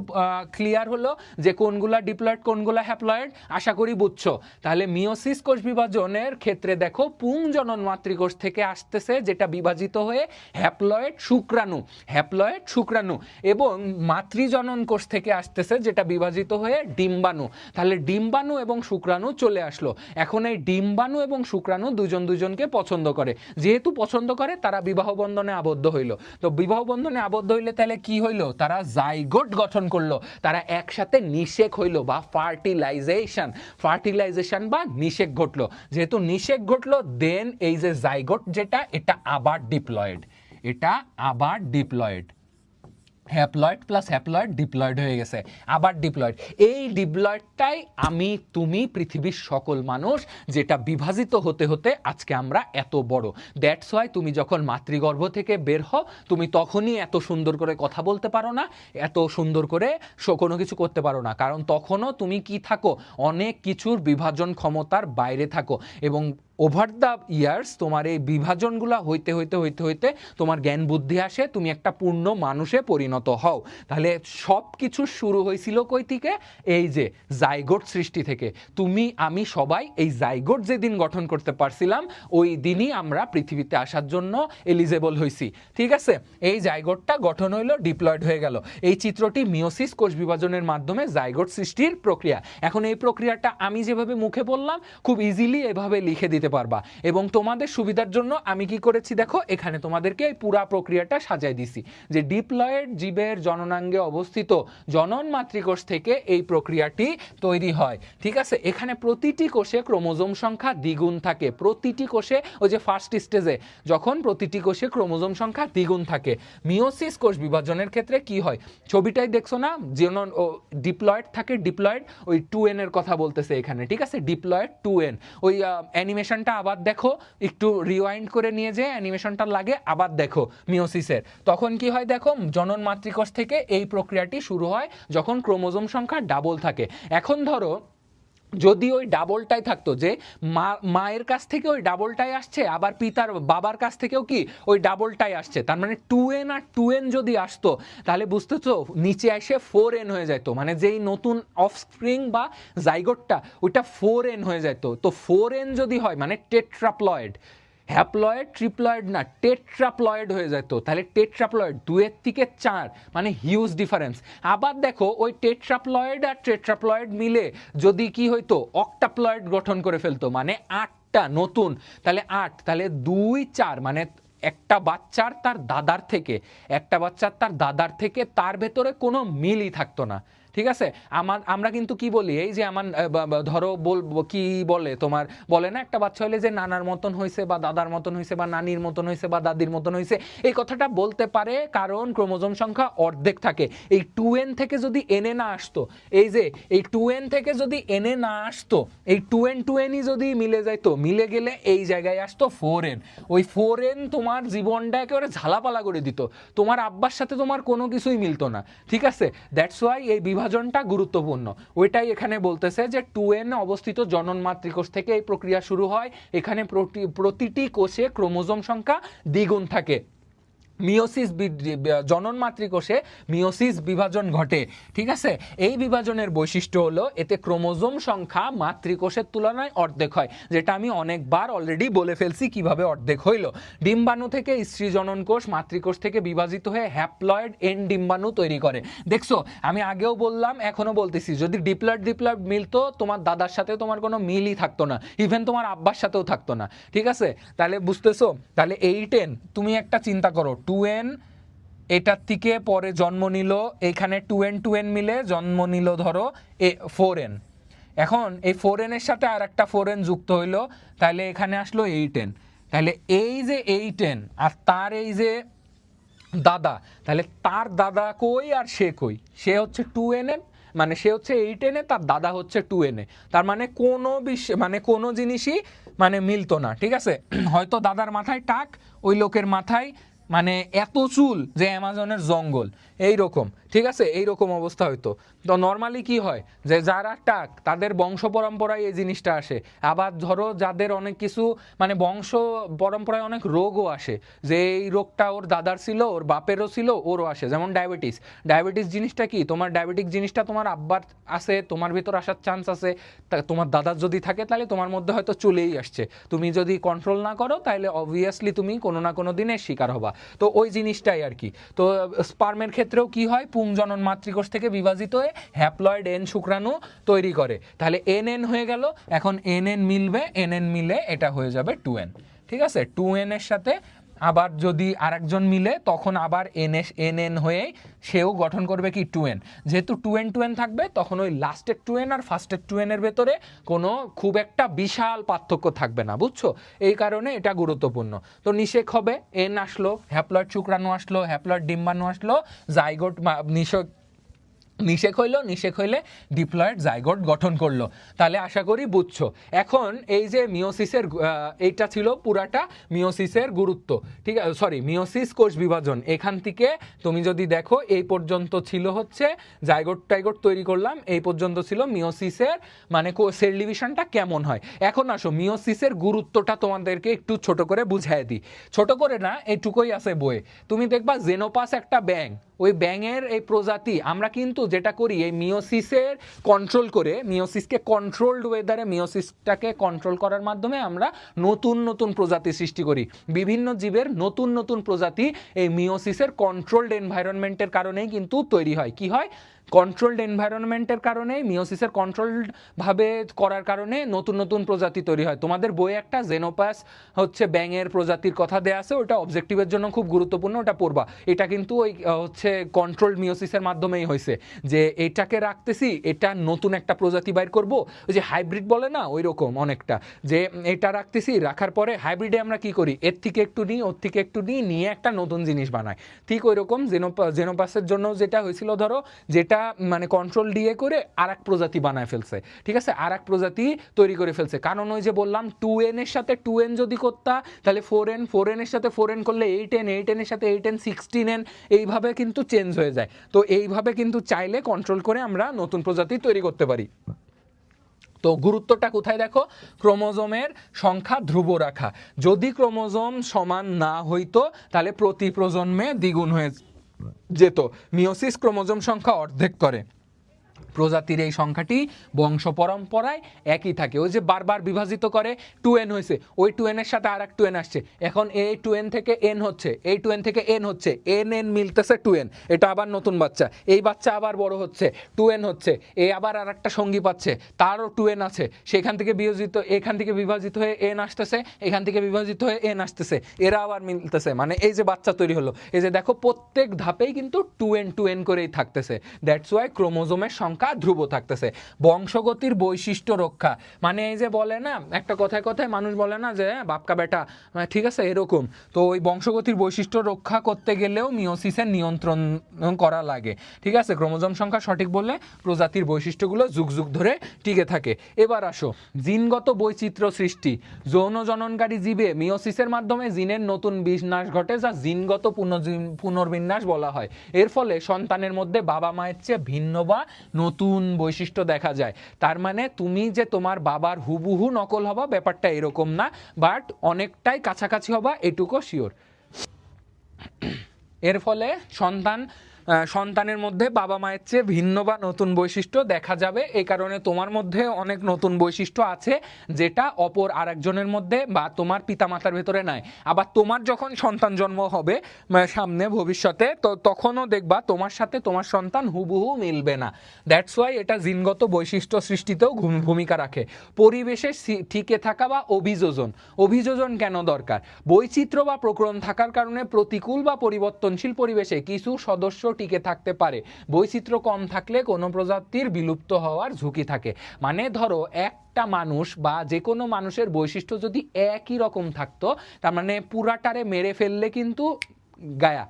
ক্লিয়ার হলো যে কোনগুলা ডিপ্লয়েড কোনগুলা হ্যাপ্লয়েড? আশা করি বুঝছো। তাহলে মিওসিস কোষ বিভাজনের ক্ষেত্রে দেখো পুং জনন মাতৃকোষ থেকে আসতেছে যেটা বিভাজিত হয়ে হ্যাপ্লয়েড শুক্রাণু, হ্যাপ্লয়েড শুক্রাণু, এবং মাতৃজনন কোষ থেকে আসতেছে যেটা বিভাজিত হয়ে ডিম্বাণু। তাহলে ডিম্বাণু এবং শুক্রাণু চলে আসলো। এখন এই ডিম্বাণু এবং শুক্রাণু দুজন দুজনকে পছন্দ করে, যেহেতু পছন্দ করে তারা বিবাহ বন্ধনে আবদ্ধ হইল। তো বিবাহ বন্ধনে আবদ্ধ হইলে তাহলে কি হইল? তারা জাইগোট গঠন করলো, তারা একসাথে নিষেক হইল বা ফার্টিলাইজেশন বা নিষেক ঘটলো। যেহেতু নিষেক ঘটলো দেন এই যে জাইগোট যেটা, এটা আবার ডিপ্লয়েড, এটা আবার diploid. Haploid plus haploid diploid হয়ে গেছে, আবার ডিপ্লয়েড। এই ডিপ্লয়েডটাই আমি তুমি পৃথিবীর সকল মানুষ, যেটা বিভাজিত হতে হতে আজকে আমরা এত বড়। দ্যাটস ওয়াই তুমি যখন মাতৃগর্ভ থেকে বের হও তুমি তখনই এত সুন্দর করে কথা বলতে পারো না, এত সুন্দর করে কোনো কিছু করতে পারো না, কারণ তখনও তুমি কি থাকো? অনেক কিছুর বিভাজন ক্ষমতার বাইরে থাকো। এবং ওভার দ্য ইয়ার্স তোমার এই বিভাজনগুলো হইতে হইতে হইতে হইতে তোমার জ্ঞান বুদ্ধি আসে, তুমি একটা পূর্ণ মানুষে পরিণত হও। তাহলে সব কিছু শুরু হয়েছিল কই থেকে? এই যে জাইগোট সৃষ্টি থেকে। তুমি আমি সবাই এই জাইগোট যেদিন গঠন করতে পারছিলাম ওই দিনই আমরা পৃথিবীতে আসার জন্য এলিজেবল হয়েছি। ঠিক আছে, এই জাইগোটটা গঠন হইলো, ডিপ্লয়েড হয়ে গেল। এই চিত্রটি মিওসিস কোষ বিভাজনের মাধ্যমে জাইগোট সৃষ্টির প্রক্রিয়া। এখন এই প্রক্রিয়াটা আমি যেভাবে মুখে বললাম খুব ইজিলি এভাবে লিখে দিতে পারবা। এবং তোমাদের সুবিধার জন্য আমি কি করেছি দেখো, এখানে তোমাদেরকে এই পুরা প্রক্রিয়াটা সাজাই দিছি যে ডিপ্লয়েড জীবের জননাঙ্গে অবস্থিত জনন মাতৃকোষ থেকে এই প্রক্রিয়াটি তৈরি হয়। ঠিক আছে, এখানে প্রতিটি কোষে ক্রোমোজোম সংখ্যা দ্বিগুণ থাকে। প্রতিটি কোষে ওই যে ফার্স্ট স্টেজে যখন প্রতিটি কোষে ক্রোমোজোম সংখ্যা দ্বিগুণ থাকে। মিওসিস কোষ বিভাজনের ক্ষেত্রে কি হয়? ছবিটাই দেখছো না, জনন ডিপ্লয়েড থাকে, ডিপ্লয়েড ওই 2n এর কথা বলতেছে এখানে। ঠিক আছে, ডিপ্লয়েড 2n। ওই অ্যানিমেশনটা আবার দেখো, একটু রিওয়াইন্ড করে নিয়ে যে অ্যানিমেশনটা লাগে আবার দেখো মিওসিসের। তখন কি হয় দেখো, জনন মাতৃকোষ থেকে এই প্রক্রিয়াটি শুরু হয় যখন ক্রোমোজোম সংখ্যা ডাবল থাকে। এখন ধরো যদি ওই ডাবলটাই থাকতো, যে মায়ের কাছ থেকে ওই ডাবলটাই আসছে, আবার পিতার বাবার কাছ থেকেও কি ওই ডাবলটাই আসছে, তার মানে 2n আর 2n যদি আসতো তাহলে বুঝতেছো নিচে এসে 4n হয়ে যেত, মানে যেই নতুন অফস্প্রিং বা জাইগোটটা ওইটা 4n হয়ে যেত। তো 4n যদি হয় মানে টেট্রাপ্লয়েড, হ্যাপ্লয়েড ট্রিপ্লয়েড না, টেট্রাপ্লয়েড হয়ে যেত। তাহলে টেট্রাপ্লয়েড 2-এর থেকে 4, মানে হিউজ ডিফারেন্স। আবার দেখো ওই টেট্রাপ্লয়েড আর টেট্রাপ্লয়েড মিলে যদি কি হইতো, অক্টাপ্লয়েড গঠন করে ফেলতো, মানে 8টা নতুন, তাহলে 8, তাহলে 2 4, মানে একটা বাচ্চার তার দাদার থেকে তার ভেতরে কোনো মিলই থাকতো না। ঠিক আছে, আমরা কিন্তু কি বলি, এই যে আমার ধরো বলবো কি বলে, তোমার বলে না একটা বাচ্চা হলে যে নানার মতন হয়েছে বা দাদার মতন হয়েছে বা নানির মতন হয়েছে বা দাদির মতন হয়েছে, এই কথাটা বলতে পারে কারণ ক্রোমোজোম সংখ্যা অর্ধেক থাকে। এই 2n থেকে যদি এনে না আসতো, এই যে এই 2n থেকে যদি এনে না আসতো, এই 2n যদি মিলে যাইতো, মিলে গেলে এই জায়গায় আসতো 4n। ওই 4n তোমার জীবনটা একেবারে ঝালাপালা করে দিত, তোমার আব্বার সাথে তোমার কোনো কিছুই মিলতো না। ঠিক আছে, দ্যাটস ওয়াই এই বিভাজনটা গুরুত্বপূর্ণ। ওইটাই এখানে বলতেছে যে 2n অবস্থিত জনন মাতৃকোষ থেকে এই প্রক্রিয়া শুরু হয়। এখানে প্রতিটি কোষে ক্রোমোজোম সংখ্যা দ্বিগুণ থাকে। মিওসিস জনন মাতৃকোষে মিওসিস বিভাজন ঘটে। ঠিক আছে, এই বিভাজনের বৈশিষ্ট্য হলো এতে ক্রোমোজোম সংখ্যা মাতৃকোষের তুলনায় অর্ধেক হয়, যেটা আমি অনেকবার অলরেডি বলে ফেলছি কিভাবে অর্ধেক হইল। ডিম্বাণু থেকে স্ত্রী জনন কোষ মাতৃকোষ থেকে বিভাজিত হয়ে হ্যাপ্লয়েড এন ডিম্বাণু তৈরি করে। দেখছো, আমি আগেও বললাম এখনো বলতেছি, যদি ডিপ্লয়েড মিলতো তোমার দাদার সাথে তোমার কোনো মিলই থাকতো না, ইভেন তোমার আব্বার সাথেও থাকতো না। ঠিক আছে, তাহলে বুঝতেছো, তাহলে 8n তুমি একটা চিন্তা করো, 2n এটার থেকে পরে জন্ম নিল, এখানে 2n মিলে জন্ম নিল ধরো 4n। এখন এই 4n এর সাথে আর একটা 4n যুক্ত হইলো, তাহলে এখানে আসলো 8n। তাহলে এই যে 8n আর তার এই যে দাদা, তাহলে তার দাদা কই আর সে কই? সে হচ্ছে 2n এ, মানে সে হচ্ছে 8n এ, তার দাদা হচ্ছে 2n এ। তার মানে কোনো জিনিসই মানে মিলতো না, ঠিক আছে? হয়তো দাদার মাথায় টাক, ওই লোকের মাথায় মানে এত চুল যে অ্যামাজনের জঙ্গল, এই রকম, ঠিক আছে? এই রকম অবস্থা হইতো। তো নর্মালি কি হয় যে যারা টাক তাদের বংশ পরম্পরায় এই জিনিসটা আসে। আবার ধরো যাদের অনেক কিছু মানে বংশ পরম্পরায় অনেক রোগও আসে, যে এই রোগটা ওর দাদার ছিল, ওর বাপেরও ছিল, ওরও আসে। যেমন ডায়াবেটিস জিনিসটা কি, তোমার ডায়াবেটিক জিনিসটা তোমার আব্বার আছে, তোমার ভিতর আসার চান্স আছে। তোমার দাদার যদি থাকে তাহলে তোমার মধ্যে হয়তো চলেই আসছে। তুমি যদি কন্ট্রোল না করো তাহলে অবভিয়াসলি তুমি কোনো না কোনো দিনে শিকার হবা। তো ওই জিনিসটাই আর কি। তো স্পার্মের ক্ষেত্রেও কি হয়, পুংজনন মাতৃকোষ থেকে বিভাজিত হয়ে হ্যাপ্লয়েড এন শুক্রাণু তৈরি করে। তাহলে এন হয়ে গেল, এখন এন মিলবে, এন মিলে এটা হয়ে যাবে 2n, ঠিক আছে? 2n এর সাথে আবার যদি আরেকজন মিলে তখন আবার এন হয়ে সেও গঠন করবে কি 2n। যেহেতু 2n থাকবে তখন ওই লাস্টের 2n আর ফার্স্টের 2n এর ভেতরে কোনো খুব একটা বিশাল পার্থক্য থাকবে না, বুঝছো? এই কারণে এটা গুরুত্বপূর্ণ। তো নিষেক হবে, এন আসলো, হ্যাপ্লয়েড শুক্রাণু আসলো, হ্যাপ্লয়েড ডিম্বাণু আসলো, জাইগোট নিষেক হইলে ডিপ্লয়েড জাইগোট গঠন করলো। তাহলে আশা করি বুঝছো। এখন এই যে মিওসিসের এইটা ছিল পুরাটা মিওসিসের গুরুত্ব, ঠিক আছে? সরি, মিওসিস কোষ বিভাজন। এখান থেকে তুমি যদি দেখো এই পর্যন্ত ছিল হচ্ছে টাইগোট তৈরি করলাম, এই পর্যন্ত ছিল মিওসিসের মানে সেল ডিভিশনটা কেমন হয়। এখন আসো মিওসিসের গুরুত্বটা তোমাদেরকে একটু ছোট করে বুঝাই দিই। ছোট করে না, এইটুকুই আছে বইয়ে। তুমি দেখবা জেনোপাস একটা ব্যাঙ, ওই ব্যাঙের এই প্রজাতি আমরা কিন্তু যেটা করি এই মিওসিসের কন্ট্রোল করে, মিওসিসকে কন্ট্রোলড ওয়েদারে মিওসিসটাকে কন্ট্রোল করার মাধ্যমে আমরা নতুন নতুন প্রজাতি সৃষ্টি করি। বিভিন্ন জীবের নতুন নতুন প্রজাতি এই মিওসিসের কন্ট্রোলড এনভায়রনমেন্টের কারণেই কিন্তু তৈরি হয়। কি হয়? কন্ট্রোলড এনভায়রনমেন্টের কারণে, মিওসিসের কন্ট্রোলড ভাবে করার কারণে নতুন নতুন প্রজাতি তৈরি হয়। তোমাদের বইয়ে একটা জেনোপাস হচ্ছে ব্যাঙের প্রজাতির কথা দেয়া আছে, ওটা অবজেক্টিভের জন্য খুব গুরুত্বপূর্ণ, ওটা পড়বা। এটা কিন্তু ওই হচ্ছে কন্ট্রোলড মিওসিসের মাধ্যমেই হয়েছে, যে এটাকে রাখতেছি, এটা নতুন একটা প্রজাতি বাইর করব, ওই যে হাইব্রিড বলে না, ওই রকম অনেকটা, যে এটা রাখতেছি, রাখার পরে হাইব্রিডে আমরা কি করি, এর থেকে একটু নিই, ওর থেকে একটু নিই, নিয়ে একটা নতুন জিনিস বানাই। ঠিক ওই রকম জেনোপাসের জন্য যেটা হয়েছিল, ধরো যেটা মানে কন্ট্রোল দিয়ে করে আর এক প্রজাতি বানায় ফেলছে, ঠিক আছে? আর এক প্রজাতি তৈরি করে ফেলছে। কারণ ওই যে বললাম 2n এর সাথে 2n যদি করতা তাহলে 4n এর সাথে 4n করলে 8n এর সাথে 8n 16n, এইভাবে কিন্তু চেঞ্জ হয়ে যায়। তো এইভাবে কিন্তু চাইলে কন্ট্রোল করে আমরা নতুন প্রজাতি তৈরি করতে পারি। তো গুরুত্বটা কোথায় দেখো, ক্রোমোজোমের সংখ্যা ধ্রুব রাখা। যদি ক্রোমোজোম সমান না হইতো তাহলে প্রতি প্রজন্মে দ্বিগুণ হয়ে যেত। মিওসিস ক্রোমোজোম সংখ্যা অর্ধেক করে। প্রজাতির এই সংখ্যাটি বংশ পরম্পরায় একই থাকে। ওই যে বারবার বিভাজিত করে, 2n হয়েছে, ওই 2n এর সাথে আর এক 2n আসছে, এখন এই 2n থেকে n হচ্ছে, এই 2n থেকে n হচ্ছে, n মিলতেছে 2n, এটা আবার নতুন বাচ্চা, এই বাচ্চা আবার বড় হচ্ছে, 2n হচ্ছে, এই আবার আর একটা সঙ্গী পাচ্ছে, তারও 2n আছে, সেখান থেকে এখান থেকে বিভাজিত হয়ে n আসতেছে, এখান থেকে বিভাজিত হয়ে n আসতেছে, এরা আবার মিলতেছে, মানে এই যে বাচ্চা তৈরি হলো, এই যে দেখো প্রত্যেক ধাপেই কিন্তু 2n করেই থাকতেছে। দ্যাটস ওয়াই ক্রোমোজোমের সংখ্যা ধ্রুব থাকতেছে। বংশগতির বৈশিষ্ট্য রক্ষা, মানে এই যে বলে না, একটা কথায় কথায় মানুষ বলে না যে বাপকা বেটা, ঠিক আছে, এরকম। তো ওই বংশগতির বৈশিষ্ট্য রক্ষা করতে গেলেও মিওসিসের নিয়ন্ত্রণ করা লাগে, ঠিক আছে? ক্রোমোজোম সংখ্যা সঠিক বললে প্রজাতির বৈশিষ্ট্যগুলো যুগ যুগ ধরে টিকে থাকে। এবার আসো জিনগত বৈচিত্র্য সৃষ্টি। যৌন জননকারী জীবে মিওসিসের মাধ্যমে জিনের নতুন বিন্যাস ঘটে, যা জিনগত পুনর্বিন্যাস বলা হয়। এর ফলে সন্তানের মধ্যে বাবা মায়ের চেয়ে ভিন্ন বা নতুন বৈশিষ্ট্য দেখা যায়। তার মানে তুমি যে তোমার বাবার হুবহু নকল হবা ব্যাপারটা এরকম না, বাট অনেকটাই কাছাকাছি হবা, এটুকু শিওর। এর ফলে সন্তানের মধ্যে বাবা মায়ের চেয়ে ভিন্ন বা নতুন বৈশিষ্ট্য দেখা যাবে। এই কারণে তোমার মধ্যে অনেক নতুন বৈশিষ্ট্য আছে যেটা অপর আরেকজনের মধ্যে বা তোমার পিতামাতার ভেতরে নাই। আবার তোমার যখন সন্তান জন্ম হবে সামনে ভবিষ্যতে, তো তখনও দেখবা তোমার সাথে তোমার সন্তান হুবহু মিলবে না। দ্যাটস ওয়াই এটা জিনগত বৈশিষ্ট্য সৃষ্টিতেও ভূমিকা রাখে। পরিবেশে টিকে থাকা বা অভিযোজন কেন দরকার? বৈচিত্র্য বা প্রকরণ থাকার কারণে প্রতিকূল বা পরিবর্তনশীল পরিবেশে কিছু সদস্য টিকে থাকতে পারে, বৈচিত্র্য কম থাকলে কোনো প্রজাতির বিলুপ্ত হওয়ার ঝুঁকি থাকে। মানে ধরো একটা মানুষ বা যে কোনো মানুষের বৈশিষ্ট্য যদি একই রকম থাকতো, তার মানে পুরাটারে মেরে ফেললে কিন্তু গায়া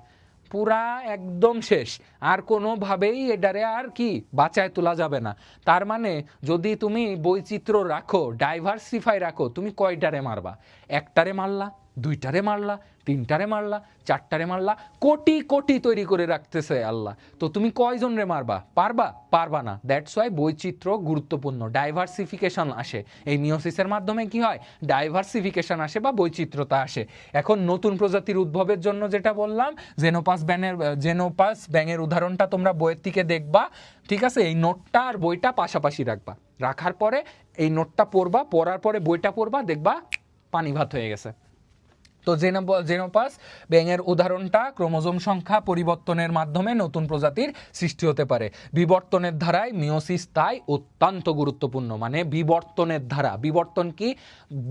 পুরা একদম শেষ, আর কোনোভাবেই এটারে আর কি বাঁচায় তোলা যাবে না। তার মানে যদি তুমি বৈচিত্র্য রাখো, ডাইভার্সিফাই রাখো, তুমি কয়টারে মারবা? একটারে মারলা, দুইটারে মারলা, তিনটারে মারলা, চারটারে মারলা, কোটি কোটি তৈরি করে রাখতেছে আল্লাহ, তো তুমি কয়জনরে মারবা? পারবা না। দ্যাটস ওয়াই বৈচিত্র্য গুরুত্বপূর্ণ, ডাইভার্সিফিকেশন আসে এই মিওসিসের মাধ্যমে। কি হয়? ডাইভার্সিফিকেশন আসে বা বৈচিত্র্যতা আসে। এখন নতুন প্রজাতির উদ্ভবের জন্য যেটা বললাম, জেনোপাস ব্যাঙের উদাহরণটা তোমরা বইয়ের থেকে দেখবা, ঠিক আছে? এই নোটটা আর বইটা পাশাপাশি রাখবা, রাখার পরে এই নোটটা পড়বা, পড়ার পরে বইটা পড়বা, দেখবা পানি ভাত হয়ে গেছে। তো জেনোপাস ব্যাঙের উদাহরণটা ক্রোমোজোম সংখ্যা পরিবর্তনের মাধ্যমে নতুন প্রজাতির সৃষ্টি হতে পারে। বিবর্তনের ধারায় মিওসিস তাই অত্যন্ত গুরুত্বপূর্ণ। মানে বিবর্তনের ধারা, বিবর্তন কি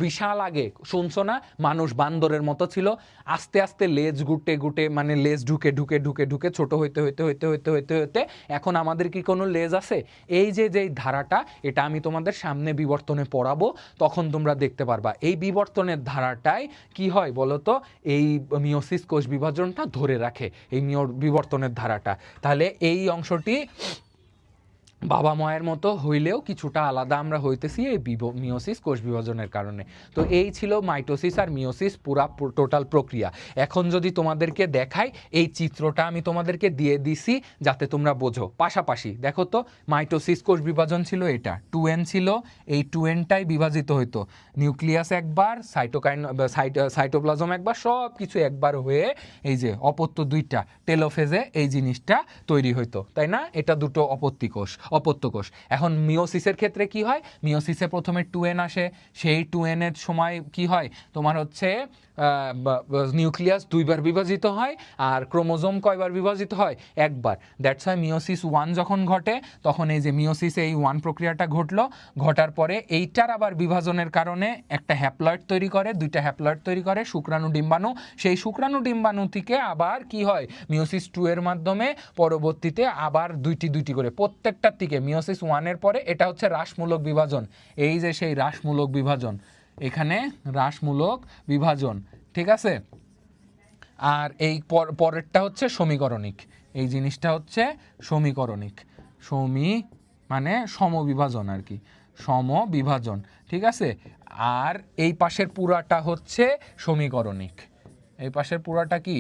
বিশাল আগে শুনছো না, মানুষ বান্দরের মতো ছিল, আস্তে আস্তে লেজ গুটে মানে লেজ ঢুকে ঢুকে ঢুকে ঢুকে ছোট হইতে হইতে হইতে হইতে হইতে হইতে এখন আমাদের কি কোনো লেজ আছে? এই যে ধারাটা, এটা আমি তোমাদের সামনে বিবর্তনে পড়াবো, তখন তোমরা দেখতে পারবা এই বিবর্তনের ধারাটাই কি হয় বলতো, এই মিওসিস কোষ বিভাজনটা ধরে রাখে, এই বিবর্তনের ধারাটা। তাহলে এই অংশটি বাবা মায়ের মতো হইলেও কিছুটা আলাদা আমরা হইতেছি এই মিওসিস কোষ বিভাজনের কারণে। তো এই ছিল মাইটোসিস আর মিওসিস পুরা টোটাল প্রক্রিয়া। এখন যদি তোমাদেরকে দেখাই, এই চিত্রটা আমি তোমাদেরকে দিয়ে দিছি যাতে তোমরা বোঝো। পাশাপাশি দেখো তো, মাইটোসিস কোষ বিভাজন ছিল এটা, 2n ছিল, এই 2nটাই বিভাজিত হইতো, নিউক্লিয়াস একবার, সাইটোপ্লাজম একবার, সব কিছু একবার হয়ে এই যে অপত্য দুইটা টেলোফেজে এই জিনিসটা তৈরি হইতো, তাই না? এটা দুটো অপত্য কোষ। এখন মিওসিসের ক্ষেত্রে কি হয়? মিওসিসে প্রথমে 2n আসে, সেই 2n এর সময় কি হয় তোমার হচ্ছে নিউক্লিয়াস দুইবার বিভাজিত হয়, আর ক্রোমোজোম কয়বার বিভাজিত হয়? একবার। দ্যাটস ওয়াই মিওসিস 1 যখন ঘটে, তখন এই যে মিওসিসে এই 1 প্রক্রিয়াটা ঘটলো, ঘটার পরে এইটার আবার বিভাজনের কারণে একটা হ্যাপ্লয়েড তৈরি করে, দুইটা হ্যাপ্লয়েড তৈরি করে, শুক্রাণু ডিম্বাণু। সেই শুক্রাণু ডিম্বাণু থেকে আবার কি হয়, মিওসিস 2 এর মাধ্যমে পরবর্তীতে আবার দুইটি করে প্রত্যেকটার থেকে, মিওসিস 1 এর পরে এটা হচ্ছে হ্রাসমূলক বিভাজন। এই যে সেই হ্রাসমূলক বিভাজন, এখানে হ্রাসমূলক বিভাজন, ঠিক আছে? আর এই পরেরটা হচ্ছে সমীকরণিক, এই জিনিসটা হচ্ছে সমীকরণিক, মানে সমবিভাজন আর কি, সমবিভাজন, ঠিক আছে? আর এই পাশের পুরাটা হচ্ছে সমীকরণিক, এই পাশের পুরাটা কি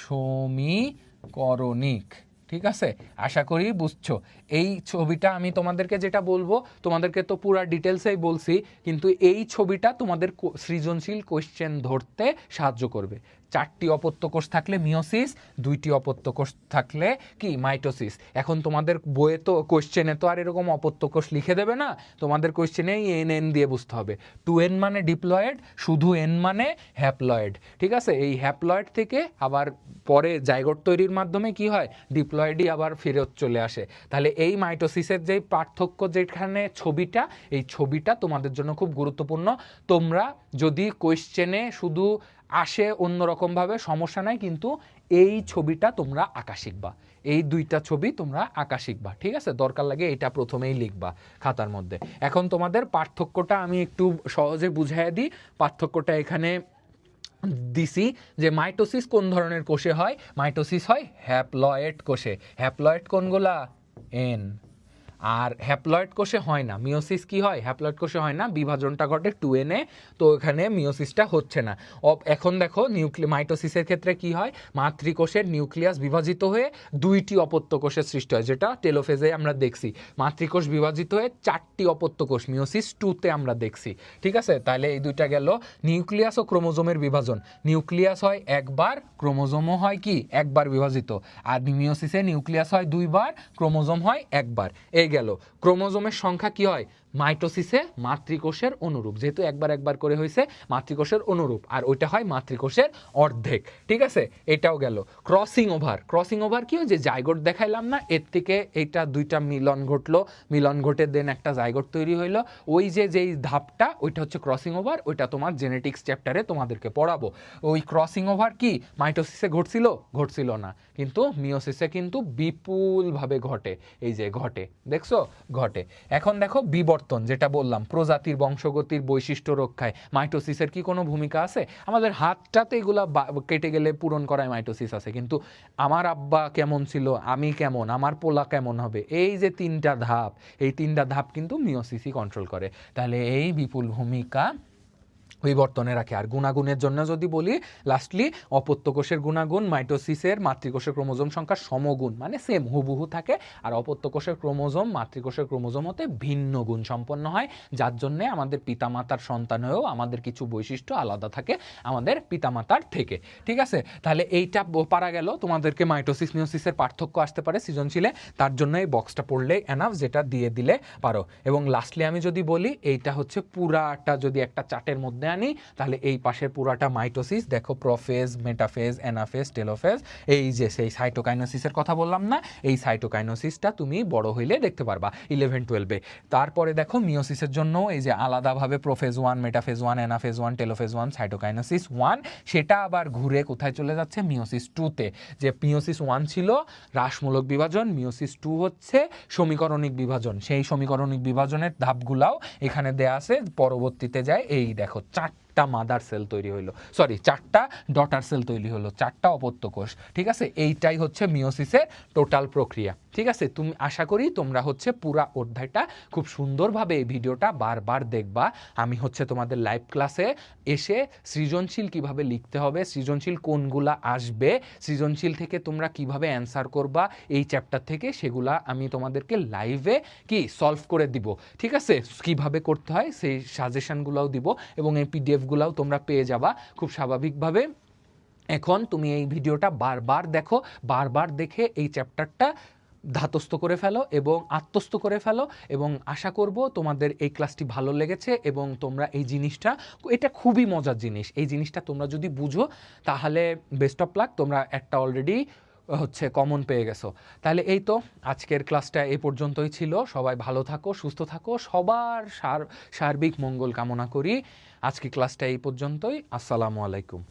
সমীকরণিক, ঠিক আছে? আশা করি বুঝছো। এই ছবিটা আমি তোমাদেরকে যেটা বলবো, তোমাদেরকে তো পুরো ডিটেলসেই বলছি, কিন্তু এই ছবিটা তোমাদের সৃজনশীল কোশ্চেন ধরতে সাহায্য করবে। 4টি অপত্য কোষ থাকলে মিওসিস, 2টি অপত্য কোষ থাকলে কি মাইটোসিস। এখন তোমাদের বইয়ে তো কোশ্চেনে তো আর এরকম অপত্য কোষ লিখে দেবে না, তোমাদের কোশ্চেনেই এন দিয়ে বুঝতে হবে। 2n মানে ডিপ্লয়েড, শুধু n মানে হ্যাপ্লয়েড, ঠিক আছে? এই হ্যাপ্লয়েড থেকে আবার পরে জাইগোট তৈরির মাধ্যমে কি হয়, ডিপ্লয়েডই আবার ফেরত চলে আসে। তাহলে এই মাইটোসিসের যে পার্থক্য, যেখানে ছবিটা, এই ছবিটা তোমাদের জন্য খুব গুরুত্বপূর্ণ। তোমরা যদি কোশ্চেনে শুধু আসে অন্যরকমভাবে সমস্যা নাই, কিন্তু এই ছবিটা তোমরা আঁকা শিখবা, এই 2টা ছবি তোমরা আঁকা শিখবা, ঠিক আছে? দরকার লাগে এটা প্রথমেই লিখবা খাতার মধ্যে। এখন তোমাদের পার্থক্যটা আমি একটু সহজে বুঝাইয়া দিই। পার্থক্যটা এখানে দিছি যে মাইটোসিস কোন ধরনের কোষে হয়? মাইটোসিস হয় হ্যাপ্লয়েড কোষে। হ্যাপ্লয়েড কোনগুলা? n। আর হ্যাপ্লয়েড কোষে হয় না। মিওসিস কি হয়? হ্যাপ্লয়েড কোষে হয় না, বিভাজনটা ঘটে 2n এ, তো এখানে মিওসিসটা হচ্ছে না। এখন দেখো মাইটোসিসের ক্ষেত্রে কি হয়, মাতৃকোষের নিউক্লিয়াস বিভাজিত হয়ে 2টি অপত্য কোষের সৃষ্টি হয়, যেটা টেলোফেজে আমরা দেখছি। মাতৃকোষ বিভাজিত হয়ে 4টি অপত্য কোষ মিওসিস 2-তে আমরা দেখছি, ঠিক আছে? তাহলে এই দুইটা গেল নিউক্লিয়াস ও ক্রোমোজোমের বিভাজন। নিউক্লিয়াস হয় একবার, ক্রোমোজোমও হয় কি একবার বিভাজিত। আর মিওসিসে নিউক্লিয়াস হয় 2বার, ক্রোমোজোম হয় একবার। এই গেল। ক্রোমোজোমের সংখ্যা কি হয় মাইটোসিসে মাতৃকোষের অনুরূপ, যেহেতু একবার করে হয়েছে মাতৃকোষের অনুরূপ, আর ওইটা হয় মাতৃকোষের অর্ধেক। ঠিক আছে, এটাও গেল। ক্রসিং ওভার কি হয়, যে জাইগোট দেখাইলাম না, এর থেকে এইটা দুইটা মিলন ঘটলো, মিলন ঘটে দেন একটা জাইগোট তৈরি হইলো, ওই যেই ধাপটা ওইটা হচ্ছে ক্রসিং ওভার। ওইটা তোমার জেনেটিক্স চ্যাপ্টারে তোমাদেরকে পড়াবো। ওই ক্রসিং ওভার কি মাইটোসিসে ঘটছিল না, কিন্তু মিওসিসে কিন্তু বিপুলভাবে ঘটে। এই যে ঘটে, দেখছো, ঘটে। এখন দেখো বিবর্তন, যেটা বললাম প্রজাতির বংশগতির বৈশিষ্ট্য রক্ষায় মাইটোসিসের কি কোনো ভূমিকা আছে? আমাদের হাতটাতে এগুলা কেটে গেলে পূরণ করায় মাইটোসিস আছে, কিন্তু আমার আব্বা কেমন ছিল, আমি কেমন, আমার পোলা কেমন হবে, এই যে তিনটা ধাপ, এই তিনটা ধাপ কিন্তু মিওসিসই কন্ট্রোল করে। তাহলে এই বিপুল ভূমিকা বিবর্তনে রাখে। আর গুণাগুণের জন্য যদি বলি, লাস্টলি অপত্য কোষের গুণাগুণ মাইটোসিসের মাতৃকোষের ক্রোমোজোম সংখ্যা সমগুণ, মানে সেম হুবহু থাকে, আর অপত্য কোষের ক্রোমোজোম মাতৃকোষের ক্রোমোজোম হতে ভিন্ন গুণ সম্পন্ন হয়, যার জন্য আমাদের পিতামাতার সন্তান হয়েও আমাদের কিছু বৈশিষ্ট্য আলাদা থাকে আমাদের পিতামাতার থেকে। ঠিক আছে, তাহলে এইটা পারা গেল। তোমাদেরকে মাইটোসিস মিওসিসের পার্থক্য আসতে পারে সৃজনশীলে, তার জন্য এই বক্সটা পড়লেই এনাফ, যেটা দিয়ে দিলে পারো। এবং লাস্টলি আমি যদি বলি, এইটা হচ্ছে পুরাটা যদি একটা চার্টের মধ্যে আনি, তাহলে এই পাশের পুরাটা মাইটোসিস, দেখো প্রোফেজ, মেটাফেজ, অ্যানাফেজ, টেলোফেজ, এই যে সেই সাইটোকাইনোসিসের কথা বললাম না, এই সাইটোকাইনোসিসটা তুমি বড় হইলে দেখতে পারবা 11-12-এ। তারপরে দেখো মিওসিসের জন্য এই যে আলাদাভাবে prophase 1, metaphase 1, anaphase 1, telophase 1, cytokinesis 1, সেটা আবার ঘুরে কোথায় চলে যাচ্ছে, মিওসিস 2-তে। যে মিওসিস 1 ছিল হ্রাসমূলক বিভাজন, মিওসিস 2 হচ্ছে সমীকরণিক বিভাজন। সেই সমীকরণিক বিভাজনের ধাপগুলাও এখানে দেয়া আছে, পরবর্তীতে যায় এই দেখো চারটা মাদার সেল তৈরি হইলো, চারটা ডটার সেল তৈরি হলো, চারটা অপত্য কোষ। ঠিক আছে, এইটাই হচ্ছে মিওসিসের টোটাল প্রক্রিয়া। ঠিক আছে, তুমি আশা করি তোমরা হচ্ছে পুরা অধ্যায়টা খুব সুন্দরভাবে এই ভিডিওটা বারবার দেখবা। আমি হচ্ছে তোমাদের লাইভ ক্লাসে এসে সৃজনশীল কিভাবে লিখতে হবে, সৃজনশীল কোনগুলা আসবে, সৃজনশীল থেকে তোমরা কিভাবে অ্যান্সার করবা এই চ্যাপ্টার থেকে, সেগুলা আমি তোমাদেরকে লাইভে কি সলভ করে দিব। ঠিক আছে, কিভাবে করতে হয় সেই সাজেশনগুলোও দিব, এবং এই পিডিএফগুলোও তোমরা পেয়ে যাবা খুব স্বাভাবিকভাবে। এখন তুমি এই ভিডিওটা বারবার দেখো, বারবার দেখে এই চ্যাপ্টারটা ধাতস্থ করে ফেলো এবং আত্মস্থ করে ফেলো, এবং আশা করব তোমাদের এই ক্লাসটি ভালো লেগেছে, এবং তোমরা এই জিনিসটা, এটা খুবই মজার জিনিস, এই জিনিসটা তোমরা যদি বুঝো তাহলে বেস্ট অফ লাক, তোমরা একটা অলরেডি হচ্ছে কমন পেয়ে গেছো। তাহলে এই তো আজকের ক্লাসটা এই পর্যন্তই ছিল। সবাই ভালো থাকো, সুস্থ থাকো, সবার সার্বিক মঙ্গল কামনা করি। আজকে ক্লাসটা এই পর্যন্তই। আসসালামু আলাইকুম।